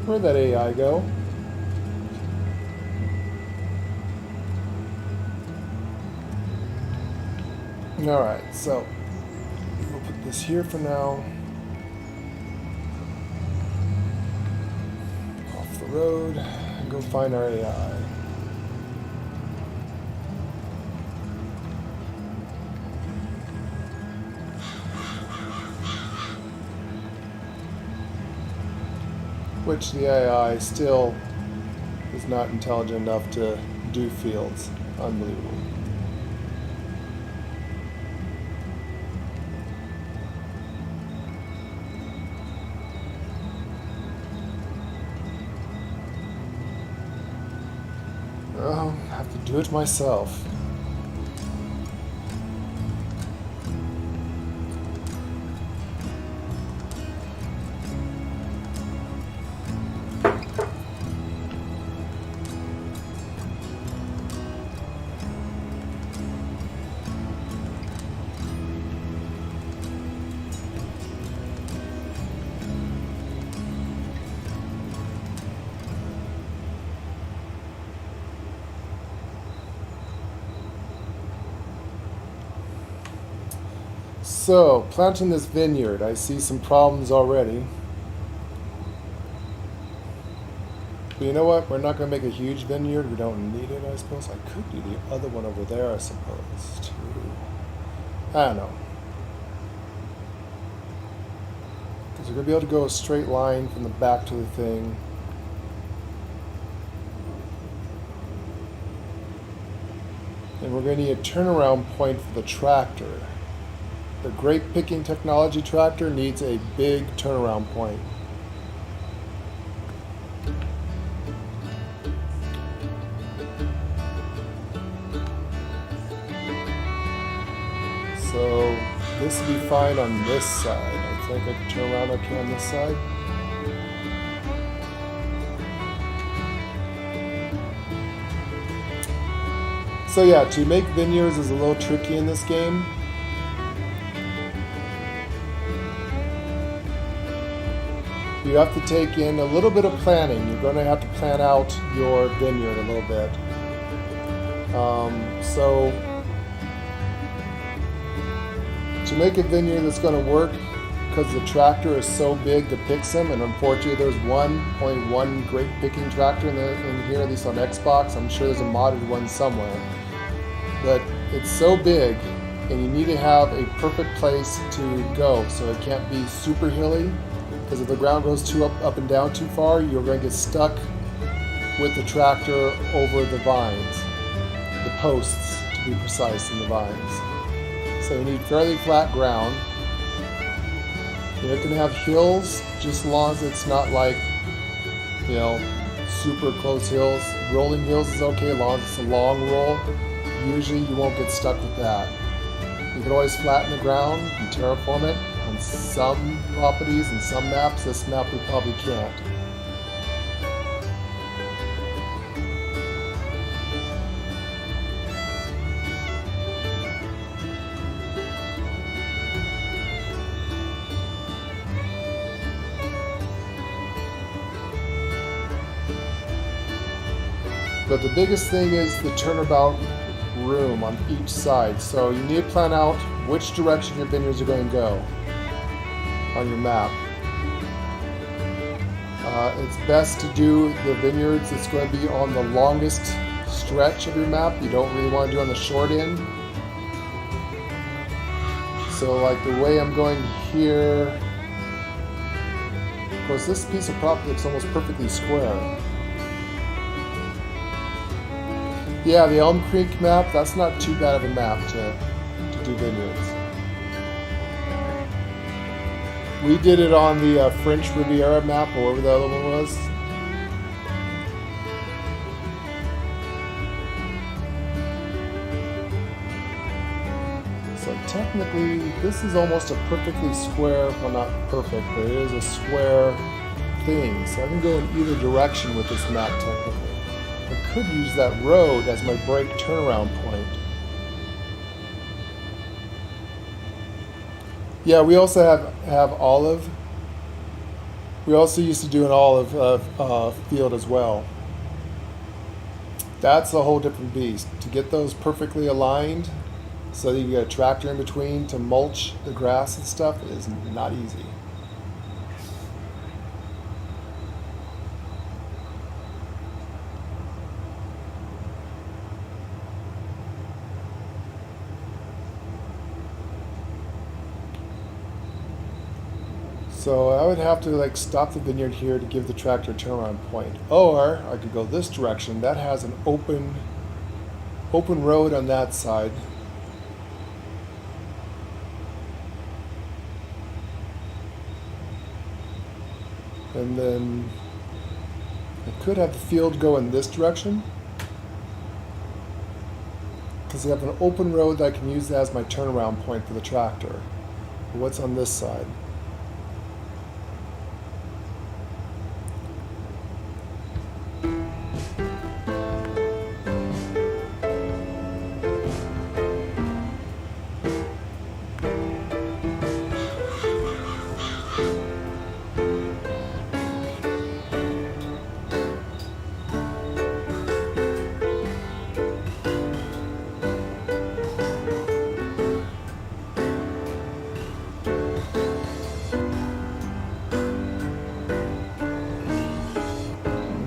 Where'd that AI go? Alright, so we'll put this here for now. Off the road and go find our AI. Which the AI still is not intelligent enough to do fields. Unbelievable. Well, I have to do it myself. So, planting this vineyard, I see some problems already. But you know what? We're not going to make a huge vineyard. We don't need it, I suppose. I could do the other one over there, I suppose, too. I don't know. Because we're going to be able to go a straight line from the back to the thing. And we're going to need a turnaround point for the tractor. The grape picking technology tractor needs a big turnaround point. So this will be fine on this side. I think I can turn around okay on this side. So yeah, to make vineyards is a little tricky in this game. You have to take in a little bit of planning. You're going to have to plan out your vineyard a little bit. So to make a vineyard that's going to work, because the tractor is so big to pick some, and unfortunately there's only one grape picking tractor in here, at least on Xbox. I'm sure there's a modded one somewhere. But it's so big, and you need to have a perfect place to go. So it can't be super hilly. Because if the ground goes too up and down too far, you're going to get stuck with the tractor over the vines. The posts, to be precise, in the vines. So you need fairly flat ground. You're going to have hills, just as long as it's not like, you know, super close hills. Rolling hills is okay, as long as it's a long roll. Usually you won't get stuck with that. You can always flatten the ground and terraform it. On some properties and some maps, this map we probably can't. But the biggest thing is the turnabout room on each side. So you need to plan out which direction your vineyards are going to go on your map. It's best to do the vineyards that's going to be on the longest stretch of your map. You don't really want to do on the short end. So like the way I'm going here, of course this piece of property looks almost perfectly square. Yeah, the Elm Creek map, that's not too bad of a map to do vineyards. We did it on the French Riviera map, or whatever the other one was. So technically, this is almost a perfectly square, well not perfect, but it is a square thing. So I can go in either direction with this map technically. I could use that road as my brake turnaround point. Yeah, we also have olive. We also used to do an olive field as well. That's a whole different beast. To get those perfectly aligned so that you get a tractor in between to mulch the grass and stuff is not easy. So I would have to like stop the vineyard here to give the tractor a turnaround point. Or I could go this direction. That has an open road on that side. And then I could have the field go in this direction. Because I have an open road that I can use as my turnaround point for the tractor. What's on this side?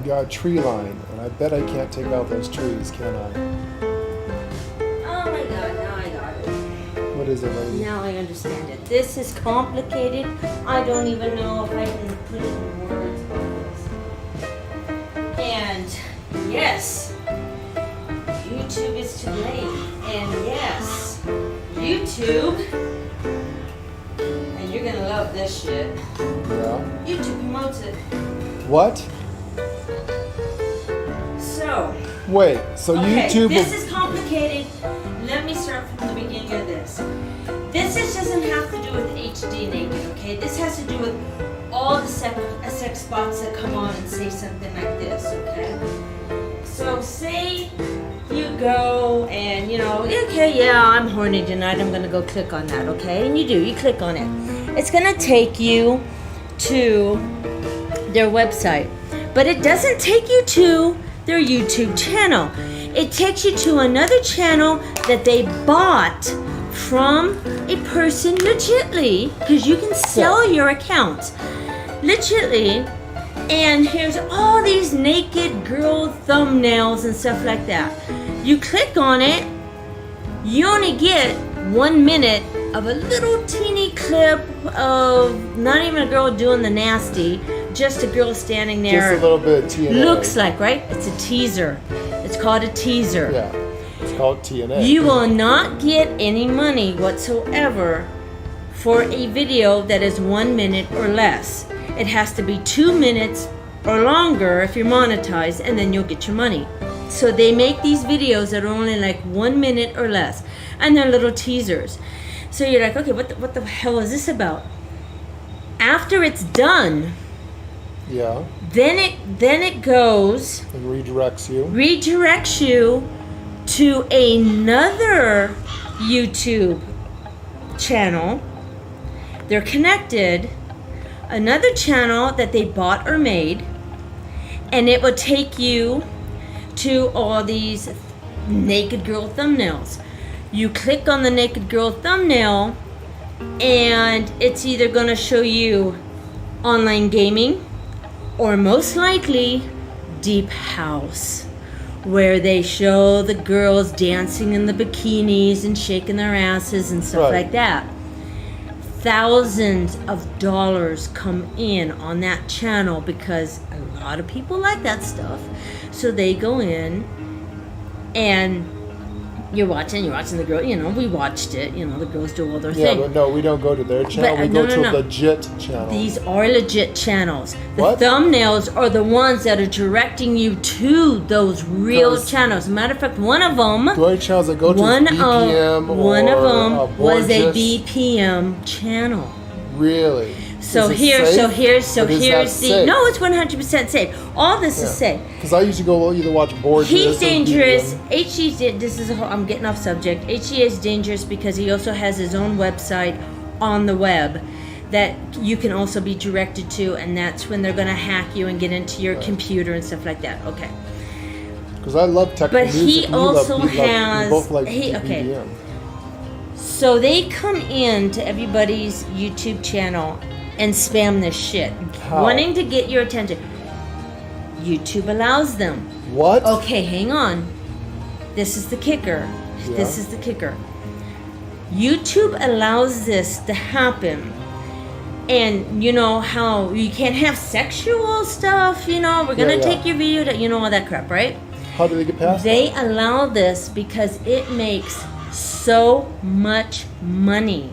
Got a tree line, and I bet I can't take out those trees, can I? Oh my god, now I got it. What is it, lady? Now I understand it. This is complicated. I don't even know if I can put it in words like this. And yes, YouTube is to blame. And yes, YouTube, and you're gonna love this shit. Yeah. YouTube promotes it. What? So, Wait, so okay, YouTube this will... is complicated. Let me start from the beginning of this. This doesn't have to do with HD naked, okay? This has to do with all the sex spots that come on and say something like this, okay? So say you go and, you know, okay, yeah, I'm horny tonight. I'm going to go click on that, okay? And you do. You click on it. It's going to take you to their website. But it doesn't take you to their YouTube channel. It takes you to another channel that they bought from a person legitly, because you can sell your accounts legitly. And here's all these naked girl thumbnails and stuff like that. You click on it, you only get 1 minute of a little teeny clip of not even a girl doing the nasty, just a girl standing there. Just a little bit of TNA. Looks like, right? It's a teaser. It's called a teaser. Yeah, it's called TNA. You will not get any money whatsoever for a video that is 1 minute or less. It has to be 2 minutes or longer if you're monetized, and then you'll get your money. So they make these videos that are only like 1 minute or less, and they're little teasers. So you're like, okay, what the hell is this about? After it's done, Yeah, then it goes, and redirects you. redirects you to another YouTube channel. They're connected. Another channel that they bought or made, and it will take you to all these naked girl thumbnails. You click on the naked girl thumbnail, and it's either going to show you online gaming, or most likely deep house, where they show the girls dancing in the bikinis and shaking their asses and stuff Right. like that. Thousands of dollars come in on that channel because a lot of people like that stuff. So they go in and you're watching the girl, we watched it, the girls do all their Yeah, thing. but no, we don't go to their channel. But, We go to no. a legit channel. These are legit channels. The What? thumbnails are the ones that are directing you to those real Those- channels. Matter of fact, one of them, The only channels that go to one is BPM of one or of them was a Borges. BPM channel. Really? So Is it here's safe? so Or here's is that the safe? no, it's 100% safe. All this is safe. Because I usually go either watch Borges He's or dangerous. BPM. This is I'm getting off subject. HE is dangerous because he also has his own website on the web that you can also be directed to, and that's when they're gonna hack you and get into your computer and stuff like that. Okay. Because I love tech But music. he and also we has- both like he- okay. BPM. So they come in to everybody's YouTube channel and spam this shit, How? wanting to get your attention. YouTube allows them. What? Okay, hang on. This is the kicker. Yeah. This is the kicker. YouTube allows this to happen. And you know how you can't have sexual stuff, we're gonna Yeah. take your video to, all that crap, right? How do they get past They allow this because it makes so much money.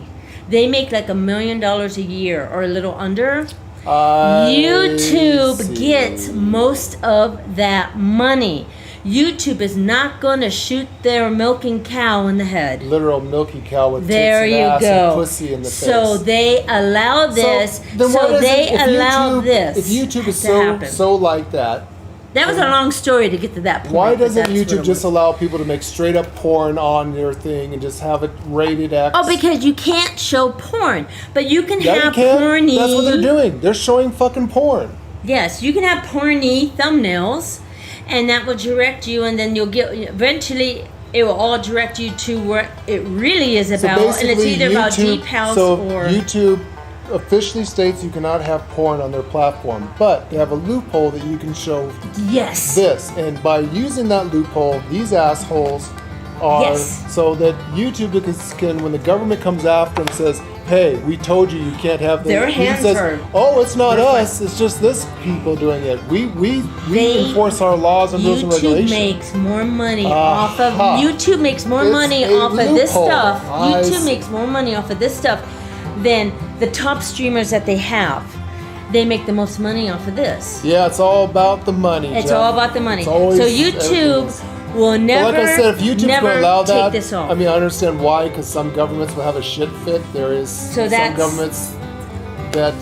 They make like $1 million a year or a little under. that? I YouTube see. gets most of that money. YouTube is not going to shoot their milking cow in the head. Literal milky cow with There tits and you ass go. and pussy in the So face. they allow this. then why So doesn't- they if allow YouTube, this. If YouTube is to so happen. so like that, That was a long story to get to that point. why but doesn't that's what YouTube it just was. allow people to make straight up porn on their thing and just have it rated X? Oh, because you can't show porn, but you can Yeah, you have can. porny. That's what they're doing. They're showing fucking porn. Yes, you can have porny thumbnails, and that will direct you, and then you'll get eventually. It will all direct you to what it really is So about, and it's basically, either about YouTube- deep house so or YouTube officially states you cannot have porn on their platform, but they have a loophole that you can show yes. this, and by using that loophole, these assholes are Yes. so that YouTube can, when the government comes after and says, "Hey, we told you you can't have this," Their he hands says, are- "Oh, it's not They're us. It's just this people doing it. We They- enforce our laws and rules and YouTube regulations." makes more money off of Aha. YouTube makes more It's money a off of this loophole. stuff. I YouTube see. makes more money off of this stuff than the top streamers that they have. They make the most money off of this. Yeah, it's all about the money. It's Jeff. all about the money. It's always So everything YouTube is. will never, But like I said, if YouTube's never going to allow take that, this off. I mean, I understand why, because some governments will have a shit fit. There is some that's- governments that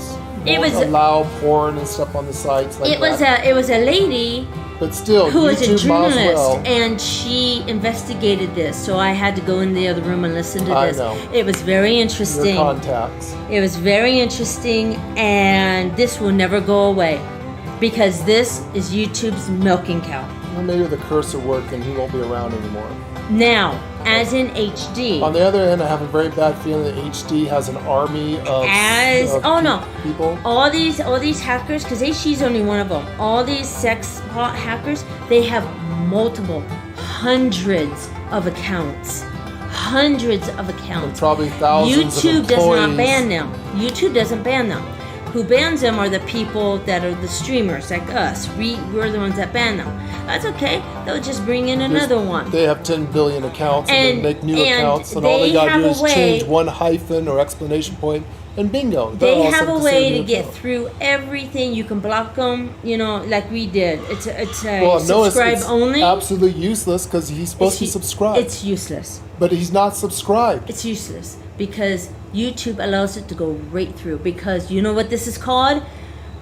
It won't was- allow porn and stuff on the sites like it was that. a lady But still, who was a YouTube might as journalist, well. and she investigated this. So I had to go in the other room and listen to I this. know. It was very Your interesting. contacts. It was very interesting, and this will never go away because this is YouTube's milking cow. Well, maybe the curse will work and he won't be around anymore. Now, as in HD, On the other hand, I have a very bad feeling that HD has an army of, oh no, people. all these hackers, because HD's only one of them. All these sex hot hackers, they have multiple, hundreds of accounts. Hundreds of And accounts. probably thousands YouTube of does employees. not ban them. YouTube doesn't ban them. Who bans them are the people that are the streamers like us. We're the ones that ban them. That's okay. They'll just bring in another one. They have 10 billion accounts and, And- then make new and accounts, and all they they gotta have do a is way- change one hyphen or explanation point, and bingo. they're They all have set a the way same to new get account. through everything. You can block them, like we did. It's a Well, no, subscribe it's only. absolutely useless because he's supposed to It's- subscribe, It's useless. but he's not subscribed. It's useless because YouTube allows it to go right through. Because you know what this is called?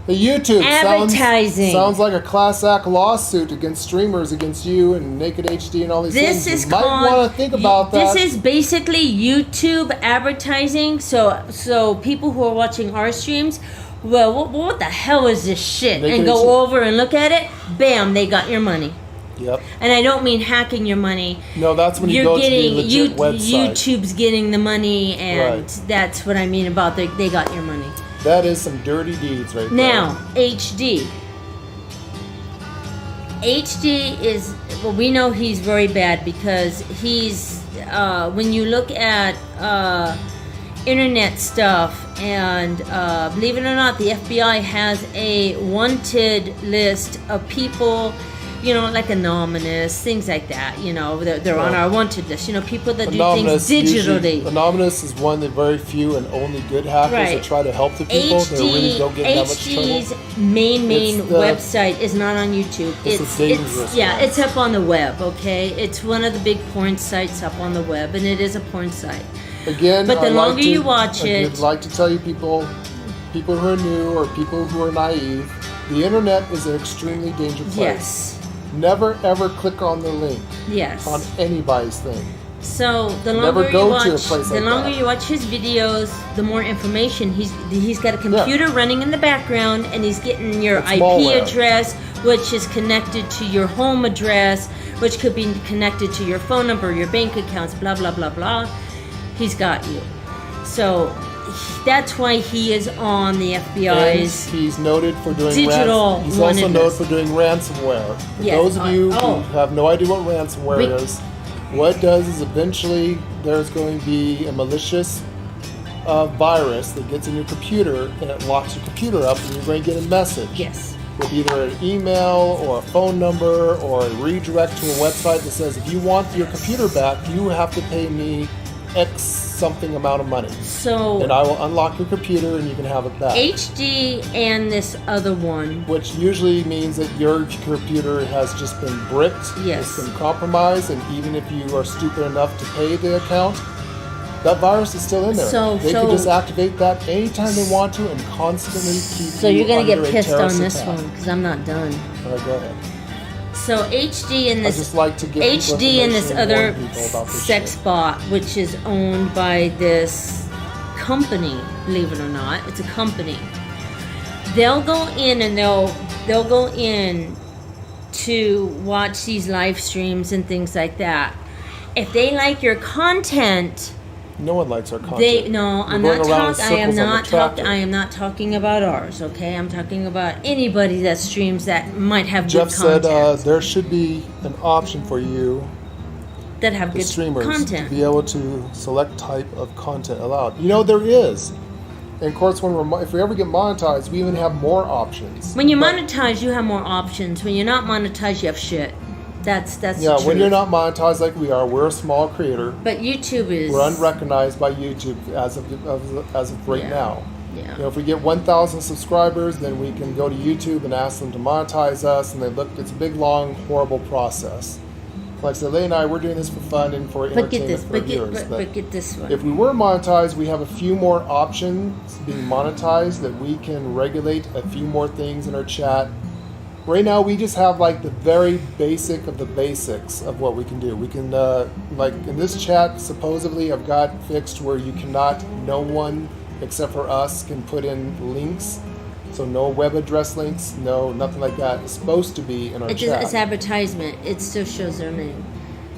The YouTube Advertising. sounds like a class act lawsuit against streamers, against you and Naked HD and all these This things. is You might called. want to think about that. This is basically YouTube advertising. So people who are watching our streams, well, what the hell is this shit? Make And it go easy. over and look at it. Bam, they got your money. Yep. And I don't mean hacking your money. No, that's when you You're go getting to the legit website. YouTube's getting the money, and Right. that's what I mean about they got your money. That is some dirty deeds right Now, HD. HD is, well, we know he's very bad because he's, when you look at internet stuff, and believe it or not, the FBI has a wanted list of people, like anonymous, things like that. They're on our wanted list. People that do things usually- digitally. Anonymous is one of the very few and only good hackers that Right. try to help the people. They really don't get in that much HD's trouble. main It's the- website is not on YouTube. It's the dangerous one. it's up on the web. Okay, it's one of the big porn sites up on the web, and it is a porn site. Again, But the I'd longer you to- watch it- I'd like to tell you people who are new or people who are naive, the internet is an extremely dangerous place. Yes. Never ever click on the link Yes. on anybody's thing. So the Never longer go you to watch, a place the like longer that. you watch his videos, the more information he's got a computer running in the background, and he's getting your It's IP malware. address, which is connected to your home address, which could be connected to your phone number, your bank accounts, blah blah blah blah. He's got you. So that's why he is on the And FBI's. he's noted for doing digital He's also wanted noted list. for doing ransomware. For Yes. those of you Oh. who have no idea what ransomware We- is, what it does is eventually there's going to be a malicious virus that gets in your computer and it locks your computer up, and you're going to get a message Yes. with either an email or a phone number or a redirect to a website that says, if you want your computer back, you have to pay me X something amount of money. So And I will unlock your computer and you can have it back. HD and this other one. Which usually means that your computer has just been bricked, Yes. it's been compromised, and even if you are stupid enough to pay the account, that virus is still in there. They can just activate that anytime they want to and constantly keep So you're gonna under get a pissed on terrorist this attack. one because I'm not done. All right, go ahead. So HD and I this just like to give people HD and this information and other warn people about this sex shit. bot, which is owned by this company, believe it or not, it's a company. They'll go in and they'll go in to watch these live streams and things like that. If they like your content, No one likes our content. I'm We're not going around in talking. I am circles on the not tractor. talking. I am not talking about ours. Okay, I'm talking about anybody that streams that might have Jeff good said content. there should be an option for you, that have the good streamers, content. to be able to select type of content allowed. There is. And of course, if we ever get monetized, we even have more options. When you But- monetize, you have more options. When you're not monetized, you have shit. That's Yeah, the when truth. you're not monetized like we are, we're a small creator. But YouTube is. We're unrecognized by YouTube as of right Yeah. now. Yeah. If we get 1,000 subscribers, then we can go to YouTube and ask them to monetize us, and it's a big, long, horrible process. Like I said, Leigh and I, we're doing this for fun and for But get entertainment this. for But viewers. get this one. If we were monetized, we have a few more options being monetized that we can regulate a few more things in our chat. Right now, we just have like the very basic of the basics of what we can do. We can, like in this chat, supposedly I've got fixed where no one except for us can put in links. So no web address links, nothing like that. It's supposed to be in our chat. It's advertisement. It still shows their name,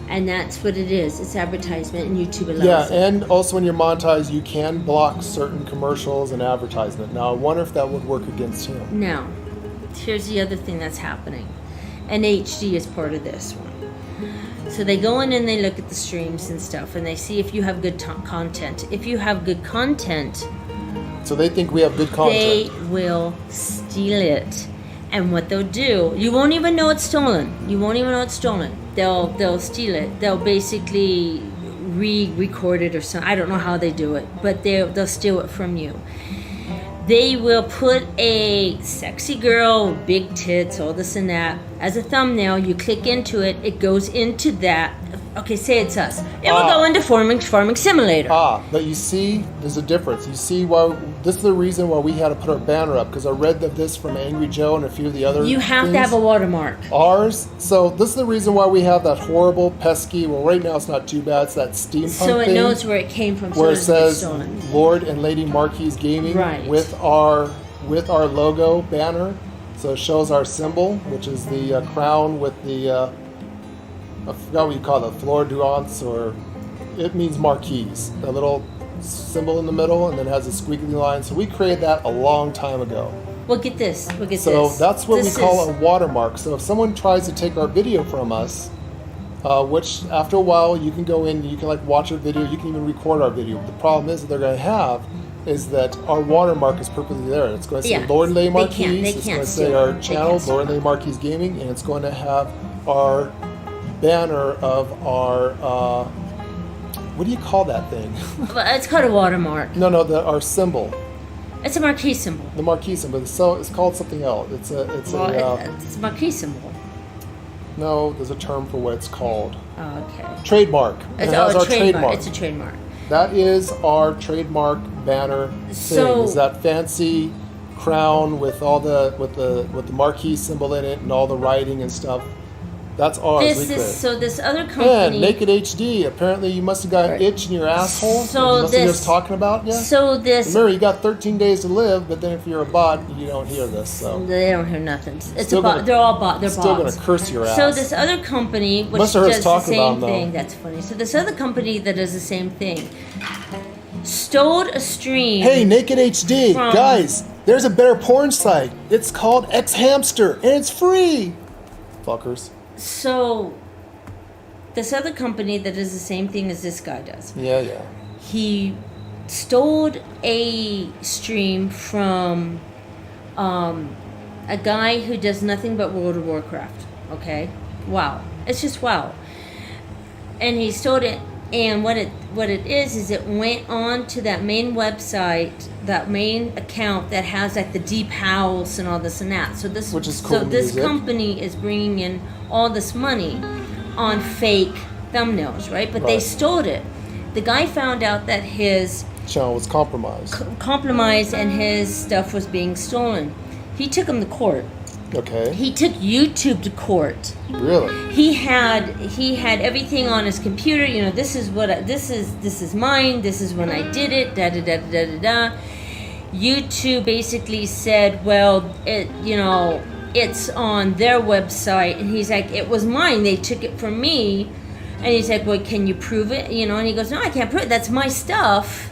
and that's what it is. It's advertisement, and YouTube allows Yeah, it. and also when you're monetized, you can block certain commercials and advertisement. Now, I wonder if that would work against him. Now, here's the other thing that's happening, and HD is part of this one. So they go in and they look at the streams and stuff, and they see if you have good content. If you have good content, So they think we have good content. they will steal it. And what they'll do, you won't even know it's stolen. They'll steal it. They'll basically re-record it or something. I don't know how they do it, but they'll steal it from you. They will put a sexy girl, big tits, all this and that, as a thumbnail. You click into it, it goes into that. Okay, say it's us. It will go into Farming Simulator. But you see, there's a difference. You see why this is the reason why we had to put our banner up, because I read of this from Angry Joe and a few of the other You have to have a watermark. Ours. So this is the reason why we have that horrible, pesky, well right now it's not too bad, it's that steampunk So it thing knows where it came from. where it so it's says stolen. Lord and Lady Marques Gaming Right. with our logo banner. So it shows our symbol, which is the crown with the I forgot what you call it, fleur d'ance, or it means marquise. A little symbol in the middle, and then it has a squiggly line. So we created that a long time ago. Well, get this. So that's what This we call is- a watermark. So if someone tries to take our video from us, which after a while you can go in, you can like watch our video, you can even record our video. The problem is that they're going to have is that our watermark is perfectly there. It's going to say Yeah, Lord Lay they Marques. can't It's going to say steal our it. They channel, can't steal Lord Lay it. Marques Gaming, and it's going to have our banner of our, what do you call that thing? Well, it's called a watermark. No, our symbol. It's a marquee symbol. The marquee symbol. So it's called something else. It's It's a marquee symbol. no, there's a term for what it's called. Oh, okay. Trademark. It's It has a our trademark. It's a trademark. That is our trademark banner thing. So- Is that fancy crown with all the with the marquee symbol in it and all the writing and stuff. That's ours. This we is created. so. This other And company. Naked HD. Apparently, you must have got an Right. itch in your asshole. So you must have this- just talking about yeah. So this. Remember, you got 13 days to live, but then if you're a bot, you don't hear this. So They don't hear nothing. It's Still a bot. gonna- They're all bot. They're still bots. gonna curse your ass. So this other company, which Must have heard us does the talking same about 'em, though. thing. That's funny. So this other company that does the same thing stole a stream. Hey, Naked HD, From- guys, there's a better porn site. It's called X Hamster, and it's free. Fuckers. So this other company that does the same thing as this guy does. Yeah. He stole a stream from a guy who does nothing but World of Warcraft. Okay, wow, it's just wow. And he stole it, and what it is it went on to that main website, that main account that has like the deep house and all this and that. So this Which is cool So this music. company is bringing in all this money on fake thumbnails, right? But they Right. stole it. The guy found out that his Channel was compromised. compromise and his stuff was being stolen. He took him to court. Okay. He took YouTube to court. Really? He had everything on his computer. You know, this is this is mine. This is when I did it. Da da da da da da. YouTube basically said, well, it's on their website, and he's like, it was mine. They took it from me, and he's like, well, can you prove it? You know, and he goes, no, I can't prove it. That's my stuff.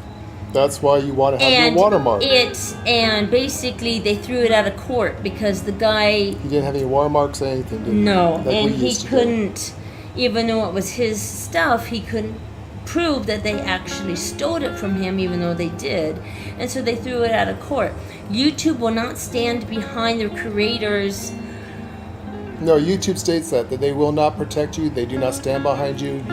That's why you want to have And your watermark. and basically they threw it out of court because the guy. You didn't have any watermarks or anything, did you? No, Like we and he used to do. couldn't, even though it was his stuff, he couldn't prove that they actually stole it from him, even though they did. And so they threw it out of court. YouTube will not stand behind their creators. No, YouTube states that they will not protect you. They do not stand behind you.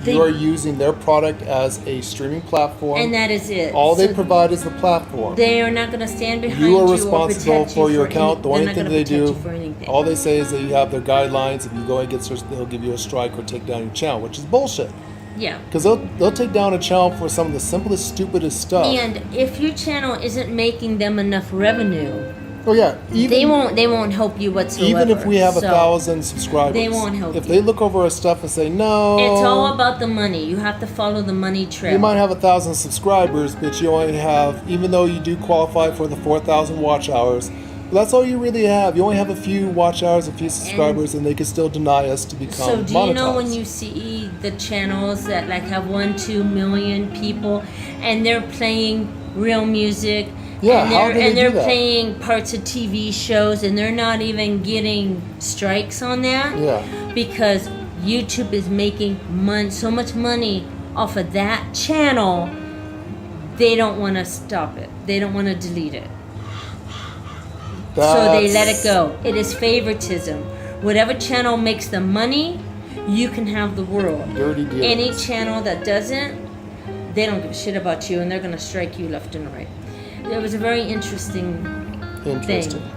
They- You are using their product as a streaming platform. And that is it. All they So provide is the platform. they are not going to stand behind You you are or responsible protect you for your any- account. The they're only not thing gonna they protect do, you for anything. all they say is that you have their guidelines. If you go against us, they'll give you a strike or take down your channel, which is bullshit. Yeah. Because they'll take down a channel for some of the simplest, stupidest stuff. And if your channel isn't making them enough revenue, Oh yeah, they won't help you whatsoever. even if we have So, 1,000 subscribers, they won't help If you. they look over our stuff and say no, It's all about the money. You have to follow the money trail. you might have 1,000 subscribers, but you only have, even though you do qualify for the 4,000 watch hours, that's all you really have. You only have a few watch hours, a few subscribers, and they can still deny us to become So do you know when monetized. you see the channels that like have 1-2 million people and they're playing real music? Yeah, and how they're, do they and they're do that? playing parts of TV shows and they're not even getting strikes on that? Yeah. Because YouTube is making so much money off of that channel, they don't want to stop it. They don't want to delete it. So they let it go. It is favoritism. Whatever channel makes the money, you can have the world. Dirty dealings. Any channel that doesn't, they don't give a shit about you and they're going to strike you left and right. It was a very interesting Interesting. thing.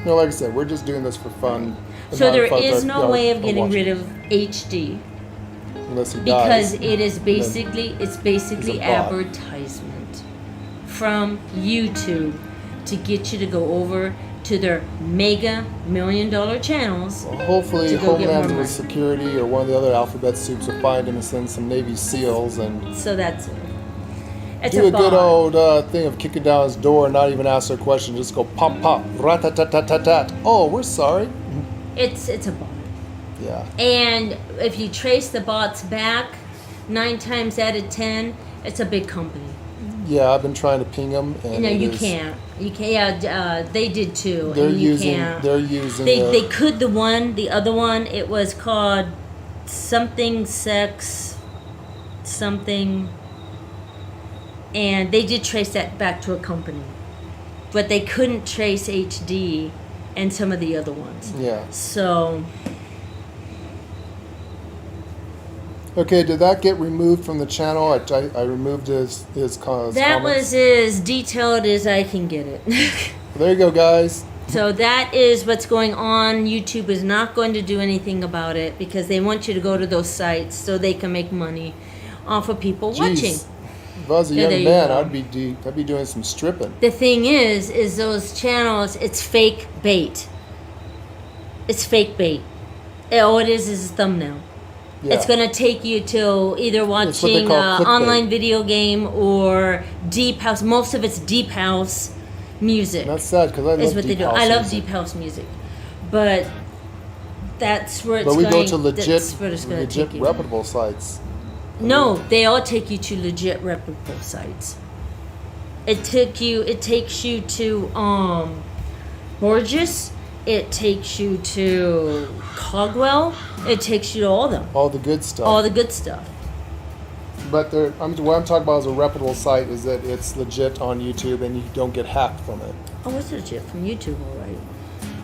No, like I said, we're just doing this for fun. So there is no way of getting rid of HD unless he because dies. it is basically It's a bot. advertisement from YouTube to get you to go over to their mega $1 million channels. Well, hopefully, to go get more Homeland money. Security or one of the other alphabet soups will find him and send some Navy SEALs and So that's it. It's do a bot. good old thing of kicking down his door and not even ask a question. Just go pop pop, rat-tat-tat-tat-tat. Oh, we're sorry. It's a bot. Yeah. And if you trace the bots back, 9 times out of 10, it's a big company. Yeah, I've been trying to ping them. And No, it you is- can't. You can't. Yeah, they did too. They're and you using. can't. They're using. They could the other one. It was called something sex, something. And they did trace that back to a company. But they couldn't trace HD and some of the other ones. Yeah. So, Okay, did that get removed from the channel? I removed his that comments. was as detailed as I can get it. There you go, guys. So that is what's going on. YouTube is not going to do anything about it because they want you to go to those sites so they can make money off of people watching. Jeez. If I was a Yeah, young there you man, go. I'd be doing some stripping. The thing is those channels, it's fake bait. It's fake bait. All it is a thumbnail. Yeah. It's going to take you to either It's what they watching call an clickbait. online video game or deep house. Most of it's deep house music. That's sad because I love is what they deep do. house I love music. deep house music. But that's where it's But we going. go to legit, that's where it's going to legit take you. reputable sites. No, they all take you to legit reputable sites. It takes you to Borges. It takes you to Cogwell. It takes you to all of them. All the good stuff. All the good stuff. But what I'm talking about as a reputable site is that it's legit on YouTube and you don't get hacked from it. Oh, it's legit from YouTube, all right.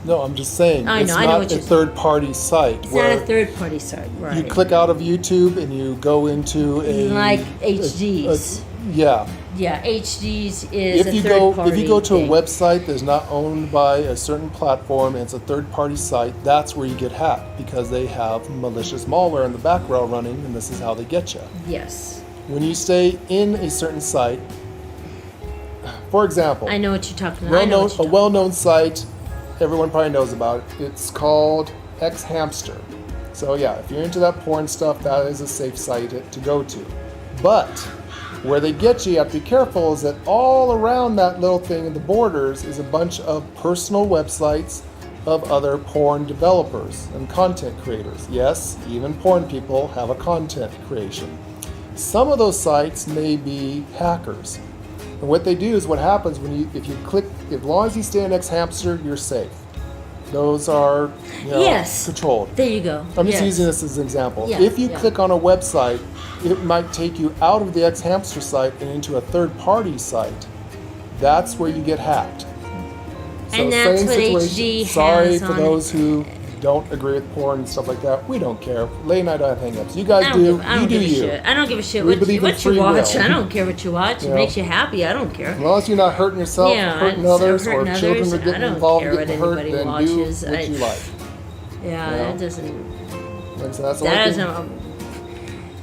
No, I'm just saying I it's know, I know not what a you're saying. third-party site It's where not a third-party site, right? you click out of YouTube and you go into a Like HDs. Yeah. Yeah, HDs is If a you third-party go to a thing. website that's not owned by a certain platform and it's a third-party site, that's where you get hacked because they have malicious malware in the background running, and this is how they get you. Yes. When you stay in a certain site, for example, I know what you're talking about. I know what you're a talking well-known site, everyone probably knows about it. It's called Xhamster. So yeah, if you're into that porn stuff, that is a safe site to go to. But where they get you have to be careful is that all around that little thing in the borders is a bunch of personal websites of other porn developers and content creators. Yes, even porn people have a content creation. Some of those sites may be hackers. And what they do is what happens if you click, as long as you stay in Xhamster, you're safe. Those are Yes. controlled. There you go. I'm just Yes. using this as an example. Yeah, If you yeah. click on a website, it might take you out of the Xhamster site and into a third-party site. That's where you get hacked. So And that's same what situation. HD Sorry has for on those who don't agree with porn and stuff like that. We don't care. Late night have hangups. You guys do. I don't You do give a you. shit. I don't give a shit We what believe in you free watch. will. I don't care what you watch. It Yeah. makes you happy. I don't care. As long as you're not hurting yourself, Yeah, hurting it's- others, or hurting children others. are I getting don't involved care and what getting hurt, anybody then watches. do what you like. Yeah, Yeah. that doesn't. Like I said, that's the That only thing.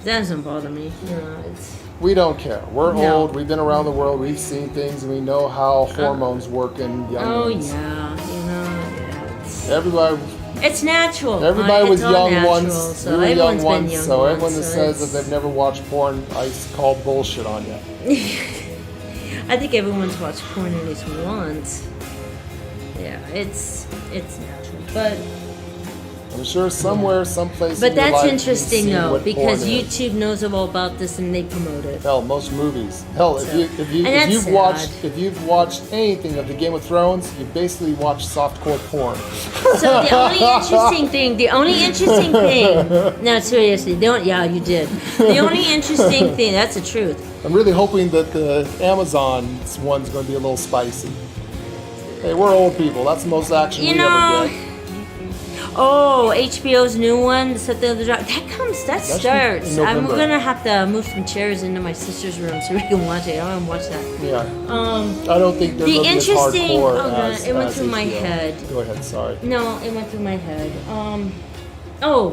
doesn't bother me. No, it's. We don't care. We're No. old. We've been around the world. We've seen things, and we know how hormones work in young Oh ones. yeah, It's, Everybody, it's natural. everybody was It's all young natural, once. So We were young everyone's been once. young So once, everyone that so says that it's- they've never watched porn, I call bullshit on you. I think everyone's watched porn at least once. Yeah, it's natural, but I'm sure somewhere, someplace. but in your that's life you've interesting seen though what because porn is. YouTube knows all about this and they promote it. Hell, most movies. Hell, So- if and that's you've watched anything of the Game of Thrones, you basically watched softcore porn. So the only interesting thing. No, seriously, yeah, you did. The only interesting thing. That's the truth. I'm really hoping that the Amazon one's going to be a little spicy. Hey, we're old people. That's the most action You we know. ever get. Oh, HBO's new one. That should be starts. in I'm November. gonna have to move some chairs into my sister's room so we can watch it. I want to watch that. Yeah. I don't think they're the going to be as interesting- hardcore oh, God, as it went as through my HBO. head. Go ahead. Sorry. No, it went through my head.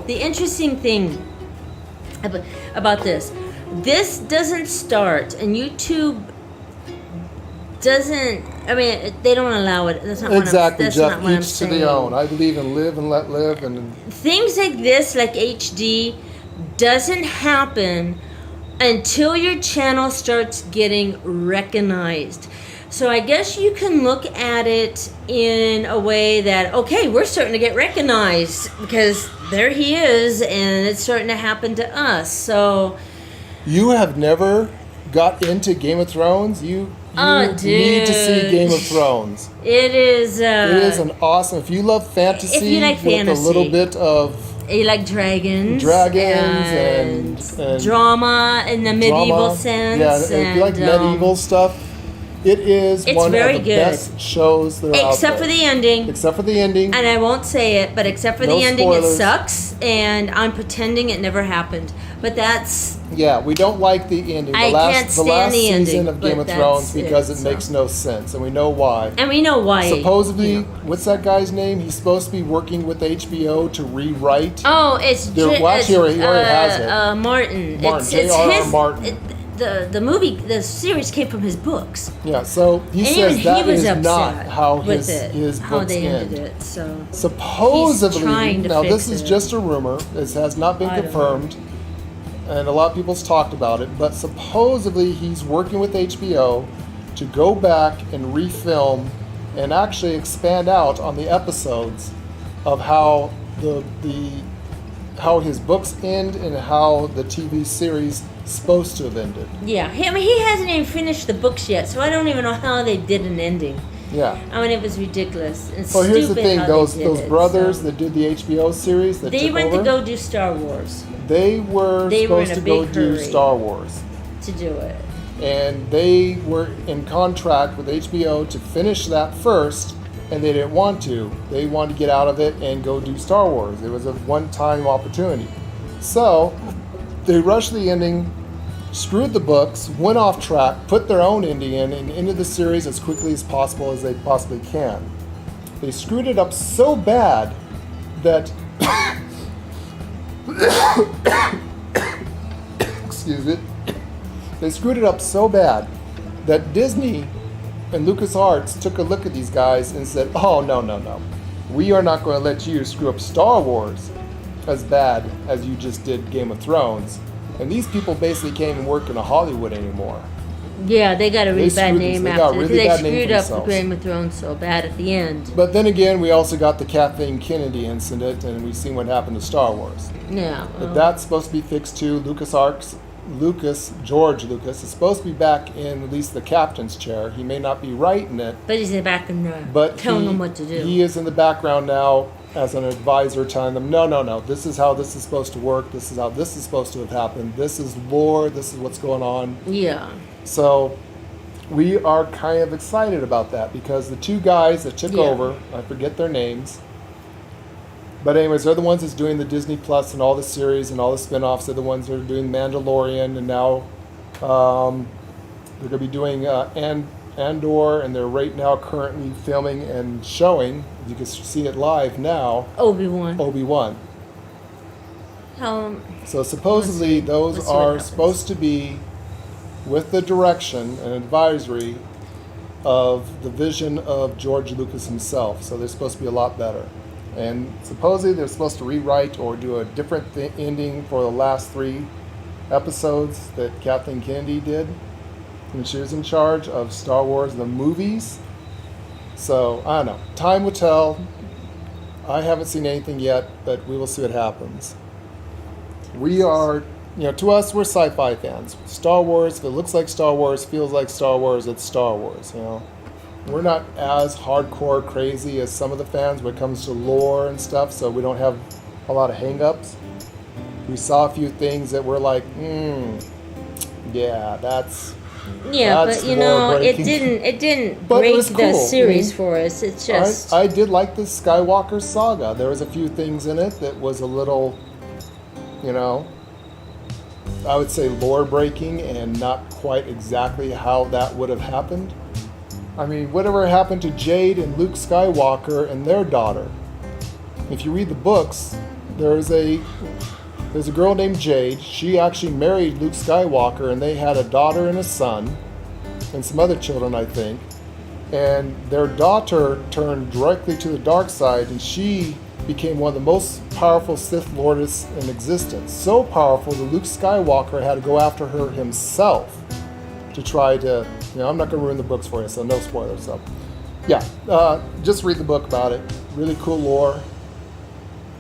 The interesting thing about this. This doesn't start, and YouTube doesn't. I mean, they don't allow it. That's not Exactly, that's Jeff. not what I'm Each to saying. their own. I believe in live and let live, and Things like this, like HD, doesn't happen until your channel starts getting recognized. So I guess you can look at it in a way that, okay, we're starting to get recognized because there he is, and it's starting to happen to us. So, you have never got into Game of Thrones. You need to see dude. Game of Thrones. it is. It is an awesome. If you love fantasy If you like with fantasy. a little bit of You like dragons. And drama in the medieval sense. Yeah, if you like medieval stuff, it is it's one very of the good. best shows that are out Except there. for the ending. Except for the ending. And I won't say it, but except for No the ending, spoilers. it sucks. And I'm pretending it never happened. But that's... Yeah, we don't like the ending. I can't stand the season ending, of Game but of Thrones that's because it, it so. makes no sense, and we know why. And we know why. Supposedly, you know. what's that guy's name? He's supposed to be working with HBO to rewrite. Oh, it's... Actually, he already has it. Martin. Martin, It's J.R.R. his... Martin. The series came from his books. Yeah, so he And says even that he was is upset not how with his how books they end. ended it. So Supposedly, he's trying to now fix this is it. just a rumor. This has not been I don't confirmed, and a lot of people's talked about it. But supposedly, he's working with HBO to go back and refilm and actually expand out on the episodes of how how his books end and how the TV series is supposed to have ended. Yeah, I mean, he hasn't even finished the books yet, so I don't even know how they did an ending. Yeah. I mean, it was ridiculous and Well, here's the stupid thing: how those they did it, brothers so. that did the HBO series that They took went over, to go do Star Wars they were They were in supposed a to go big do hurry. Star Wars. to do it. And they were in contract with HBO to finish that first, and they didn't want to. They wanted to get out of it and go do Star Wars. It was a one-time opportunity. So they rushed the ending, screwed the books, went off track, put their own ending in, and ended the series as quickly as possible as they possibly can. They screwed it up so bad that excuse me. They screwed it up so bad that Disney and LucasArts took a look at these guys and said, "Oh, no. We are not going to let you screw up Star Wars as bad as you just did Game of Thrones." And these people basically can't even work in Hollywood anymore. Yeah, they got a really bad screwed name this- they got after a it. really They bad name screwed for up themselves. Game of Thrones so bad at the end. But then again, we also got the Kathleen Kennedy incident, and we've seen what happened to Star Wars. Yeah. But that's supposed to be fixed too. George Lucas, is supposed to be back in at least the captain's chair. He may not be writing it, But he's in the back and but telling them what to do. he is in the background now as an advisor telling them, no, this is how this is supposed to work. This is how this is supposed to have happened. This is lore. This is what's going on. Yeah. So we are kind of excited about that because the two guys that took Yeah. over, I forget their names, but anyways, they're the ones that's doing the Disney Plus and all the series and all the spin-offs. They're the ones that are doing Mandalorian, and now they're going to be doing Andor, and they're right now currently filming and showing, you can see it live now, Obi-Wan. Obi-Wan. How, So supposedly those Let's see what are happens. supposed to be with the direction and advisory of the vision of George Lucas himself. So they're supposed to be a lot better. And supposedly they're supposed to rewrite or do a different ending for the last 3 episodes that Kathleen Kennedy did when she was in charge of Star Wars, the movies. So, I don't know. Time will tell. I haven't seen anything yet, but we will see what happens. We are, to us, we're sci-fi fans. Star Wars, if it looks like Star Wars, feels like Star Wars, it's Star Wars, We're not as hardcore crazy as some of the fans when it comes to lore and stuff, so we don't have a lot of hang-ups. We saw a few things that were like, yeah, that's yeah, That's but more it breaking. didn't But it break was the cool. series I mean, for us. It's just I did like the Skywalker saga. There was a few things in it that was a little, I would say lore breaking and not quite exactly how that would have happened. I mean, whatever happened to Jade and Luke Skywalker and their daughter? If you read the books, there's a girl named Jade. She actually married Luke Skywalker, and they had a daughter and a son, and some other children, I think. And their daughter turned directly to the dark side, and she became one of the most powerful Sith Lords in existence. So powerful that Luke Skywalker had to go after her himself to try to, I'm not going to ruin the books for you, so no spoilers. So, yeah, just read the book about it. Really cool lore.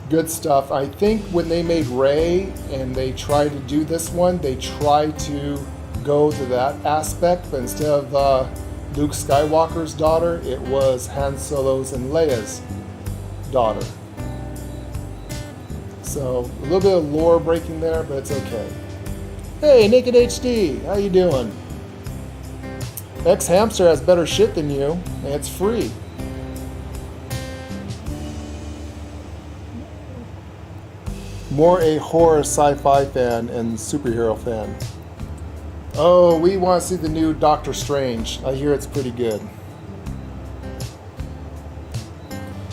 Good stuff. I think when they made Rey and they tried to do this one, they tried to go to that aspect, but instead of Luke Skywalker's daughter, it was Han Solo's and Leia's daughter. So a little bit of lore breaking there, but it's okay. Hey, Naked HD, how you doing? X Hamster has better shit than you, and it's free. More a horror sci-fi fan and superhero fan. Oh, we want to see the new Doctor Strange. I hear it's pretty good.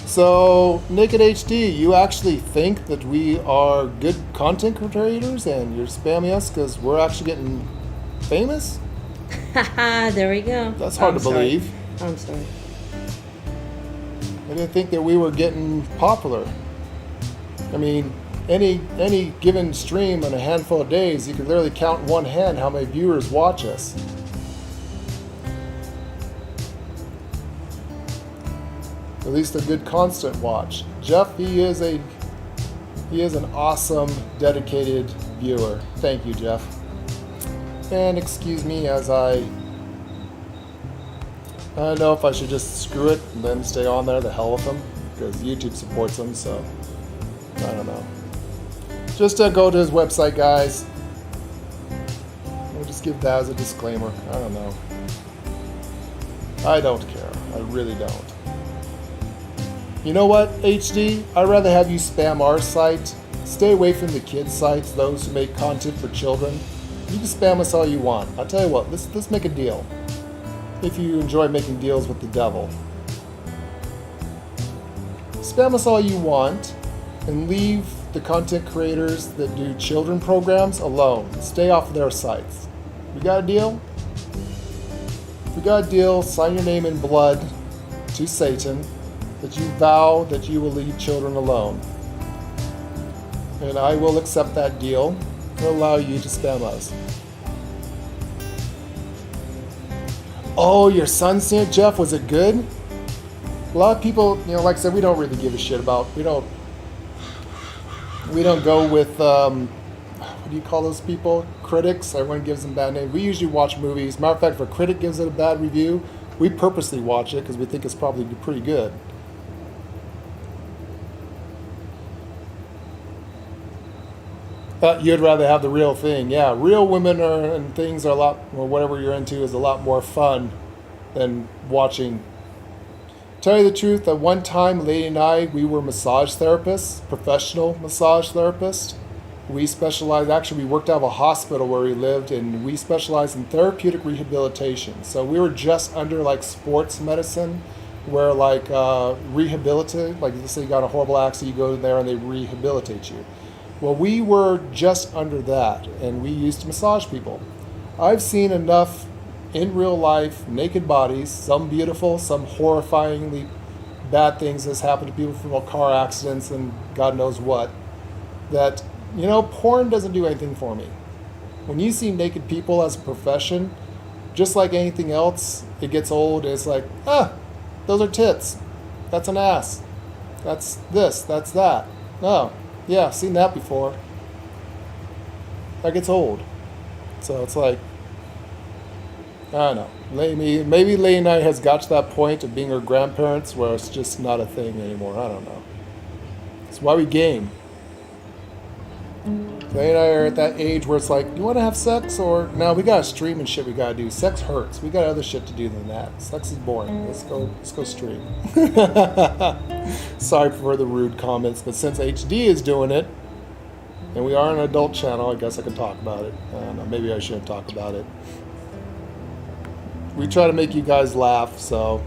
So, Naked HD, you actually think that we are good content creators and you're spamming us because we're actually getting famous? Haha, there we go. That's hard to believe. I'm sorry. I didn't think that we were getting popular. I mean, any given stream in a handful of days, you could literally count in one hand how many viewers watch us. At least a good constant watch. Jeff, he is an awesome, dedicated viewer. Thank you, Jeff. And excuse me as I don't know if I should just screw it and then stay on there, the hell with them, because YouTube supports them, so I don't know. Just go to his website, guys. We'll just give that as a disclaimer. I don't know. I don't care. I really don't. You know what, HD? I'd rather have you spam our site. Stay away from the kids' sites, those who make content for children. You can spam us all you want. I'll tell you what, let's make a deal. If you enjoy making deals with the devil. Spam us all you want and leave the content creators that do children programs alone. Stay off their sites. We got a deal? If we got a deal, sign your name in blood to Satan that you vow that you will leave children alone. And I will accept that deal and allow you to spam us. Oh, your son's seen it, Jeff? Was it good? A lot of people, like I said, we don't really give a shit about. We don't go with what do you call those people? Critics. Everyone gives them bad names. We usually watch movies. Matter of fact, if a critic gives it a bad review, we purposely watch it because we think it's probably pretty good. You'd rather have the real thing. Yeah, real women and things are a lot, or whatever you're into is a lot more fun than watching. Tell you the truth, at one time, Lady and I, we were massage therapists, professional massage therapists. We specialized, actually we worked out of a hospital where we lived, and we specialized in therapeutic rehabilitation. So we were just under like sports medicine, where like rehabilitate, like let's say you got a horrible accident, you go in there and they rehabilitate you. Well, we were just under that, and we used to massage people. I've seen enough in real life, naked bodies, some beautiful, some horrifyingly bad things that's happened to people from car accidents and God knows what, that, porn doesn't do anything for me. When you see naked people as a profession, just like anything else, it gets old, and it's like, those are tits. That's an ass. That's this, that's that. Oh. Yeah, I've seen that before. That gets old. So it's like, I don't know. Maybe Lady Night has got to that point of being her grandparents where it's just not a thing anymore. I don't know. That's why we game. Lady and I are at that age where it's like, you want to have sex? Or, no, we got to stream and shit we got to do. Sex hurts. We got other shit to do than that. Sex is boring. Let's go stream. Sorry for the rude comments, but since HD is doing it, and we are an adult channel, I guess I can talk about it. I don't know, maybe I shouldn't talk about it. We try to make you guys laugh, so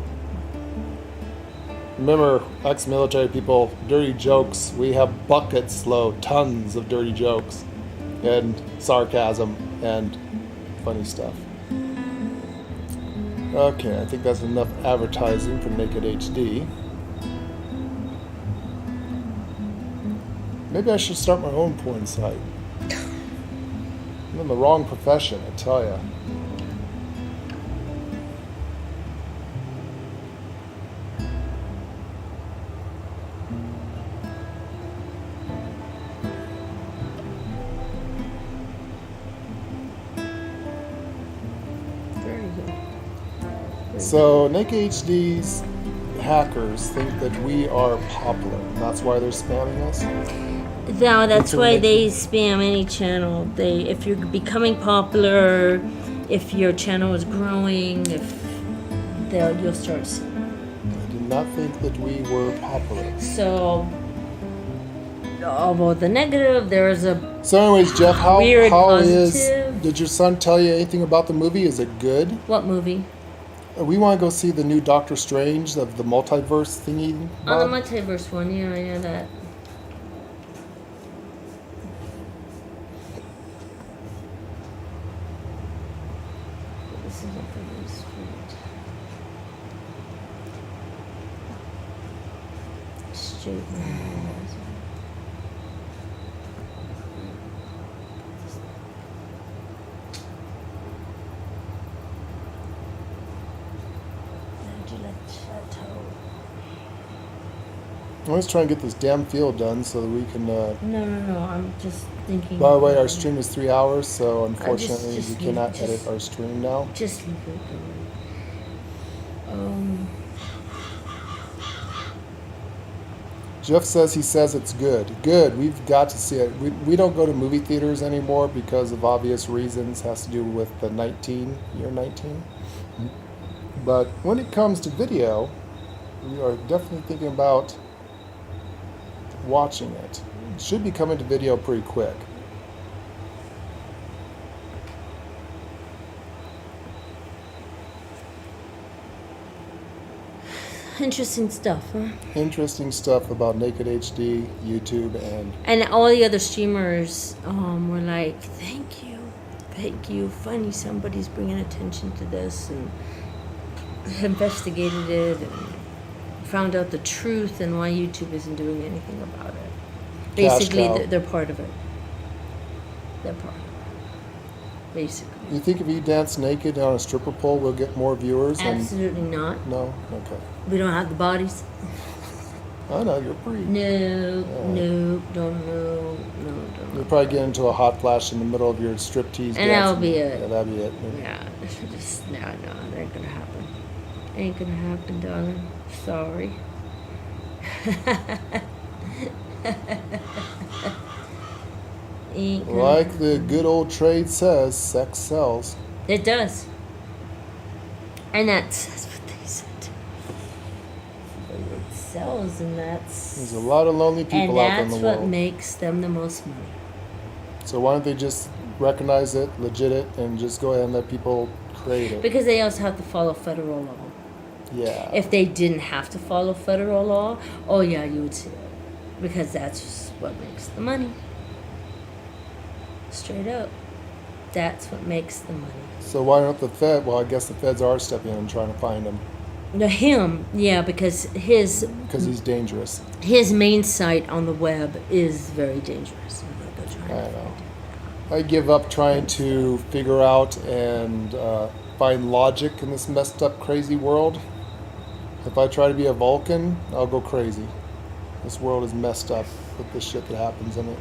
remember, ex-military people, dirty jokes. We have buckets load, tons of dirty jokes, and sarcasm, and funny stuff. Okay, I think that's enough advertising for Naked HD. Maybe I should start my own porn site. I'm in the wrong profession, I tell ya. So, Naked HD's hackers think that we are popular, and that's why they're spamming us? Now that's Until why next they week. spam any channel. If you're becoming popular, if your channel is growing, you'll start seeing. I did not think that we were popular. So, although the negative, there's a So anyways, Jeff, how Weird is... positive. Did your son tell you anything about the movie? Is it good? what movie? We want to go see the new Doctor Strange of the multiverse thingy. On the Bob. multiverse one, yeah, I know that. This isn't very sweet. Straight lines. Châteaux. I'm always trying to get this damn field done so that we can... No, I'm just thinking. By the way, our stream is 3 hours, so unfortunately just we leave- cannot just- edit our stream now. Just leave it going. Jeff says he says it's good. Good. We've got to see it. We don't go to movie theaters anymore because of obvious reasons. Has to do with the year 19. But when it comes to video, we are definitely thinking about watching it. It should be coming to video pretty quick. Interesting stuff, huh? Interesting stuff about Naked HD, YouTube, And all the other streamers were like, thank you. Finally, somebody's bringing attention to this and investigated it and found out the truth and why YouTube isn't doing anything about it. Cash Basically, cow. they're part of it. They're part of it. Basically. You think if you dance naked on a stripper pole, we'll get more viewers? Absolutely not. No? Okay. We don't have the bodies. I know, you're pretty. No, Yeah. don't. You'll probably get into a hot flash in the middle of your striptease dance. And that'll be it. Yeah, that'll be it. Yeah, just no, that ain't gonna happen. Ain't gonna happen, darling. Sorry. Ain't gonna Like the good old trade says, sex sells. It does. And that's what they said. It sells, and There's that's a lot of lonely people out there in that's the what world. makes them the most money. So why don't they just recognize it, legit it, and just go ahead and let people create it? Because they also have to follow federal law. Yeah. If they didn't have to follow federal law, oh yeah, you would see it. Because that's just what makes the money. Straight up. That's what makes the money. So why don't the Fed? Well, I guess the Feds are stepping in and trying to find him No, him, yeah, because because he's dangerous. his main site on the web is very dangerous. They're trying I to know. I give up trying to figure out and find logic in this messed up, crazy world. If I try to be a Vulcan, I'll go crazy. This world is messed up with the shit that happens in it.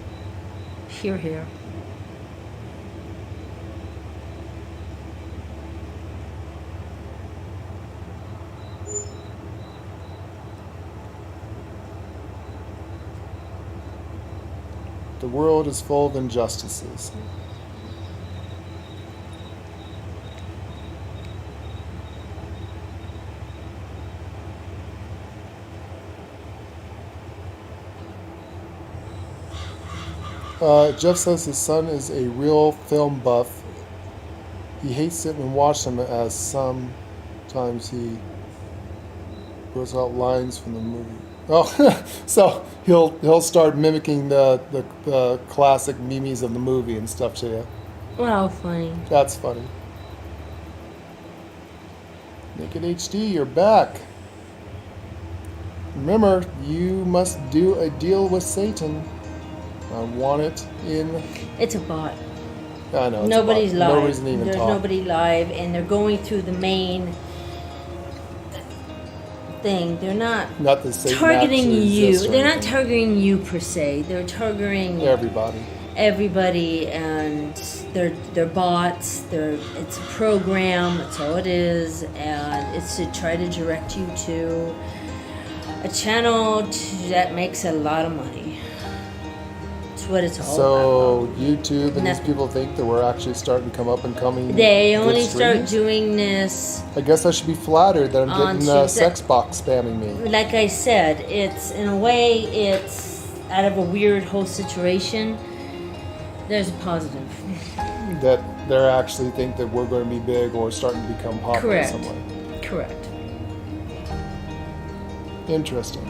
Hear, hear. The world is full of injustices. Jeff says his son is a real film buff. He hates sitting and watching them as sometimes he throws out lines from the movie. Oh, so he'll start mimicking the classic memes of the movie and stuff to you. Wow, funny. That's funny. Naked HD, you're back. Remember, you must do a deal with Satan. I want it in. It's a bot. I know. It's Nobody's about, live. Nobody's even There's talking. nobody live, and they're going through the main thing. They're not Not the Satan targeting actually you. exists or They're not anything. targeting you per se. They're targeting Everybody. everybody, and they're bots. It's a program. That's all it is, and it's to try to direct you to a channel that makes a lot of money. what it's all about. So YouTube and these Nothing. people think that we're actually starting to come up and coming. They good only start streamers? doing this, I guess I should be flattered that I'm On getting Tuesday. sex box spamming me. like I said, it's in a way, it's out of a weird whole situation. There's a positive. That they actually think that we're going to be big or starting to become popular Correct. somewhere. Correct. Interesting.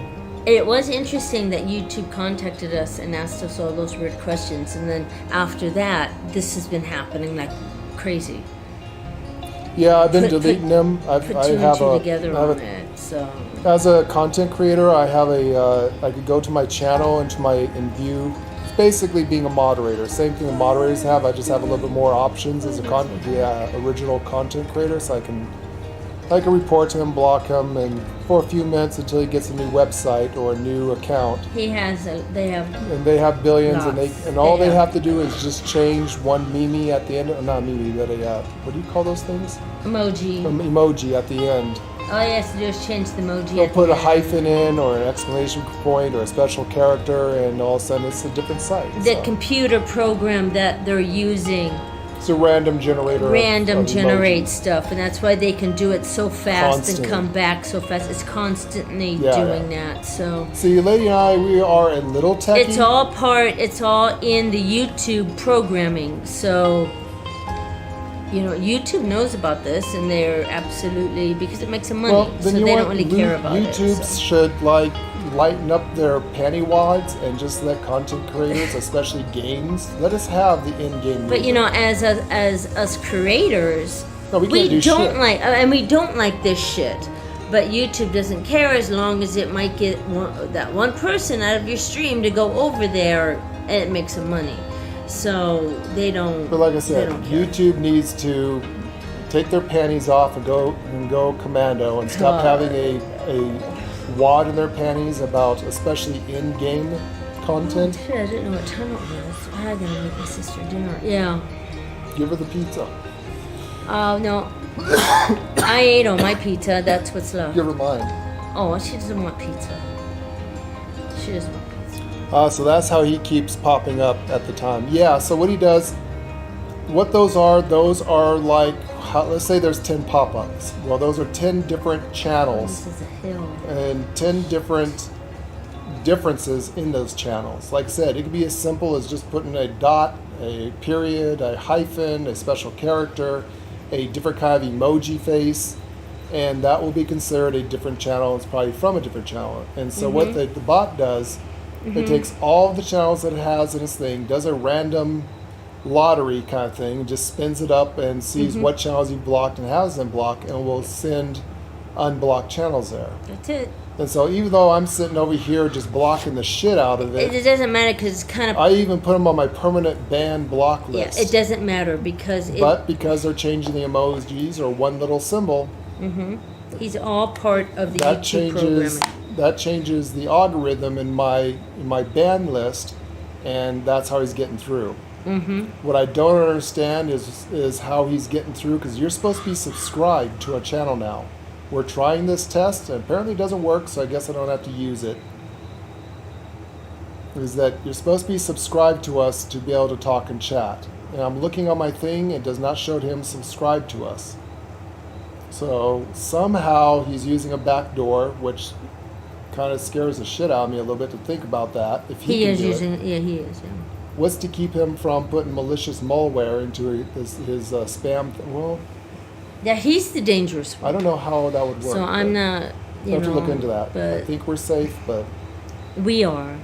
It was interesting that YouTube contacted us and asked us all those weird questions, and then after that, this has been happening like crazy. Yeah, I've been Put- deleting them. Put two I and have two a, together I have on a it. So as a content creator, I have I could go to my channel and view. It's basically being a moderator. Same thing moderators have. I just have a little bit more options as a original content creator, so I can report him, block him, and for a few minutes until he gets a new website or a new account. he has they have And they have billions, Lots. and all They they have- have to do is just change one meme at the end. Not meme, but what do you call those things? emoji. Emoji at the end. All he has to do is change the emoji. They'll at put the a end. hyphen in or an exclamation point or a special character, and all of a sudden it's a different site. The So computer program that they're using it's a random generator. of generate emojis. stuff, and that's why they can do it so fast Constant. and come back so fast. It's constantly Yeah, doing that. So See, Lady and I, we are a little techie. it's all in the YouTube programming. So YouTube knows about this, and they're absolutely, because it makes them money, Well, so then they don't really care about YouTube it. So. should lighten up their panty wads and just let content creators, especially games, let us have the in-game. But music. as us creators, No, we can't do don't shit. we don't like this shit. But YouTube doesn't care as long as it might get that one person out of your stream to go over there, and it makes them money. So they don't. But like I they said, don't care. YouTube needs to take their panties off and go commando and stop God. having a wad in their panties about especially in-game content. Shit, I didn't know what time it was. I gotta make my sister dinner. Yeah. Give her the pizza. Oh no. I ate all my pizza. That's what's left. Give her mine. Oh, she doesn't want pizza. She doesn't want pizza. So that's how he keeps popping up at the time. Yeah, so what he does, what those are like, let's say there's 10 pop-ups. Well, those are 10 different channels This is a hill. and 10 different differences in those channels. Like I said, it could be as simple as just putting a dot, a period, a hyphen, a special character, a different kind of emoji face, and that will be considered a different channel. It's probably from a different channel. And so what the bot does, it takes all of the channels that it has in its thing, does a random lottery kind of thing, and just spins it up and sees what channels you blocked and has them blocked, and will send unblocked channels there. That's it. And so even though I'm sitting over here just blocking the shit out of It it, doesn't matter because it's kind of. I even put them on my permanent ban block Yeah, list. it doesn't matter because But because they're changing the emojis or one little symbol, he's all part of the that YouTube changes programming. that changes the algorithm in my ban list, and that's how he's getting through. What I don't understand is how he's getting through, because you're supposed to be subscribed to a channel now. We're trying this test, and apparently it doesn't work, so I guess I don't have to use it. Is that you're supposed to be subscribed to us to be able to talk and chat. And I'm looking on my thing, it does not show him subscribed to us. So somehow he's using a backdoor, which kind of scares the shit out of me a little bit to think about that. If he can He is do it. using. Yeah, he is. Yeah. What's to keep him from putting malicious malware into his spam? Well, Yeah, he's the dangerous I one. don't know how that would work. So I'm but not. We'll have to look into that. I But think we're safe, but we are.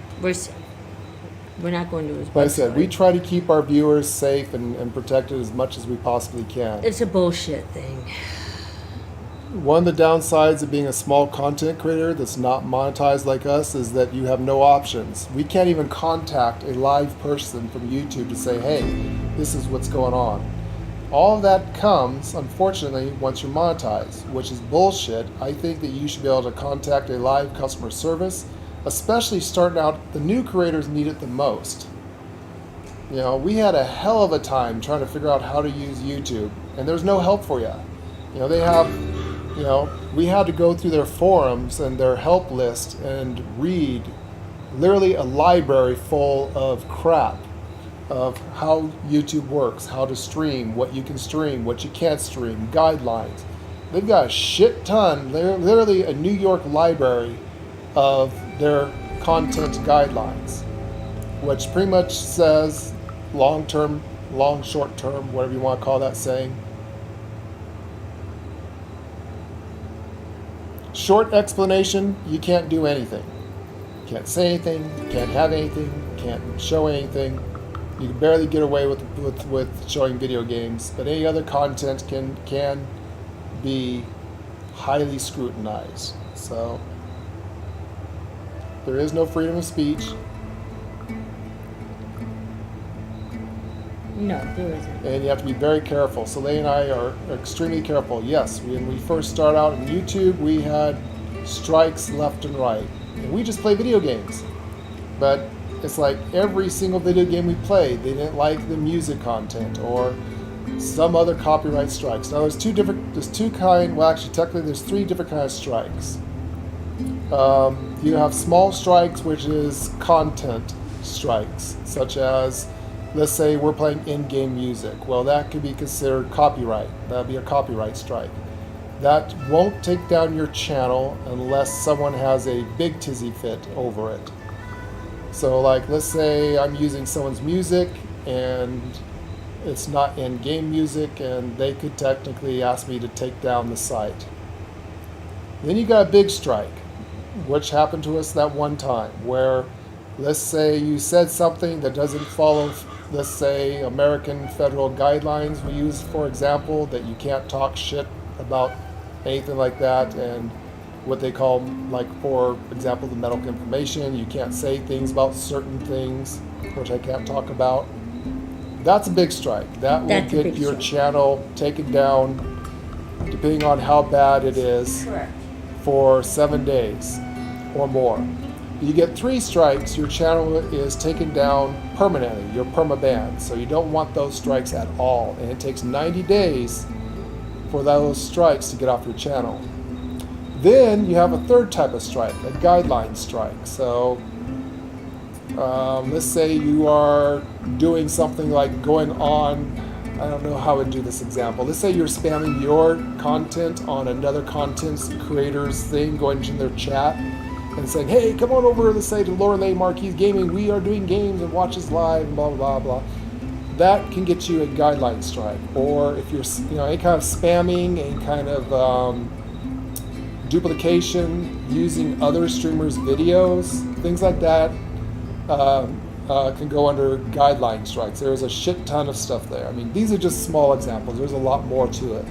We're not going to his like I said, we website. try to keep our viewers safe and protected as much as we possibly can. It's a bullshit thing. One of the downsides of being a small content creator that's not monetized like us is that you have no options. We can't even contact a live person from YouTube to say, hey, this is what's going on. All of that comes, unfortunately, once you're monetized, which is bullshit. I think that you should be able to contact a live customer service, especially starting out. The new creators need it the most. You know, we had a hell of a time trying to figure out how to use YouTube, and there's no help for you. You know, they have, you know, we had to go through their forums and their help list and read literally a library full of crap of how YouTube works, how to stream, what you can stream, what you can't stream, guidelines. They've got a shit ton, literally a New York library of their content guidelines, which pretty much says long term, long short term, whatever you want to call that saying. Short explanation, you can't do anything. You can't say anything, you can't have anything, you can't show anything. You can barely get away with showing video games, but any other content can be highly scrutinized. So there is no freedom of speech. No, there isn't. And you have to be very careful. So Leigh and I are extremely careful. Yes, when we first started out on YouTube, we had strikes left and right. And we just play video games. But it's like every single video game we played, they didn't like the music content or some other copyright strikes. Now there's three different kinds of strikes. You have small strikes, which is content strikes, such as, let's say we're playing in-game music. Well, that could be considered copyright. That'd be a copyright strike. That won't take down your channel unless someone has a big tizzy fit over it. So like, let's say I'm using someone's music and it's not in-game music, and they could technically ask me to take down the site. Then you got a big strike, which happened to us that one time, where let's say you said something that doesn't follow, let's say, American federal guidelines we use, for example, that you can't talk shit about anything like that, and what they call, like, for example, the medical information, you can't say things about certain things, which I can't talk about. That's a big strike. That will get your channel taken down, depending on how bad it is, Correct. for 7 days or more. You get 3 strikes, your channel is taken down permanently. You're permabanned. So you don't want those strikes at all. And it takes 90 days for those strikes to get off your channel. Then you have a third type of strike, a guideline strike. So let's say you are doing something like going on, I don't know how I would do this example. Let's say you're spamming your content on another content creator's thing, going into their chat and saying, hey, come on over, let's say, to Lorelei Marques Gaming. We are doing games and watch us live and blah, blah, blah. That can get you a guideline strike. Or if you're, any kind of spamming, any kind of duplication, using other streamers' videos, things like that, can go under guideline strikes. There's a shit ton of stuff there. I mean, these are just small examples. There's a lot more to it.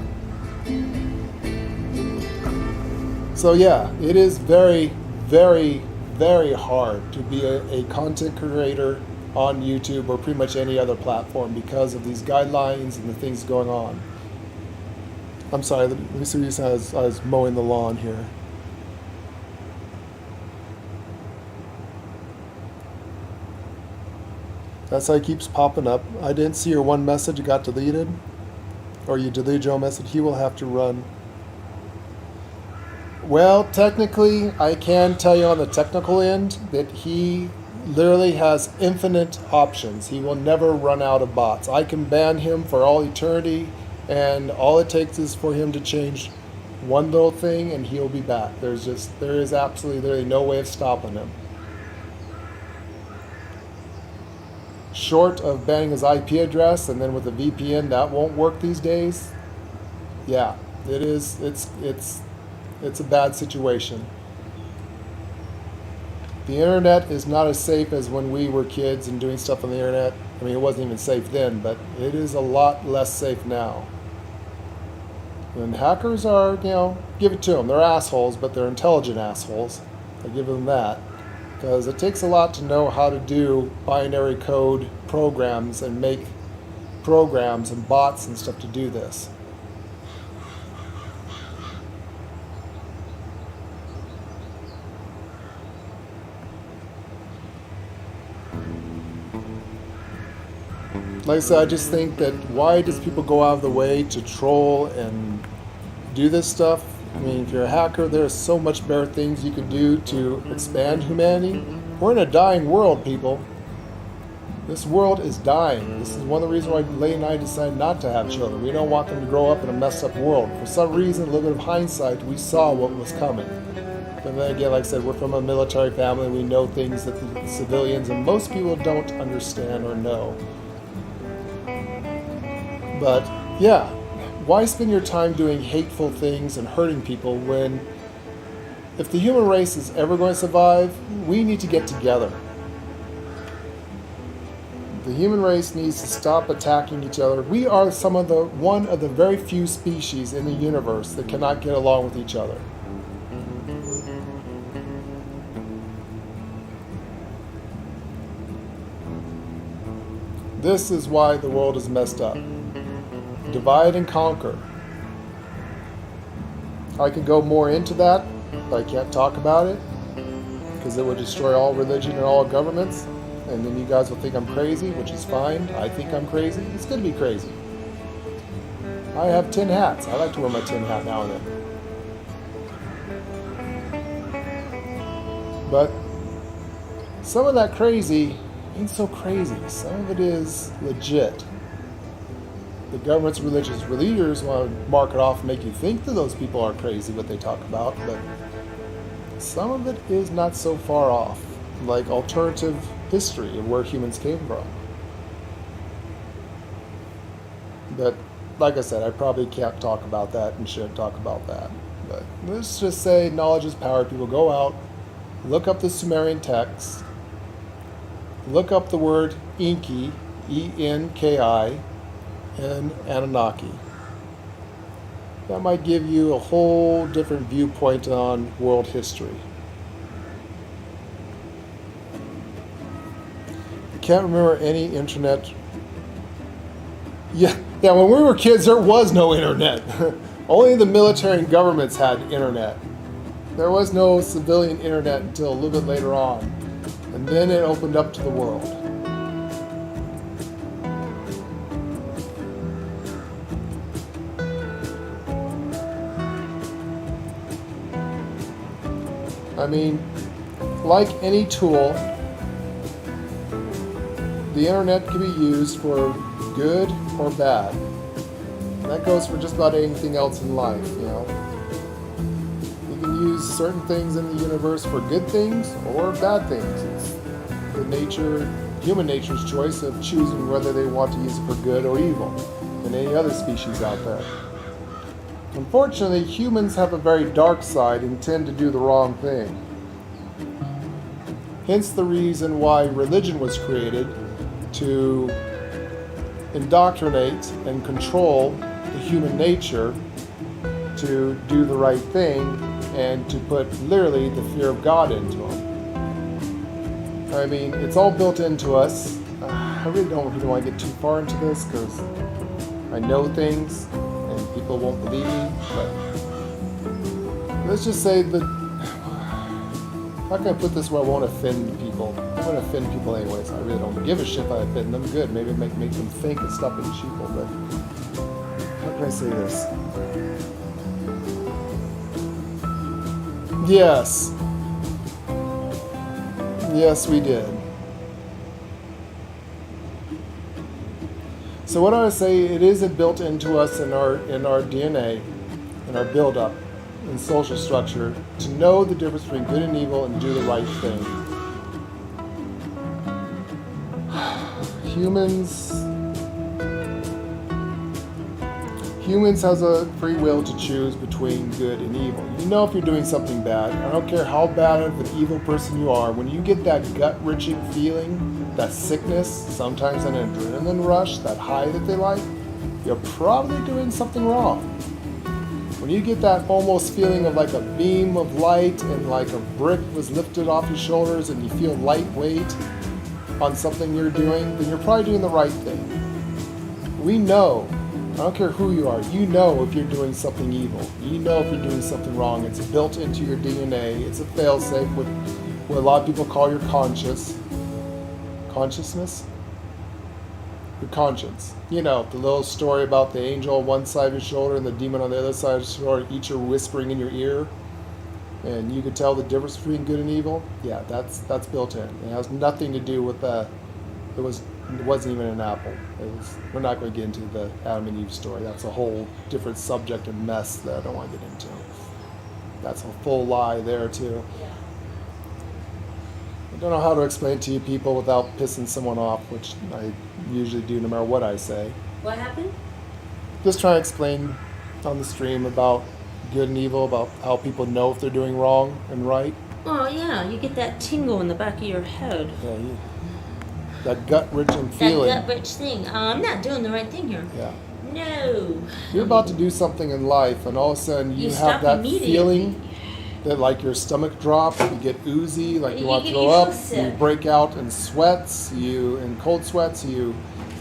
So yeah, it is very, very, very hard to be a content creator on YouTube or pretty much any other platform because of these guidelines and the things going on. I'm sorry, let me see what you said. I was mowing the lawn here. That's how it keeps popping up. I didn't see your one message, it got deleted. Or you deleted your own message, he will have to run. Well, technically, I can tell you on the technical end that he literally has infinite options. He will never run out of bots. I can ban him for all eternity, and all it takes is for him to change one little thing and he'll be back. There is absolutely literally no way of stopping him. Short of banning his IP address, and then with a VPN that won't work these days. Yeah, it's a bad situation. The internet is not as safe as when we were kids and doing stuff on the internet. I mean, it wasn't even safe then, but it is a lot less safe now. And hackers are, give it to them. They're assholes, but they're intelligent assholes. I give them that. Because it takes a lot to know how to do binary code programs and make programs and bots and stuff to do this. Like I said, I just think that why does people go out of the way to troll and do this stuff? I mean, if you're a hacker, there are so much better things you can do to expand humanity We're in a dying world, people. This world is dying. This is one of the reasons why Lay and I decided not to have children. We don't want them to grow up in a messed up world. For some reason, a little bit of hindsight, we saw what was coming. But then again, like I said, we're from a military family. We know things that the civilians and most people don't understand or know. But yeah, why spend your time doing hateful things and hurting people when if the human race is ever going to survive, we need to get together. The human race needs to stop attacking each other. We are one of the very few species in the universe that cannot get along with each other. This is why the world is messed up. Divide and conquer. I could go more into that, but I can't talk about it because it would destroy all religion and all governments. And then you guys will think I'm crazy, which is fine. I think I'm crazy. It's good to be crazy. I have tin hats. I like to wear my tin hat now and then. But some of that crazy ain't so crazy. Some of it is legit. The government's religious leaders want to mark it off and make you think that those people are crazy, what they talk about. But some of it is not so far off. Like alternative history of where humans came from. But like I said, I probably can't talk about that and shouldn't talk about that. But let's just say knowledge is power. People go out, look up the Sumerian text, look up the word Enki, E-N-K-I, and Anunnaki. That might give you a whole different viewpoint on world history. Can't remember any internet. Yeah, when we were kids, there was no internet. Only the military and governments had internet. There was no civilian internet until a little bit later on. And then it opened up to the world. I mean, like any tool, the internet can be used for good or bad. And that goes for just about anything else in life, you know. You can use certain things in the universe for good things or bad things. It's human nature's choice of choosing whether they want to use it for good or evil, than any other species out there. Unfortunately, humans have a very dark side and tend to do the wrong thing. Hence the reason why religion was created, to indoctrinate and control the human nature to do the right thing and to put literally the fear of God into them. I mean, it's all built into us. I really don't want to get too far into this because I know things and people won't believe me, but let's just say that how can I put this where I won't offend people? I'm going to offend people anyways. I really don't give a shit if I offend them. Good. Maybe make them think and stop being sheeple. But how can I say this? Yes. Yes, we did. So what I would say, it is built into us in our DNA, in our build-up and social structure, to know the difference between good and evil and do the right thing. Humans has a free will to choose between good and evil. You know if you're doing something bad. I don't care how bad of an evil person you are. When you get that gut-wrenching feeling, that sickness, sometimes an adrenaline rush, that high that they like, you're probably doing something wrong. When you get that almost feeling of like a beam of light and like a brick was lifted off your shoulders and you feel lightweight on something you're doing, then you're probably doing the right thing. We know, I don't care who you are, you know if you're doing something evil. You know if you're doing something wrong. It's built into your DNA. It's a fail-safe, what a lot of people call your consciousness. Your conscience. You know, the little story about the angel on one side of your shoulder and the demon on the other side of your shoulder, each are whispering in your ear. and you could tell the difference between good and evil, yeah, that's built in. It has nothing to do with it wasn't even an apple. We're not going to get into the Adam and Eve story. That's a whole different subject and mess that I don't want to get into. That's a full lie there too. I don't know how to explain it to you people without pissing someone off, which I usually do no matter what I say. What happened? Just trying to explain on the stream about good and evil, about how people know if they're doing wrong and right. Oh yeah, you get that tingle in the back of your head. Yeah, that gut-wrenching feeling. That gut-wrench thing. I'm not doing the right thing here. Yeah. No. You're about to do something in life, and all of a sudden you have stop that immediately. feeling that like your stomach drops, you get oozy, like you want to You throw feel up, sick. you break out in sweats, in cold sweats, you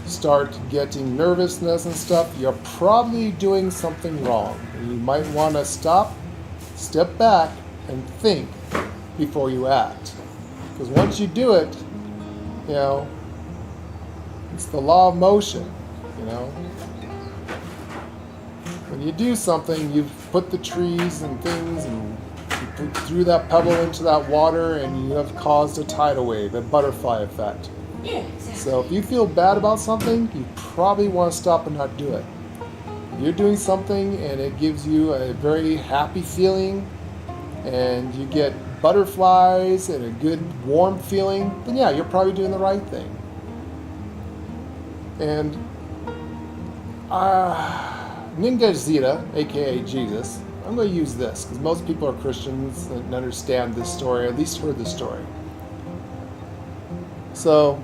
start getting nervousness and stuff. You're probably doing something wrong. And you might want to stop, step back, and think before you act. Because once you do it, it's the law of motion, When you do something, you put the trees and things and you threw that pebble into that water and you have caused a tidal wave, a butterfly effect. Yeah, exactly. So if you feel bad about something, you probably want to stop and not do it. If you're doing something and it gives you a very happy feeling and you get butterflies and a good warm feeling, then yeah, you're probably doing the right thing. And Ninga Zeta, aka Jesus, I'm going to use this because most people are Christians and understand this story, at least heard this story. So,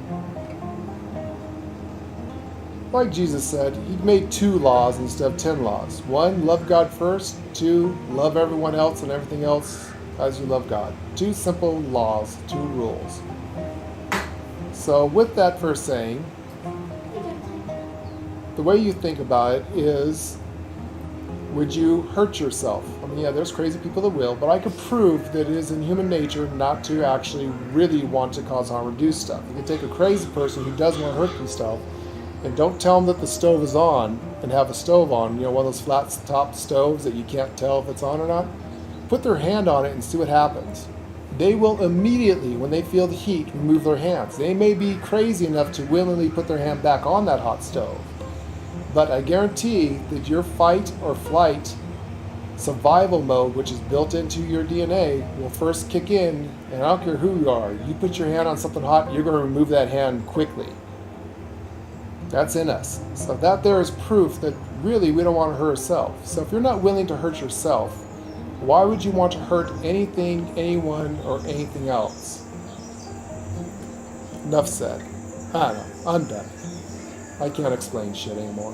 like Jesus said, he made 2 laws instead of 10 laws. 1, love God first. 2, love everyone else and everything else as you love God. 2 simple laws, 2 rules. So with that first saying, the way you think about it is, would you hurt yourself? I mean, yeah, there's crazy people that will, but I could prove that it is in human nature not to actually really want to cause harm or do stuff. You can take a crazy person who does want to hurt themselves and don't tell them that the stove is on and have a stove on, one of those flat top stoves that you can't tell if it's on or not. Put their hand on it and see what happens. They will immediately, when they feel the heat, remove their hands. They may be crazy enough to willingly put their hand back on that hot stove. But I guarantee that your fight or flight survival mode, which is built into your DNA, will first kick in, and I don't care who you are. You put your hand on something hot, you're going to remove that hand quickly. That's in us. So that there is proof that really we don't want to hurt ourselves. So if you're not willing to hurt yourself, why would you want to hurt anything, anyone, or anything else? Enough said. I don't know. I'm done. I can't explain shit anymore.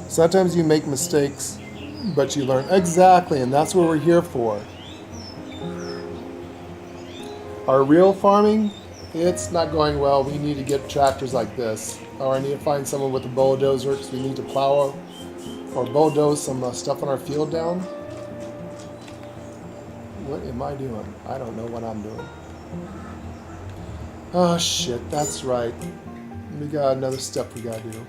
Sometimes you make mistakes, but you learn. Exactly, and that's what we're here for. Our real farming, it's not going well. We need to get tractors like this. Or I need to find someone with a bulldozer because we need to plow or bulldoze some stuff on our field down. What am I doing? I don't know what I'm doing. Oh shit, that's right. We got another step we gotta do.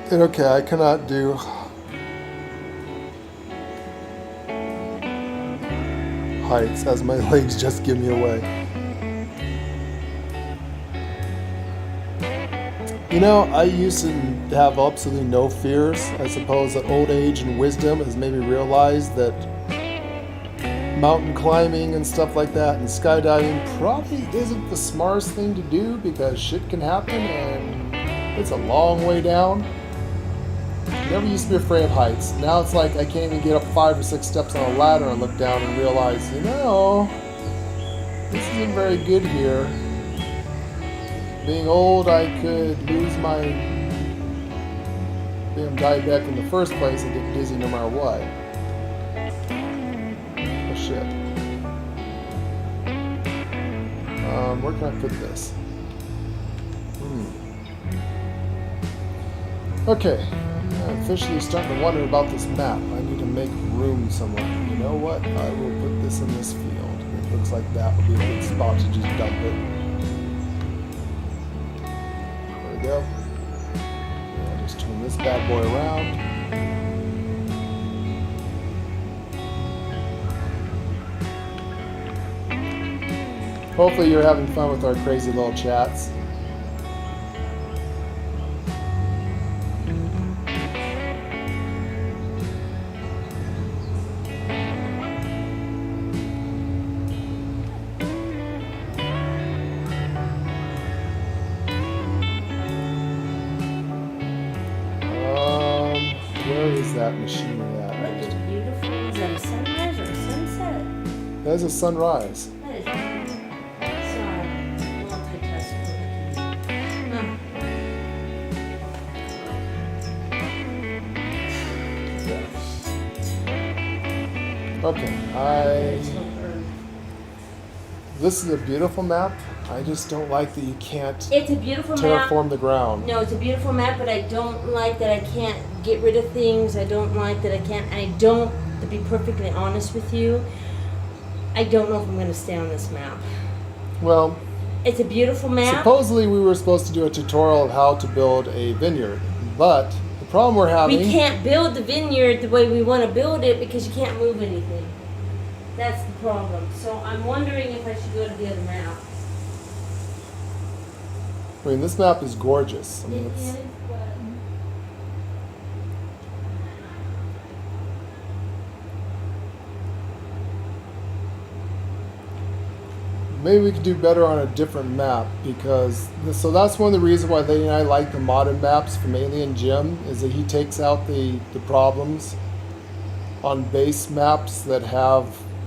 And okay, I cannot do heights as my legs just give me away. I used to have absolutely no fears. I suppose that old age and wisdom has made me realize that mountain climbing and stuff like that and skydiving probably isn't the smartest thing to do because shit can happen and it's a long way down. Never used to be afraid of heights. Now it's like I can't even get up 5 or 6 steps on a ladder and look down and realize, this isn't very good here. Being old, I could lose my being diabetic in the first place and get dizzy no matter what. Oh shit. Where can I put this? Okay, I'm officially starting to wonder about this map. I need to make room somewhere. You know what? I will put this in this field. It looks like that would be a good spot to just dump it. There we go. Yeah, just turn this bad boy around. Hopefully you're having fun with our crazy little chats. Where is that machine at? That is beautiful. Is that a sunrise or a sunset? That is a sunrise. That is sorry, multitasking. Okay, this is a beautiful map. I just don't like that you can't It's a beautiful map. terraform the ground. No, it's a beautiful map, but I don't like that I can't get rid of things. I don't like that I can't. I don't, to be perfectly honest with you, I don't know if I'm going to stay on this map. Well, It's a beautiful map. supposedly we were supposed to do a tutorial of how to build a vineyard, but the problem we're having... We can't build the vineyard the way we want to build it because you can't move anything. That's the problem. So I'm wondering if I should go to the other map. I mean, this map is gorgeous. I mean, it's, maybe we could do better on a different map because so that's one of the reasons why they and I like the modded maps from Alien Jim is that he takes out the problems on base maps that have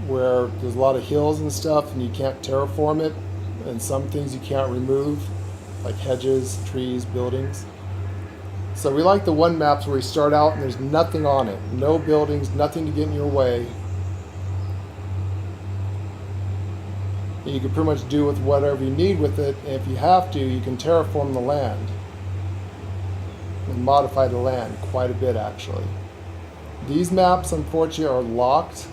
where there's a lot of hills and stuff and you can't terraform it and some things you can't remove like hedges, trees, buildings. So we like the one maps where we start out and there's nothing on it, no buildings, nothing to get in your way. You can pretty much do with whatever you need with it, and if you have to, you can terraform the land and modify the land quite a bit actually. These maps unfortunately are locked,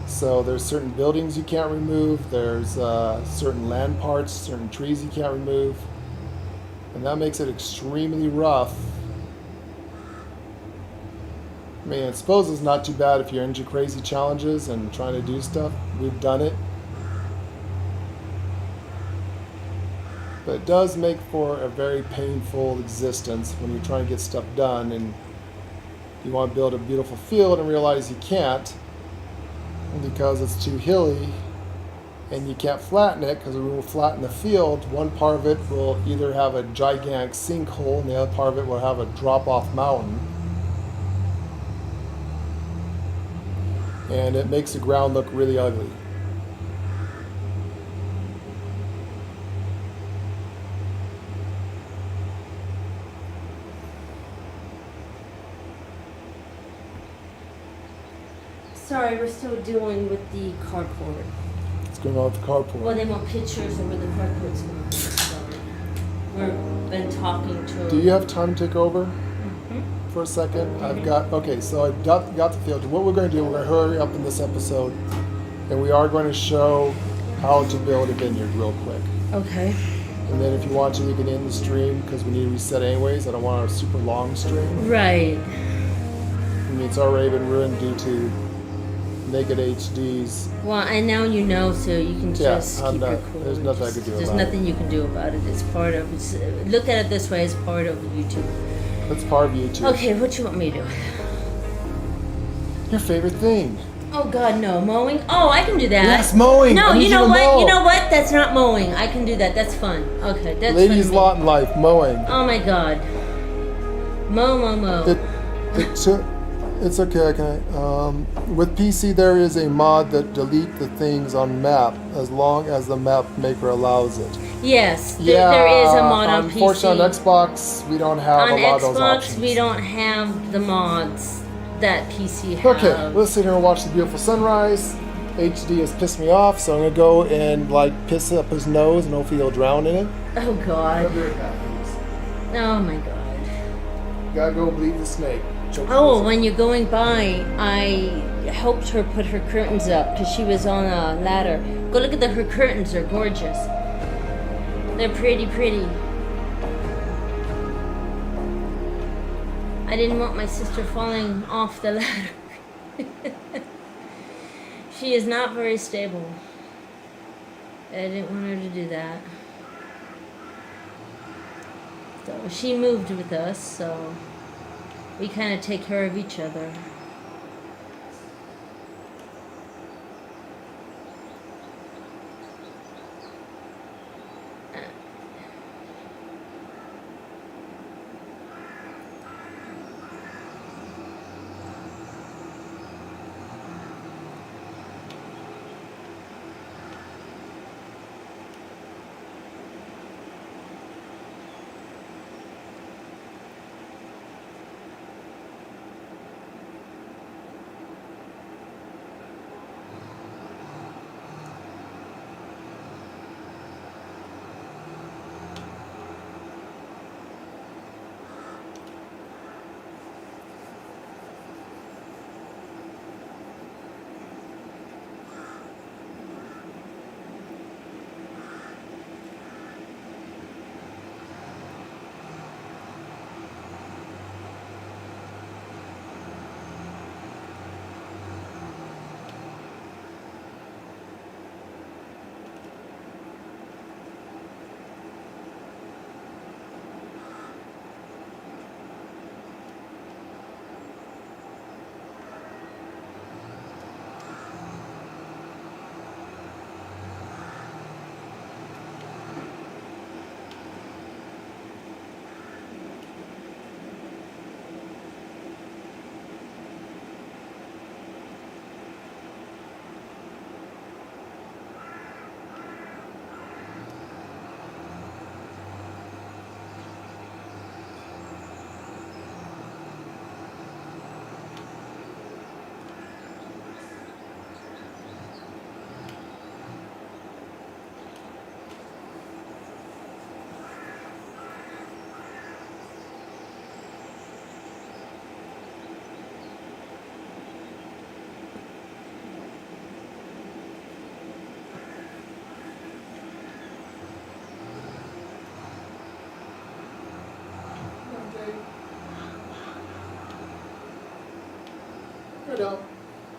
so there's certain buildings you can't remove, there's certain land parts, certain trees you can't remove, and that makes it extremely rough. I mean, I suppose it's not too bad if you're into crazy challenges and trying to do stuff. We've done it. But it does make for a very painful existence when you're trying to get stuff done and you want to build a beautiful field and realize you can't because it's too hilly and you can't flatten it because when we flatten the field, one part of it will either have a gigantic sinkhole and the other part of it will have a drop-off mountain. And it makes the ground look really ugly. Sorry, we're still dealing with the carport. What's going on with the carport? Well, they want pictures of where the carport's going to be. Sorry. We've been talking to them. Do you have time to take over for a second? I've got, okay, so I got the field. What we're going to do, we're going to hurry up in this episode, and we are going to show how to build a vineyard real quick. Okay. And then if you want to, you can end the stream, because we need to reset anyways. I don't want a super long stream. Right. I mean, it's already been ruined due to naked HDs. Well, and now you know, so you can just keep your cool. There's nothing I could do There's about it. nothing you can do about it. It's part of, look at it this way, it's part of YouTube. That's part of YouTube. Okay, what you want me to do? Your favorite thing. Oh God, no. Mowing? Oh, I can do that. Yes, mowing. No, I need you know to what? mow. You know what? That's not mowing. I can do that. That's fun. Okay, that's Ladies' fun. lot in life, mowing. Oh my God. Mow. It It's okay. I can. With PC, there is a mod that delete the things on map as long as the map maker allows it. Yes, there is a mod on PC. Unfortunately, on Xbox, we don't have On a lot of those Xbox, options. we don't have the mods that PC has. Okay, let's sit here and watch the beautiful sunrise. HD has pissed me off, so I'm gonna go and like piss up his nose and hopefully he'll drown in it. Oh I'll God. be right back, please. Oh my God. Gotta go bleed the snake. Choke Oh, the when you're going by, I helped her put her curtains up because she was on a ladder. Go look at her curtains. They're gorgeous. They're pretty, pretty. I didn't want my sister falling off the ladder. She is not very stable. I didn't want her to do that. So she moved with us, so we kind of take care of each other.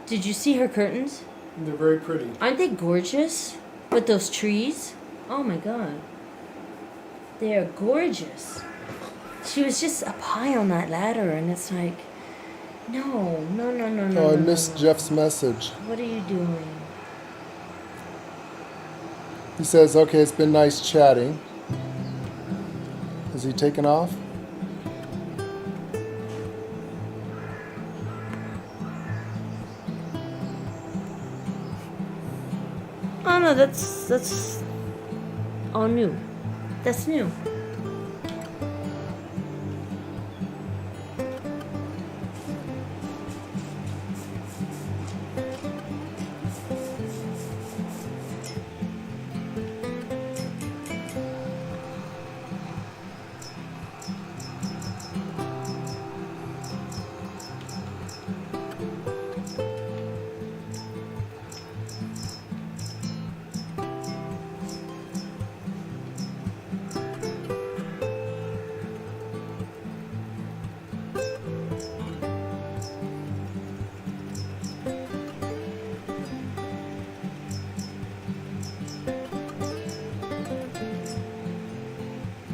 Did you see her curtains? They're very pretty. Aren't they gorgeous? With those trees? Oh my God. They are gorgeous. She was just up high on that ladder, and it's like, no. Oh, I missed Jeff's message. What are you doing? He says, okay, it's been nice chatting. Is he taking off? Oh no, that's all new. That's new.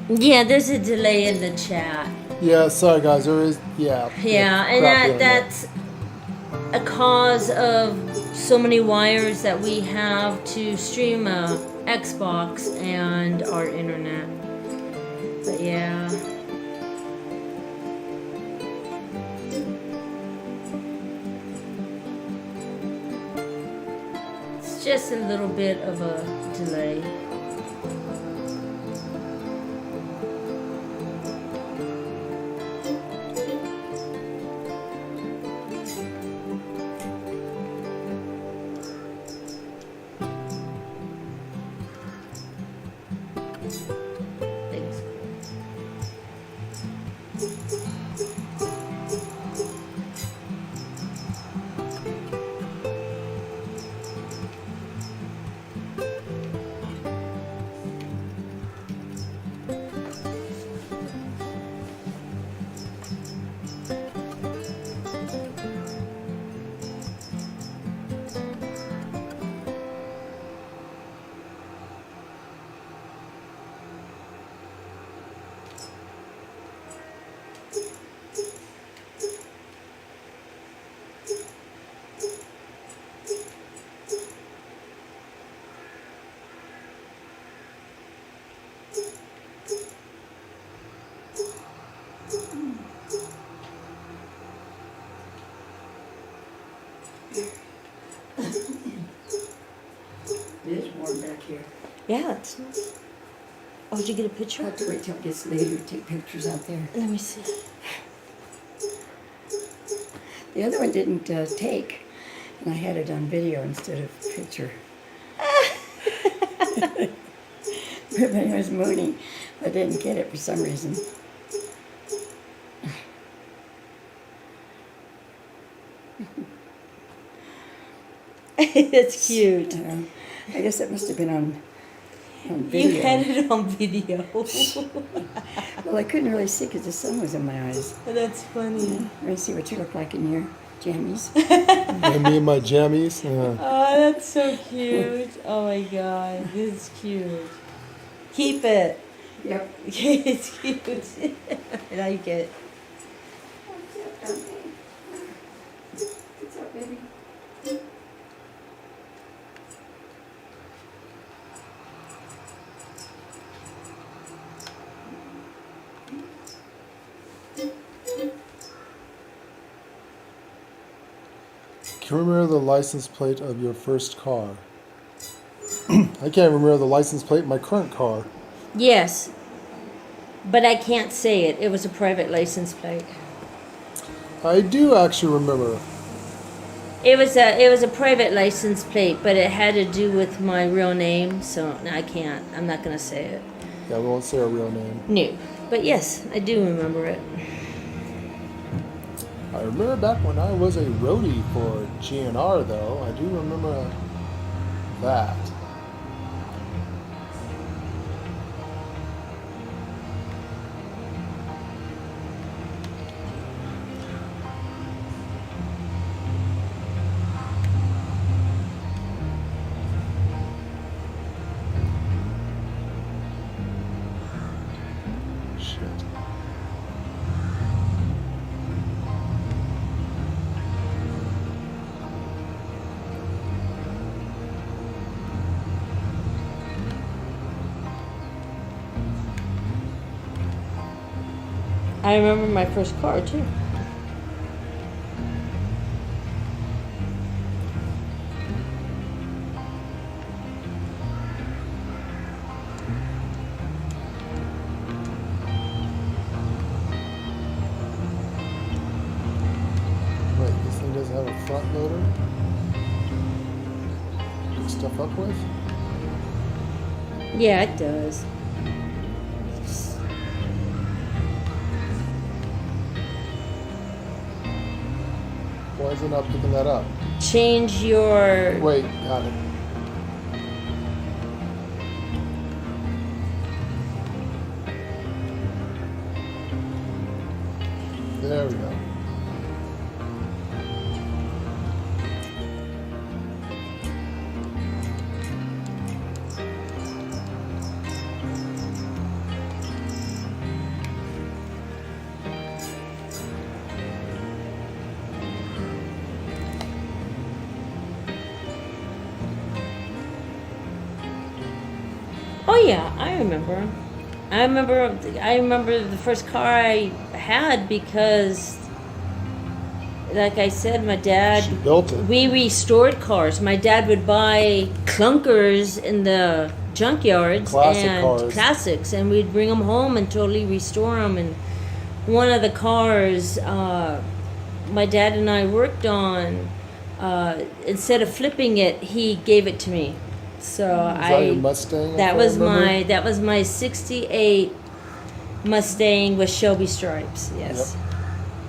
Yeah, there's a delay in the chat. Yeah, sorry guys, there is, yeah. Yeah, and that's a cause of so many wires that we have to stream a Xbox and our internet. But yeah. just a little bit of a delay. Thanks. It is warm back here. Yeah, it's nice. Oh, did you get a I'll picture? have to wait till it gets later to take pictures out there. Let me see. The other one didn't take, and I had it on video instead of picture. Everybody was mooning. I didn't get it for some reason. It's cute. I guess it must have been on video. You had it on video. Well, I couldn't really see because the sun was in my eyes. That's funny. Let me see what you look like in your jammies. And me and my jammies. Oh, that's so cute. Oh my god, this is cute. Keep it. Yep. It's cute. I like it. What's up, baby? Can you remember the license plate of your first car? I can't remember the license plate of my current car. Yes, but I can't say it. It was a private license plate. I do actually remember. It was a private license plate, but it had to do with my real name, so I can't. I'm not gonna say it. Yeah, we won't say our real name. No, but yes, I do remember it. I remember back when I was a roadie for GNR, though. I do remember that. Shit. I remember my first car too. Wait, this thing doesn't have a front loader? Pick stuff up with? Yeah, it does. Why is it not picking that up? Change your. Wait, got it. There we go. Oh yeah, I remember. I remember the first car I had because like I said, my dad. She built it. We restored cars. My dad would buy clunkers in the junkyards Classic and cars. classics, and we'd bring them home and totally restore them. And one of the cars my dad and I worked on, instead of flipping it, he gave it to me. So Is that your Mustang? if that I was remember? my '68 Mustang with Shelby stripes. Yes.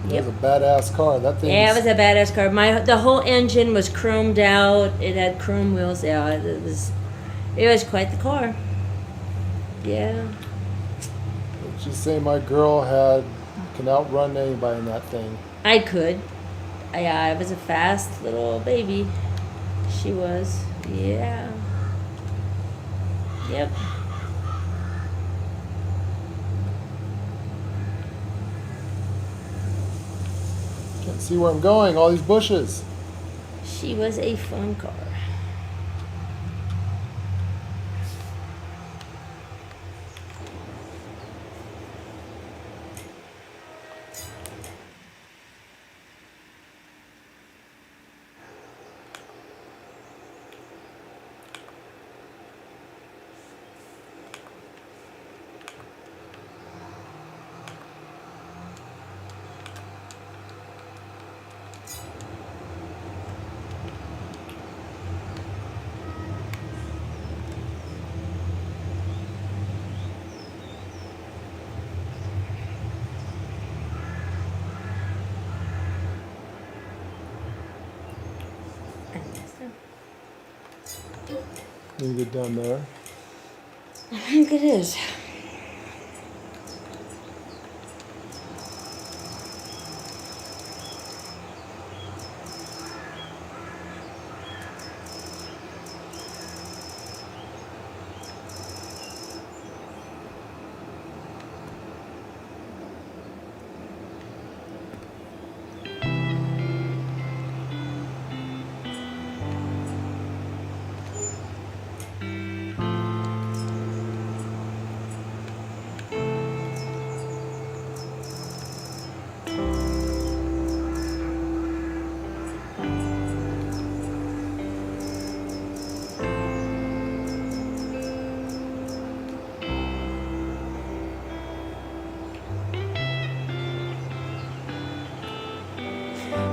That was a badass car. That thing. Yeah, it was a badass car. The whole engine was chromed out. It had chrome wheels. Yeah, it was quite the car. Yeah. Just say my girl can outrun anybody in that thing. I could. I was a fast little baby. She was. Yeah. Yep. Can't see where I'm going. All these bushes. She was a fun car. You get down there. I think it is.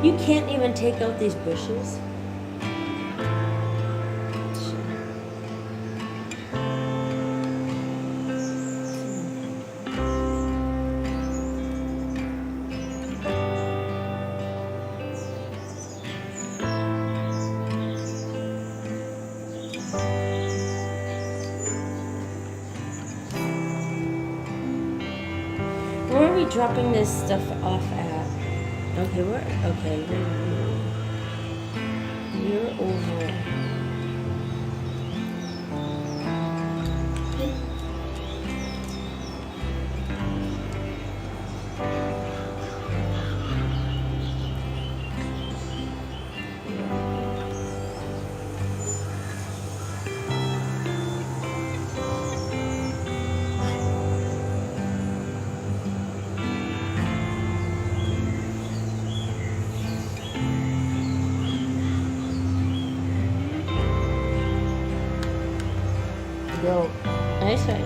You can't even take out these bushes. Where are we dropping this stuff off at? Okay, you're over. Go. Eyesight.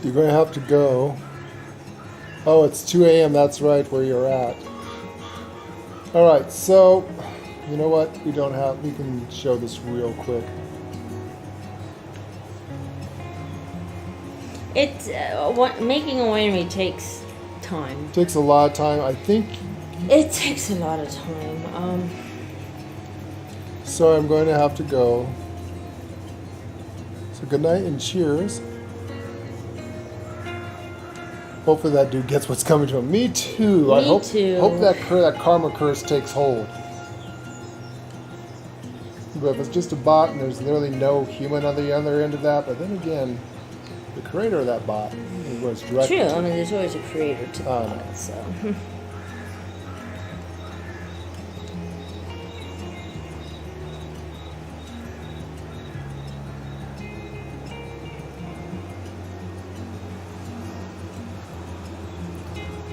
You're going to have to go. Oh, it's 2 a.m. That's right, where you're at. All right, so You know what? We don't have. We can show this real quick. It's making a winery takes time. It takes a lot of time. I think. It takes a lot of time. So I'm going to have to go. So good night and cheers. Hopefully that dude gets what's coming to him. Me too. I hope that karma curse takes hold. But if it's just a bot and there's literally no human on the other end of that, but then again, the creator of that bot was directed. True. to. I mean, there's always a creator to the bot, so.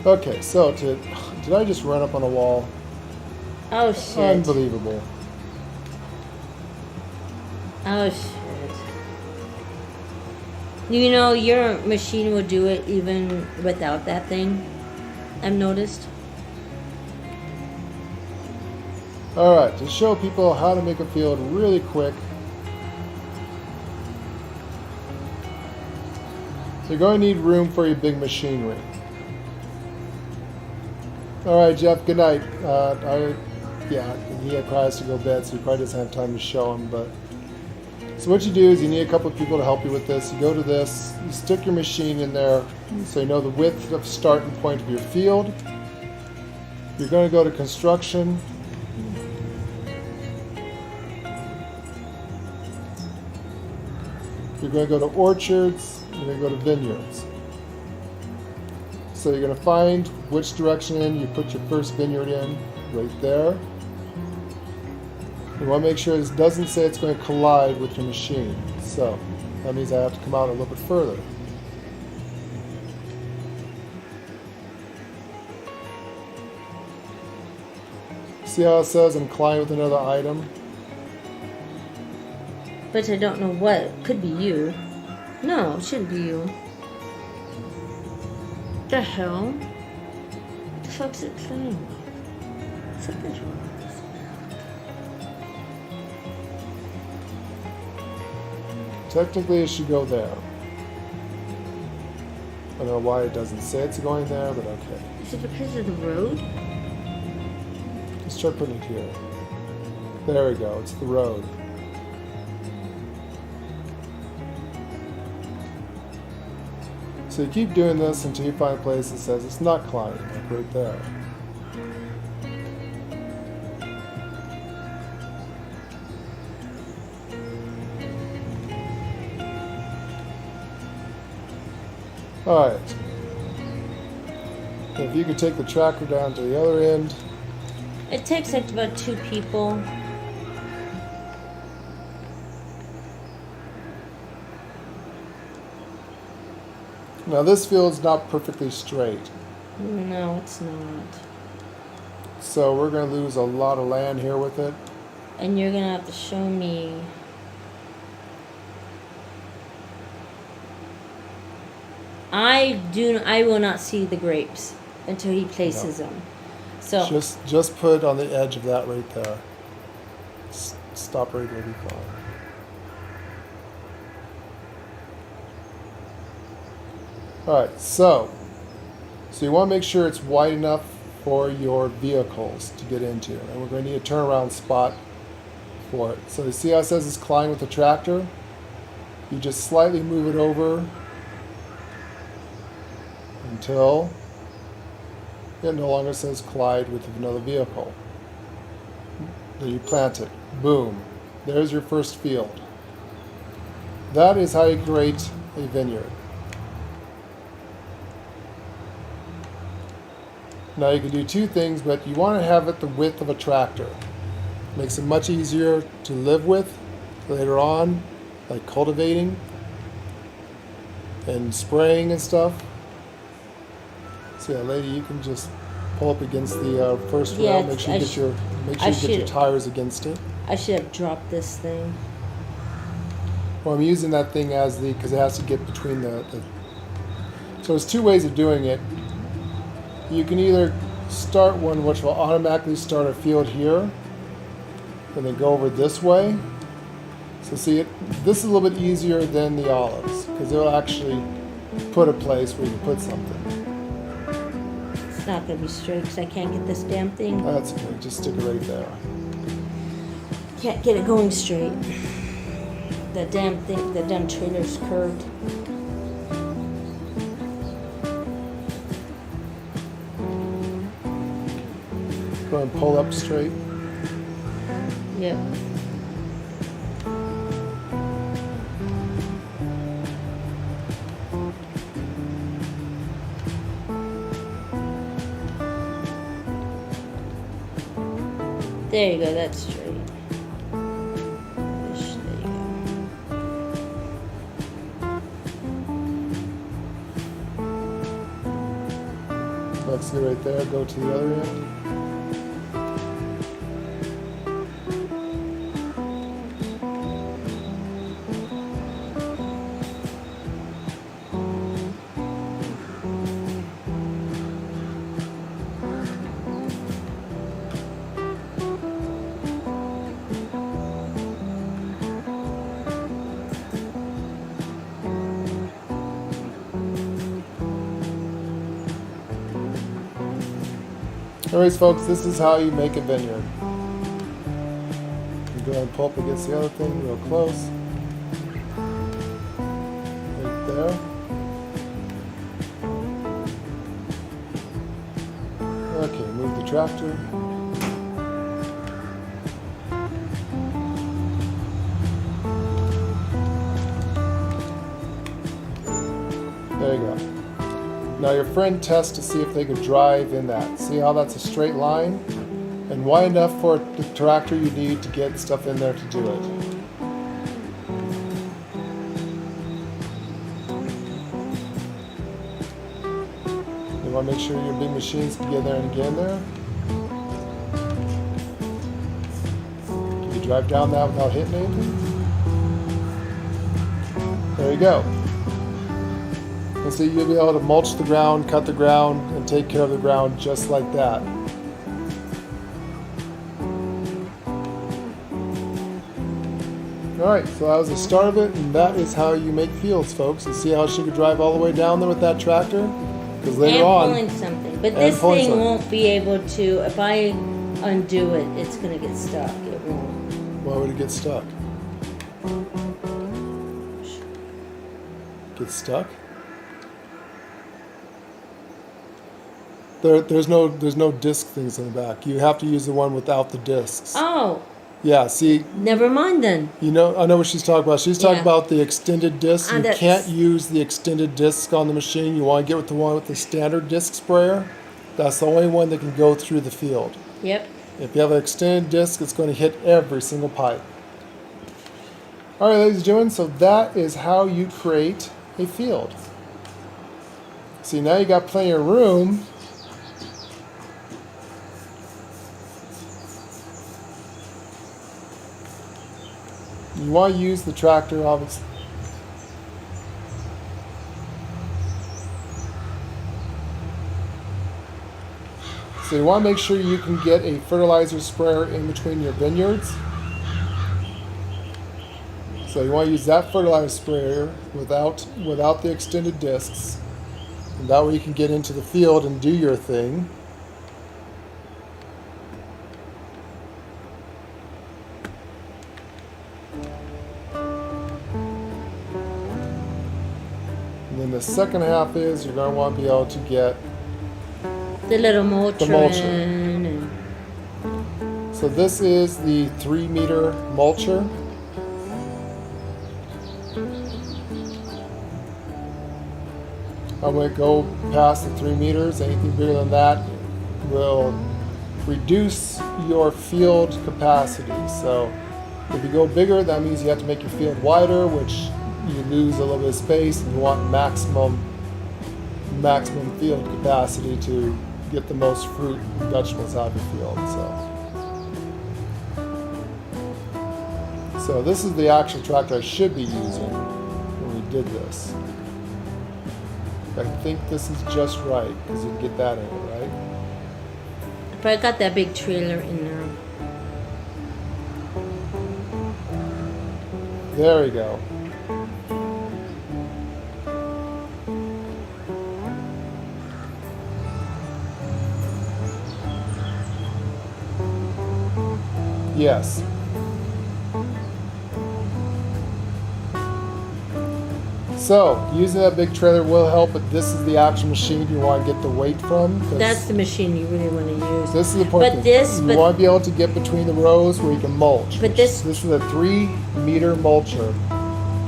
Okay, so did I just run up on a wall? Oh shit. Unbelievable. Oh shit. You know, your machine will do it even without that thing. I've noticed. Alright, to show people how to make a field really quick. So you're going to need room for your big machinery. Alright, Jeff, good night. He probably has to go to bed, so he probably doesn't have time to show him, but... So what you do is you need a couple of people to help you with this. You go to this, you stick your machine in there, so you know the width of start and point of your field. You're going to go to construction. You're going to go to orchards. You're going to go to vineyards. So you're going to find which direction in you put your first vineyard in, right there. You want to make sure this doesn't say it's going to collide with your machine. So that means I have to come out a little bit further. See how it says I'm colliding with another item? But I don't know what. Could be you. No, it shouldn't be you. The hell? What the fuck's it saying? Something's wrong. Technically it should go there. I don't know why it doesn't say it's going there, but okay. Is it because of the road? Let's try putting it here. There we go, it's the road. So you keep doing this until you find a place that says it's not climbing, like right there. Alright. If you could take the tracker down to the other end. It takes like about 2 people. Now this field's not perfectly straight. No, it's not. So we're going to lose a lot of land here with it. And you're gonna have to show me. I will not see the grapes until he places them. So Just put on the edge of that right there. Stop right there, be fine. Alright, so you want to make sure it's wide enough for your vehicles to get into. And we're going to need a turnaround spot for it. So you see how it says it's colliding with the tractor? You just slightly move it over until it no longer says collide with another vehicle. Then you plant it. Boom. There's your first field. That is how you create a vineyard. Now you can do 2 things, but you want to have it the width of a tractor. Makes it much easier to live with later on, like cultivating and spraying and stuff. So yeah, lady, you can just pull up against the first rail. Make sure you get your tires against it. I should have dropped this thing. Well, I'm using that thing as because it has to get between the. So there's 2 ways of doing it. You can either start one which will automatically start a field here, and then go over this way. So see, this is a little bit easier than the olives because it'll actually put a place where you can put something. It's not going to be straight because I can't get this damn thing. That's okay, just stick it right there. Can't get it going straight. The damn thing, the damn trailer's curved. Go and pull up straight. Yep. There you go, that's straight. Ish, there you go. Let's go right there, go to the other end. Anyways, folks, this is how you make a vineyard. You go ahead and pull up against the other thing real close. Right there. Okay, move the tractor. There you go. Now your friend tests to see if they could drive in that. See how that's a straight line? And wide enough for the tractor you need to get stuff in there to do it. You want to make sure your big machines can get there and get in there. Can you drive down that without hitting anything? There you go. And so you'll be able to mulch the ground, cut the ground, and take care of the ground just like that. Alright, so that was the start of it, and that is how you make fields, folks. You see how she could drive all the way down there with that tractor? Because later on... pulling something. But this thing won't be able to, if I undo it, it's going to get stuck. It won't. Why would it get stuck? Get stuck? There's no disc things in the back. You have to use the one without the discs. Oh, Yeah, see, never mind then. you know, I know what she's talking about. She's talking Yeah. about the extended disc. You that's- can't use the extended disc on the machine. You want to get with the one with the standard disc sprayer. That's the only one that can go through the field. Yep. If you have an extended disc, it's going to hit every single pipe. All right, ladies and gentlemen, so that is how you create a field. See, now you got plenty of room. You want to use the tractor, obviously. So you want to make sure you can get a fertilizer sprayer in between your vineyards. So you want to use that fertilizer sprayer without the extended discs. And that way you can get into the field and do your thing. And then the second half is you're going to want to be able to get The little mulcher. The mulcher. and- So this is the 3-meter mulcher. I'm going to go past the 3 meters. Anything bigger than that will reduce your field capacity. So if you go bigger, that means you have to make your field wider, which you lose a little bit of space, and you want maximum field capacity to get the most fruit and vegetables out of your field. So this is the actual tractor I should be using when we did this. I think this is just right because you can get that in it, right? But I got that big trailer in there. There we go. Yes. So, using that big trailer will help, but this is the actual machine you want to get the weight from. That's the machine you really want to use. This is the important But thing. this- You but- want to be able to get between the rows where you can mulch. But this- This is a 3-meter mulcher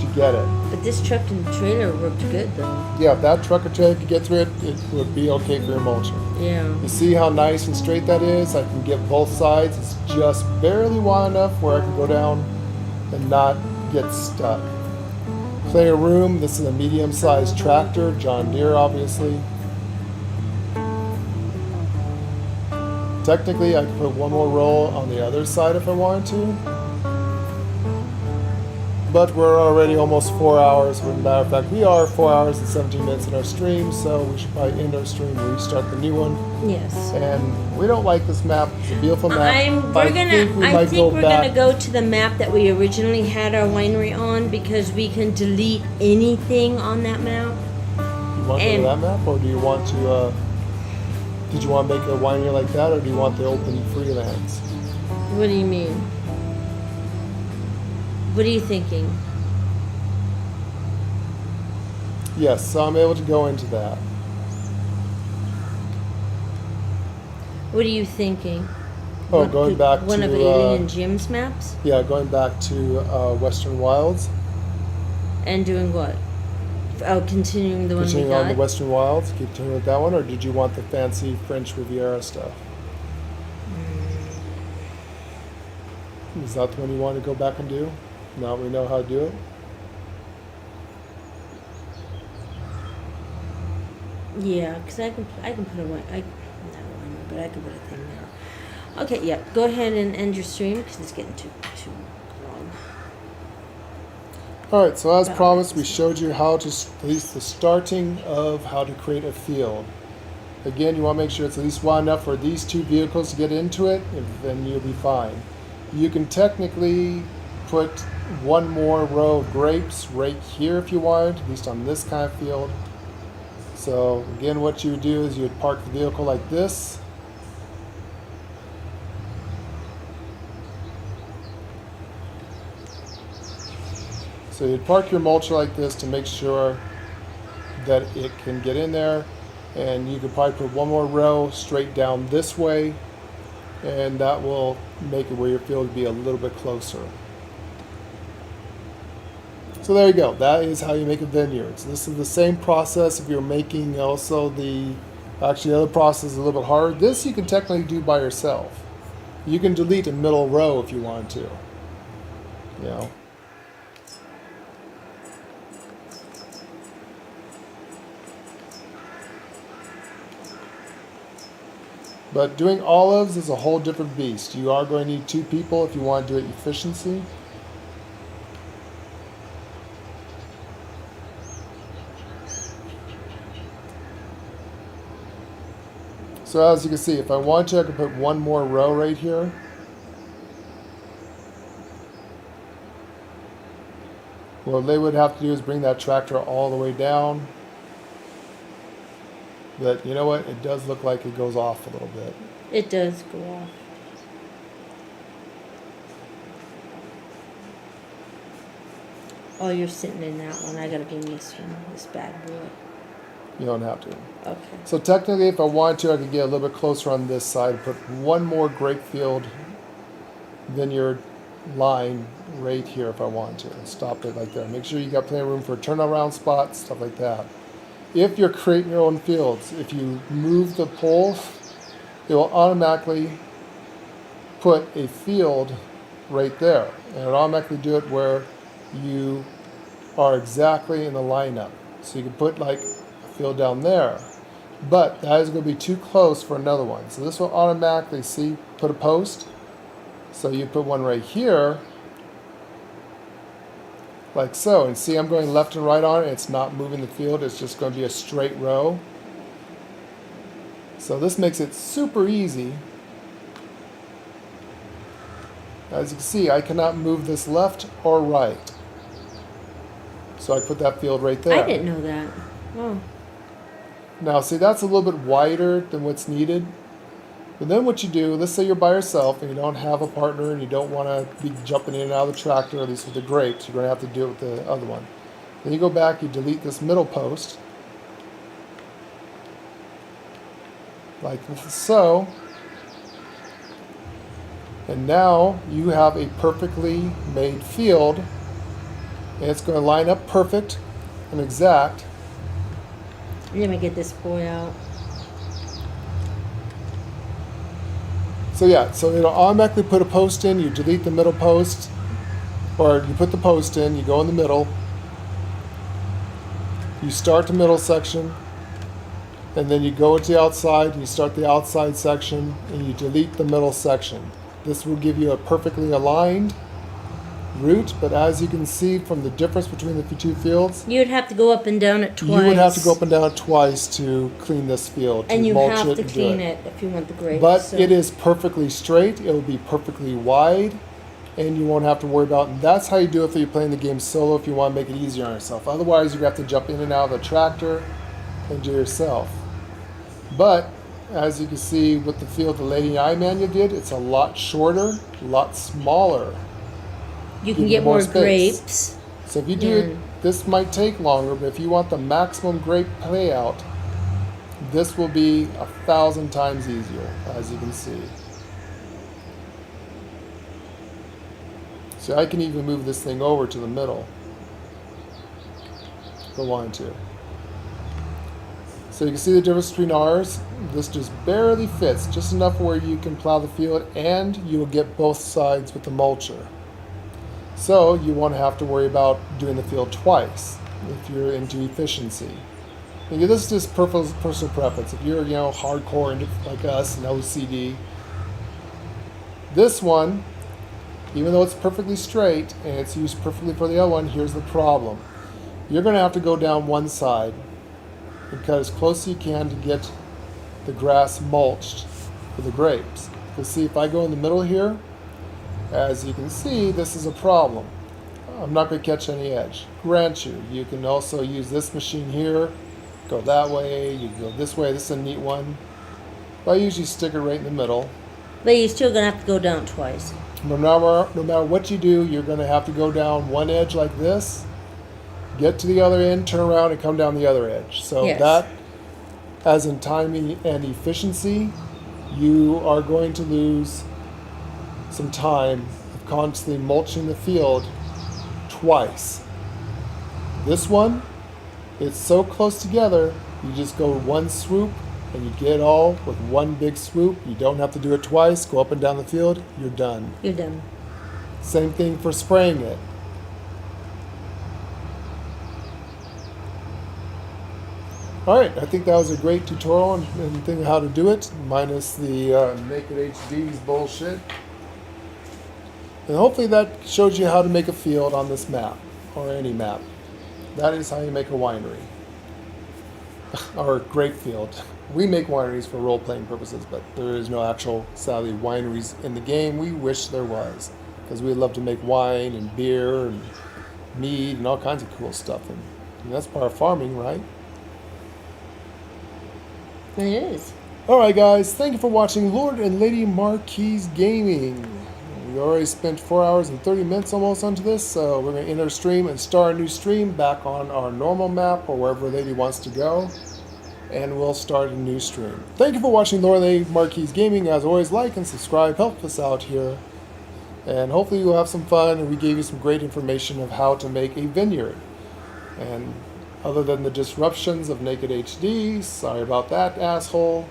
to get it. But this truck and trailer worked good though. Yeah, if that truck or trailer could get through it, it would be okay for your mulcher. Yeah. You see how nice and straight that is? I can get both sides. It's just barely wide enough where I can go down and not get stuck. Plenty of room. This is a medium-sized tractor, John Deere, obviously. Technically, I could put one more row on the other side if I wanted to. But we're already almost 4 hours. As a matter of fact, we are 4 hours and 17 minutes in our stream, so we should probably end our stream and restart the new one. Yes. And we don't like this map. It's a beautiful map. I think we're gonna go to the map that we originally had our winery on because we can delete anything on that map. You want to go to and- that map, or do you want to? Did you want to make a winery like that, or do you want the open freelance? What do you mean? What are you thinking? Yes, so I'm able to go into that. What are you thinking? Oh, going back one to of Alien Jim's maps yeah, going back to Western Wilds. and doing what? Oh, continuing the one we Continuing on got. the Western Wilds, keep doing with that one, or did you want the fancy French Riviera stuff? Is that the one you want to go back and do? Now we know how to do it. Yeah, because I can put a wine. Not a winery, but I can put a thing there. Okay, yeah. Go ahead and end your stream because it's getting too long. All right, so as Wow. promised, we showed you how to, at least the starting of how to create a field. Again, you want to make sure it's at least wide enough for these two vehicles to get into it, and then you'll be fine. You can technically put one more row of grapes right here if you wanted, at least on this kind of field. So again, what you would do is you would park the vehicle like this. So you'd park your mulcher like this to make sure that it can get in there. And you could probably put one more row straight down this way, and that will make it where your field will be a little bit closer. So there you go. That is how you make a vineyard. So this is the same process if you're making also actually the other process is a little bit harder. This you can technically do by yourself. You can delete a middle row if you want to. You know. But doing olives is a whole different beast. You are going to need 2 people if you want to do it efficiency. So as you can see, if I want to, I can put one more row right here. What they would have to do is bring that tractor all the way down. But you know what? It does look like it goes off a little bit. It does go off. Oh, you're sitting in that one. I gotta give me this bad boy. You don't have to. Okay. So technically, if I wanted to, I could get a little bit closer on this side, put one more grape field vineyard line right here if I want to. Stop it like that. Make sure you got plenty of room for turnaround spots, stuff like that. If you're creating your own fields, if you move the pole, it will automatically put a field right there. And it'll automatically do it where you are exactly in the lineup. So you can put like a field down there. But that is going to be too close for another one. So this will automatically, see, put a post. So you put one right here, like so. And see, I'm going left and right on it. It's not moving the field. It's just going to be a straight row. So this makes it super easy. As you can see, I cannot move this left or right. So I put that field right there. I didn't know that. Oh. Now, see, that's a little bit wider than what's needed. But then what you do, let's say you're by yourself and you don't have a partner and you don't want to be jumping in and out of the tractor, at least with the grapes. You're going to have to do it with the other one. Then you go back, you delete this middle post. Like so. And now you have a perfectly made field. And it's going to line up perfect and exact. Let me get this boy out. So yeah, so it'll automatically put a post in, you delete the middle post, or you put the post in, you go in the middle, you start the middle section, and then you go to the outside, and you start the outside section, and you delete the middle section. This will give you a perfectly aligned route, but as you can see from the difference between the two fields, You'd have to go up and down it twice. you would have to go up and down it twice to clean this field, to And you mulch have it to and do clean it. it if you want the grapes. But so- it is perfectly straight, it'll be perfectly wide, and you won't have to worry about it. And that's how you do it if you're playing the game solo, if you want to make it easier on yourself. Otherwise, you have to jump in and out of the tractor and do it yourself. But, as you can see with the field the Lady I manual did, it's a lot shorter, a lot smaller. You give can you get more more space. grapes. So if you do it, this might take longer, but if you want the maximum grape playout, this will be 1,000 times easier, as you can see. So I can even move this thing over to the middle if I wanted to. So you can see the difference between ours. This just barely fits, just enough where you can plow the field and you will get both sides with the mulcher. So you won't have to worry about doing the field twice if you're into efficiency. And this is just personal preference. If you're, hardcore into, like us, and OCD, this one, even though it's perfectly straight and it's used perfectly for the other one, here's the problem. You're going to have to go down one side and cut as close as you can to get the grass mulched for the grapes. Because see, if I go in the middle here, as you can see, this is a problem. I'm not going to catch any edge. Grant you, you can also use this machine here, go that way, you go this way. This is a neat one. But I usually stick it right in the middle. But you're still going to have to go down twice. No matter what you do, you're going to have to go down one edge like this, get to the other end, turn around, and come down the other edge. So Yes. that, as in timing and efficiency, you are going to lose some time of constantly mulching the field twice. This one, it's so close together, you just go one swoop and you get it all with one big swoop. You don't have to do it twice, go up and down the field, you're done. You're done. Same thing for spraying it. Alright, I think that was a great tutorial and thing how to do it, minus the Naked HD's bullshit. And hopefully that shows you how to make a field on this map, or any map. That is how you make a winery. Or a grape field. We make wineries for role-playing purposes, but there is no actual, sadly, wineries in the game. We wish there was, because we love to make wine and beer and mead and all kinds of cool stuff. And that's part of farming, right? It is. Alright guys, thank you for watching Lord and Lady Marques Gaming. We already spent 4 hours and 30 minutes almost onto this, so we're going to end our stream and start a new stream back on our normal map or wherever Lady wants to go. And we'll start a new stream. Thank you for watching Lord and Lady Marques Gaming. As always, like and subscribe, help us out here. And hopefully you'll have some fun, and we gave you some great information of how to make a vineyard. And other than the disruptions of Naked HD, sorry about that, asshole.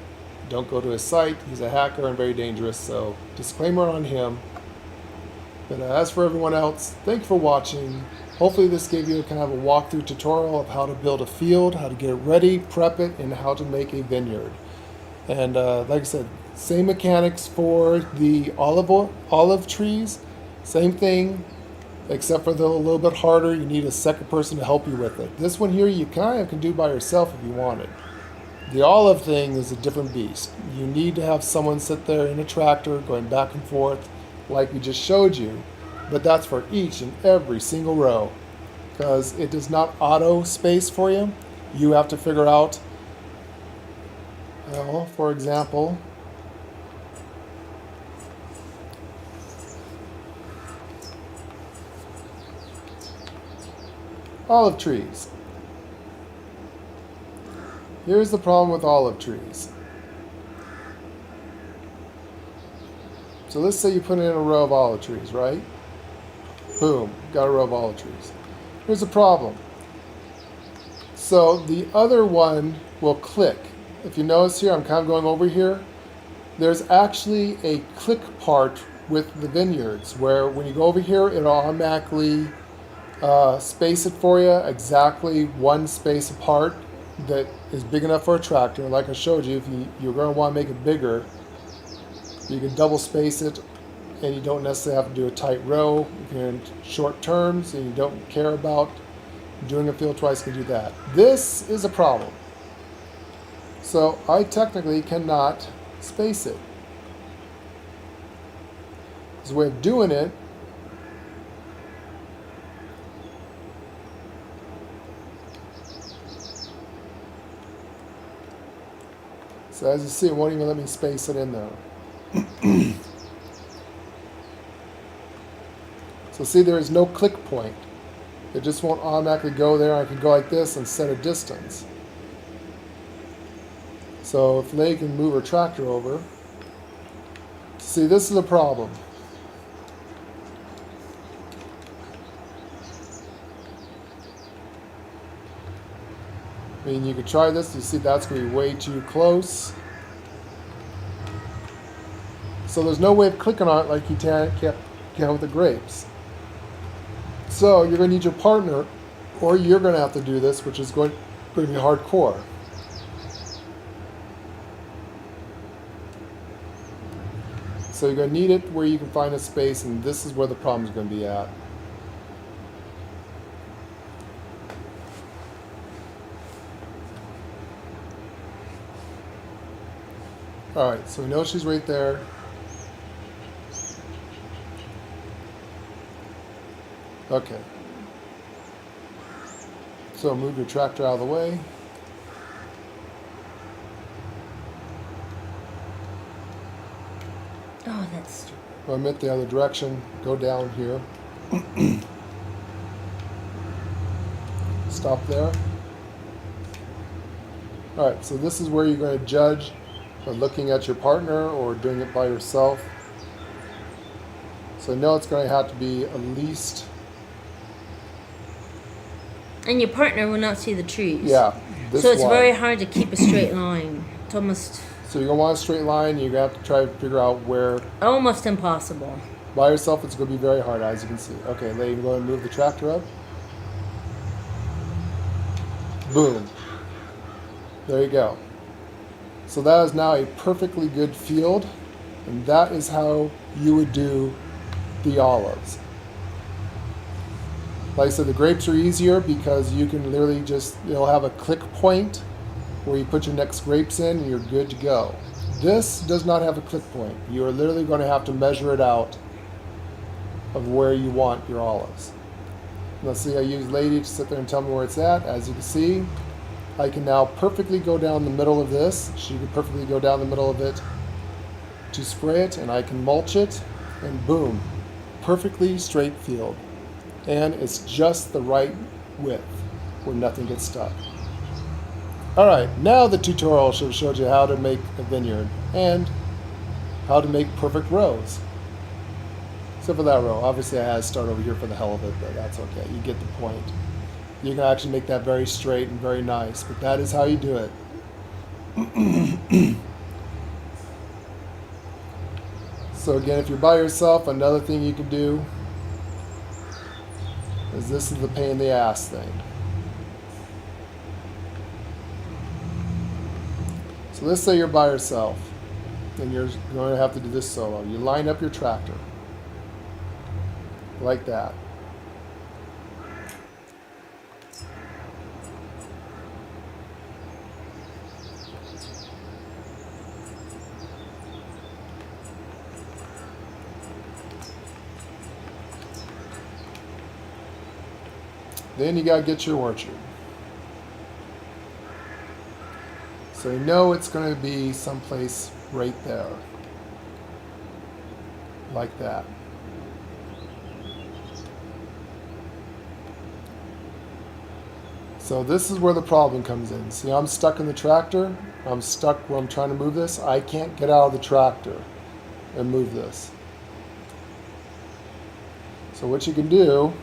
Don't go to his site. He's a hacker and very dangerous, so disclaimer on him. But as for everyone else, thank you for watching. Hopefully this gave you a kind of a walkthrough tutorial of how to build a field, how to get it ready, prep it, and how to make a vineyard. And like I said, same mechanics for the olive trees. Same thing, except for a little bit harder. You need a second person to help you with it. This one here you kind of can do by yourself if you wanted. The olive thing is a different beast. You need to have someone sit there in a tractor going back and forth like we just showed you, but that's for each and every single row. because it does not auto space for you. You have to figure out, well, for example, olive trees. Here's the problem with olive trees. So let's say you put in a row of olive trees, right? Boom, got a row of olive trees. Here's the problem. So the other one will click. If you notice here, I'm kind of going over here. There's actually a click part with the Vineyards where when you go over here, it'll automatically space it for you exactly one space apart that is big enough for a tractor. Like I showed you, if you're going to want to make it bigger, you can double space it, and you don't necessarily have to do a tight row. If you're in short terms and you don't care about doing a field twice, you can do that. This is a problem. So I technically cannot space it. There's a way of doing it. So as you see, it won't even let me space it in there. So see, there is no click point. It just won't automatically go there. I can go like this and set a distance. So if Leigh can move her tractor over. See, this is a problem. I mean, you could try this. You see, that's going to be way too close. So there's no way of clicking on it like you can with the grapes. So you're going to need your partner, or you're going to have to do this, which is going to be hardcore. So you're going to need it where you can find a space, and this is where the problem is going to be at. Alright, so we know she's right there. Okay. So move your tractor out of the way. Oh, that's stupid. Omit the other direction. Go down here. Stop there. Alright, so this is where you're going to judge by looking at your partner or doing it by yourself. So I know it's going to have to be at least... And your partner will not see the trees. Yeah. So it's line. very hard to keep a straight line. It's almost... So you're going to want a straight line. You're going to have to try to figure out where... almost impossible. By yourself, it's going to be very hard, as you can see. Okay, Leigh, you're going to move the tractor up. Boom. There you go. So that is now a perfectly good field, and that is how you would do the olives. Like I said, the grapes are easier because you can literally just, you'll have a click point where you put your next grapes in and you're good to go. This does not have a click point. You are literally going to have to measure it out of where you want your olives. Let's see, I use Lady to sit there and tell me where it's at. As you can see, I can now perfectly go down the middle of this. She can perfectly go down the middle of it to spray it, and I can mulch it, and boom, perfectly straight field. And it's just the right width where nothing gets stuck. Alright, now the tutorial should have showed you how to make a vineyard and how to make perfect rows. Except for that row. Obviously I had to start over here for the hell of it, but that's okay. You get the point. You can actually make that very straight and very nice, but that is how you do it. So again, if you're by yourself, another thing you can do is this is the pain in the ass thing. So let's say you're by yourself and you're going to have to do this solo. You line up your tractor like that. Then you gotta get your orchard. So you know it's gonna be someplace right there. Like that. So this is where the problem comes in. See, I'm stuck in the tractor. I'm stuck where I'm trying to move this. I can't get out of the tractor and move this. So what you can do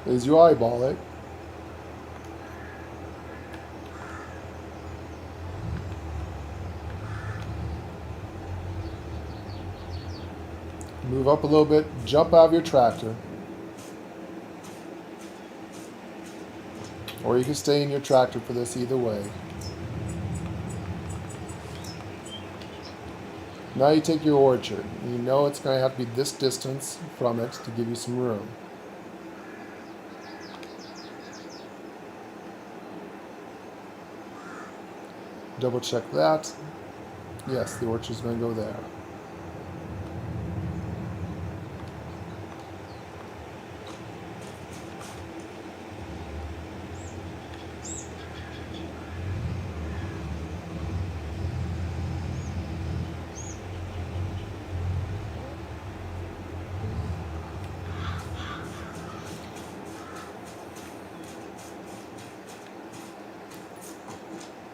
is you eyeball it. Move up a little bit, jump out of your tractor. Or you can stay in your tractor for this either way. Now you take your orchard. You know it's going to have to be this distance from it to give you some room. Double check that. Yes, the orchard's going to go there.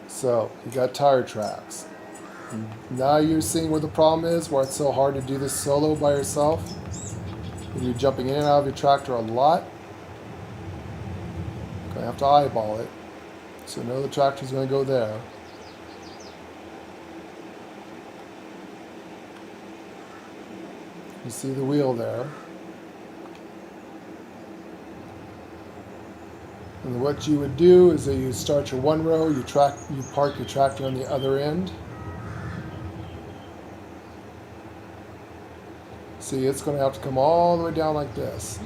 So, you got tire tracks. Now you're seeing where the problem is, why it's so hard to do this solo by yourself. You're jumping in and out of your tractor a lot. You're going to have to eyeball it. So you know the tractor's going to go there. You see the wheel there. And what you would do is that you start your one row, you park your tractor on the other end. See, it's going to have to come all the way down like this.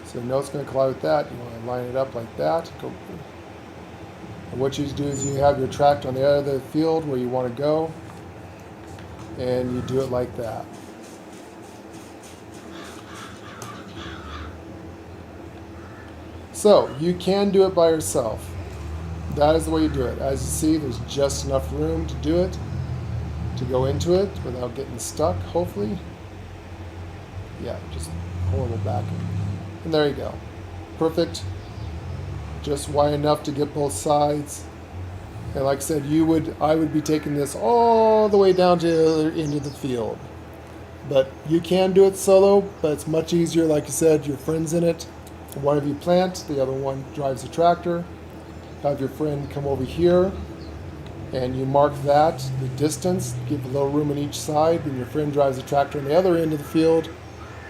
So you know it's going to collide with that. You want to line it up like that. And what you do is you have your tractor on the other end of the field where you want to go, and you do it like that. So, you can do it by yourself. That is the way you do it. As you see, there's just enough room to do it, to go into it without getting stuck, hopefully. Yeah, just horrible backing. And there you go. Perfect. Just wide enough to get both sides. And like I said, I would be taking this all the way down to the other end of the field. But you can do it solo, but it's much easier, like you said, your friend's in it. One of you plant, the other one drives the tractor. Have your friend come over here, and you mark that, the distance, give a little room on each side, and your friend drives the tractor on the other end of the field,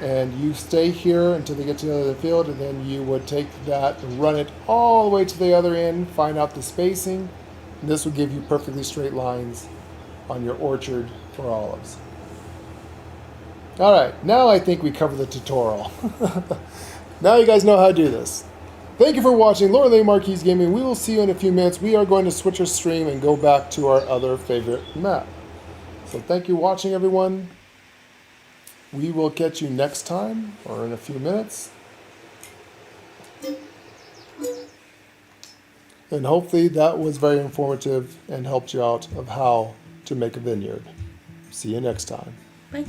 and you stay here until they get to the other end of the field, and then you would take that and run it all the way to the other end, find out the spacing, and this would give you perfectly straight lines on your orchard for olives. Alright, now I think we covered the tutorial. Now you guys know how to do this. Thank you for watching Lord Marques Gaming. We will see you in a few minutes. We are going to switch our stream and go back to our other favorite map. So thank you for watching, everyone. We will catch you next time, or in a few minutes. And hopefully that was very informative and helped you out of how to make a vineyard. See you next time. Bye.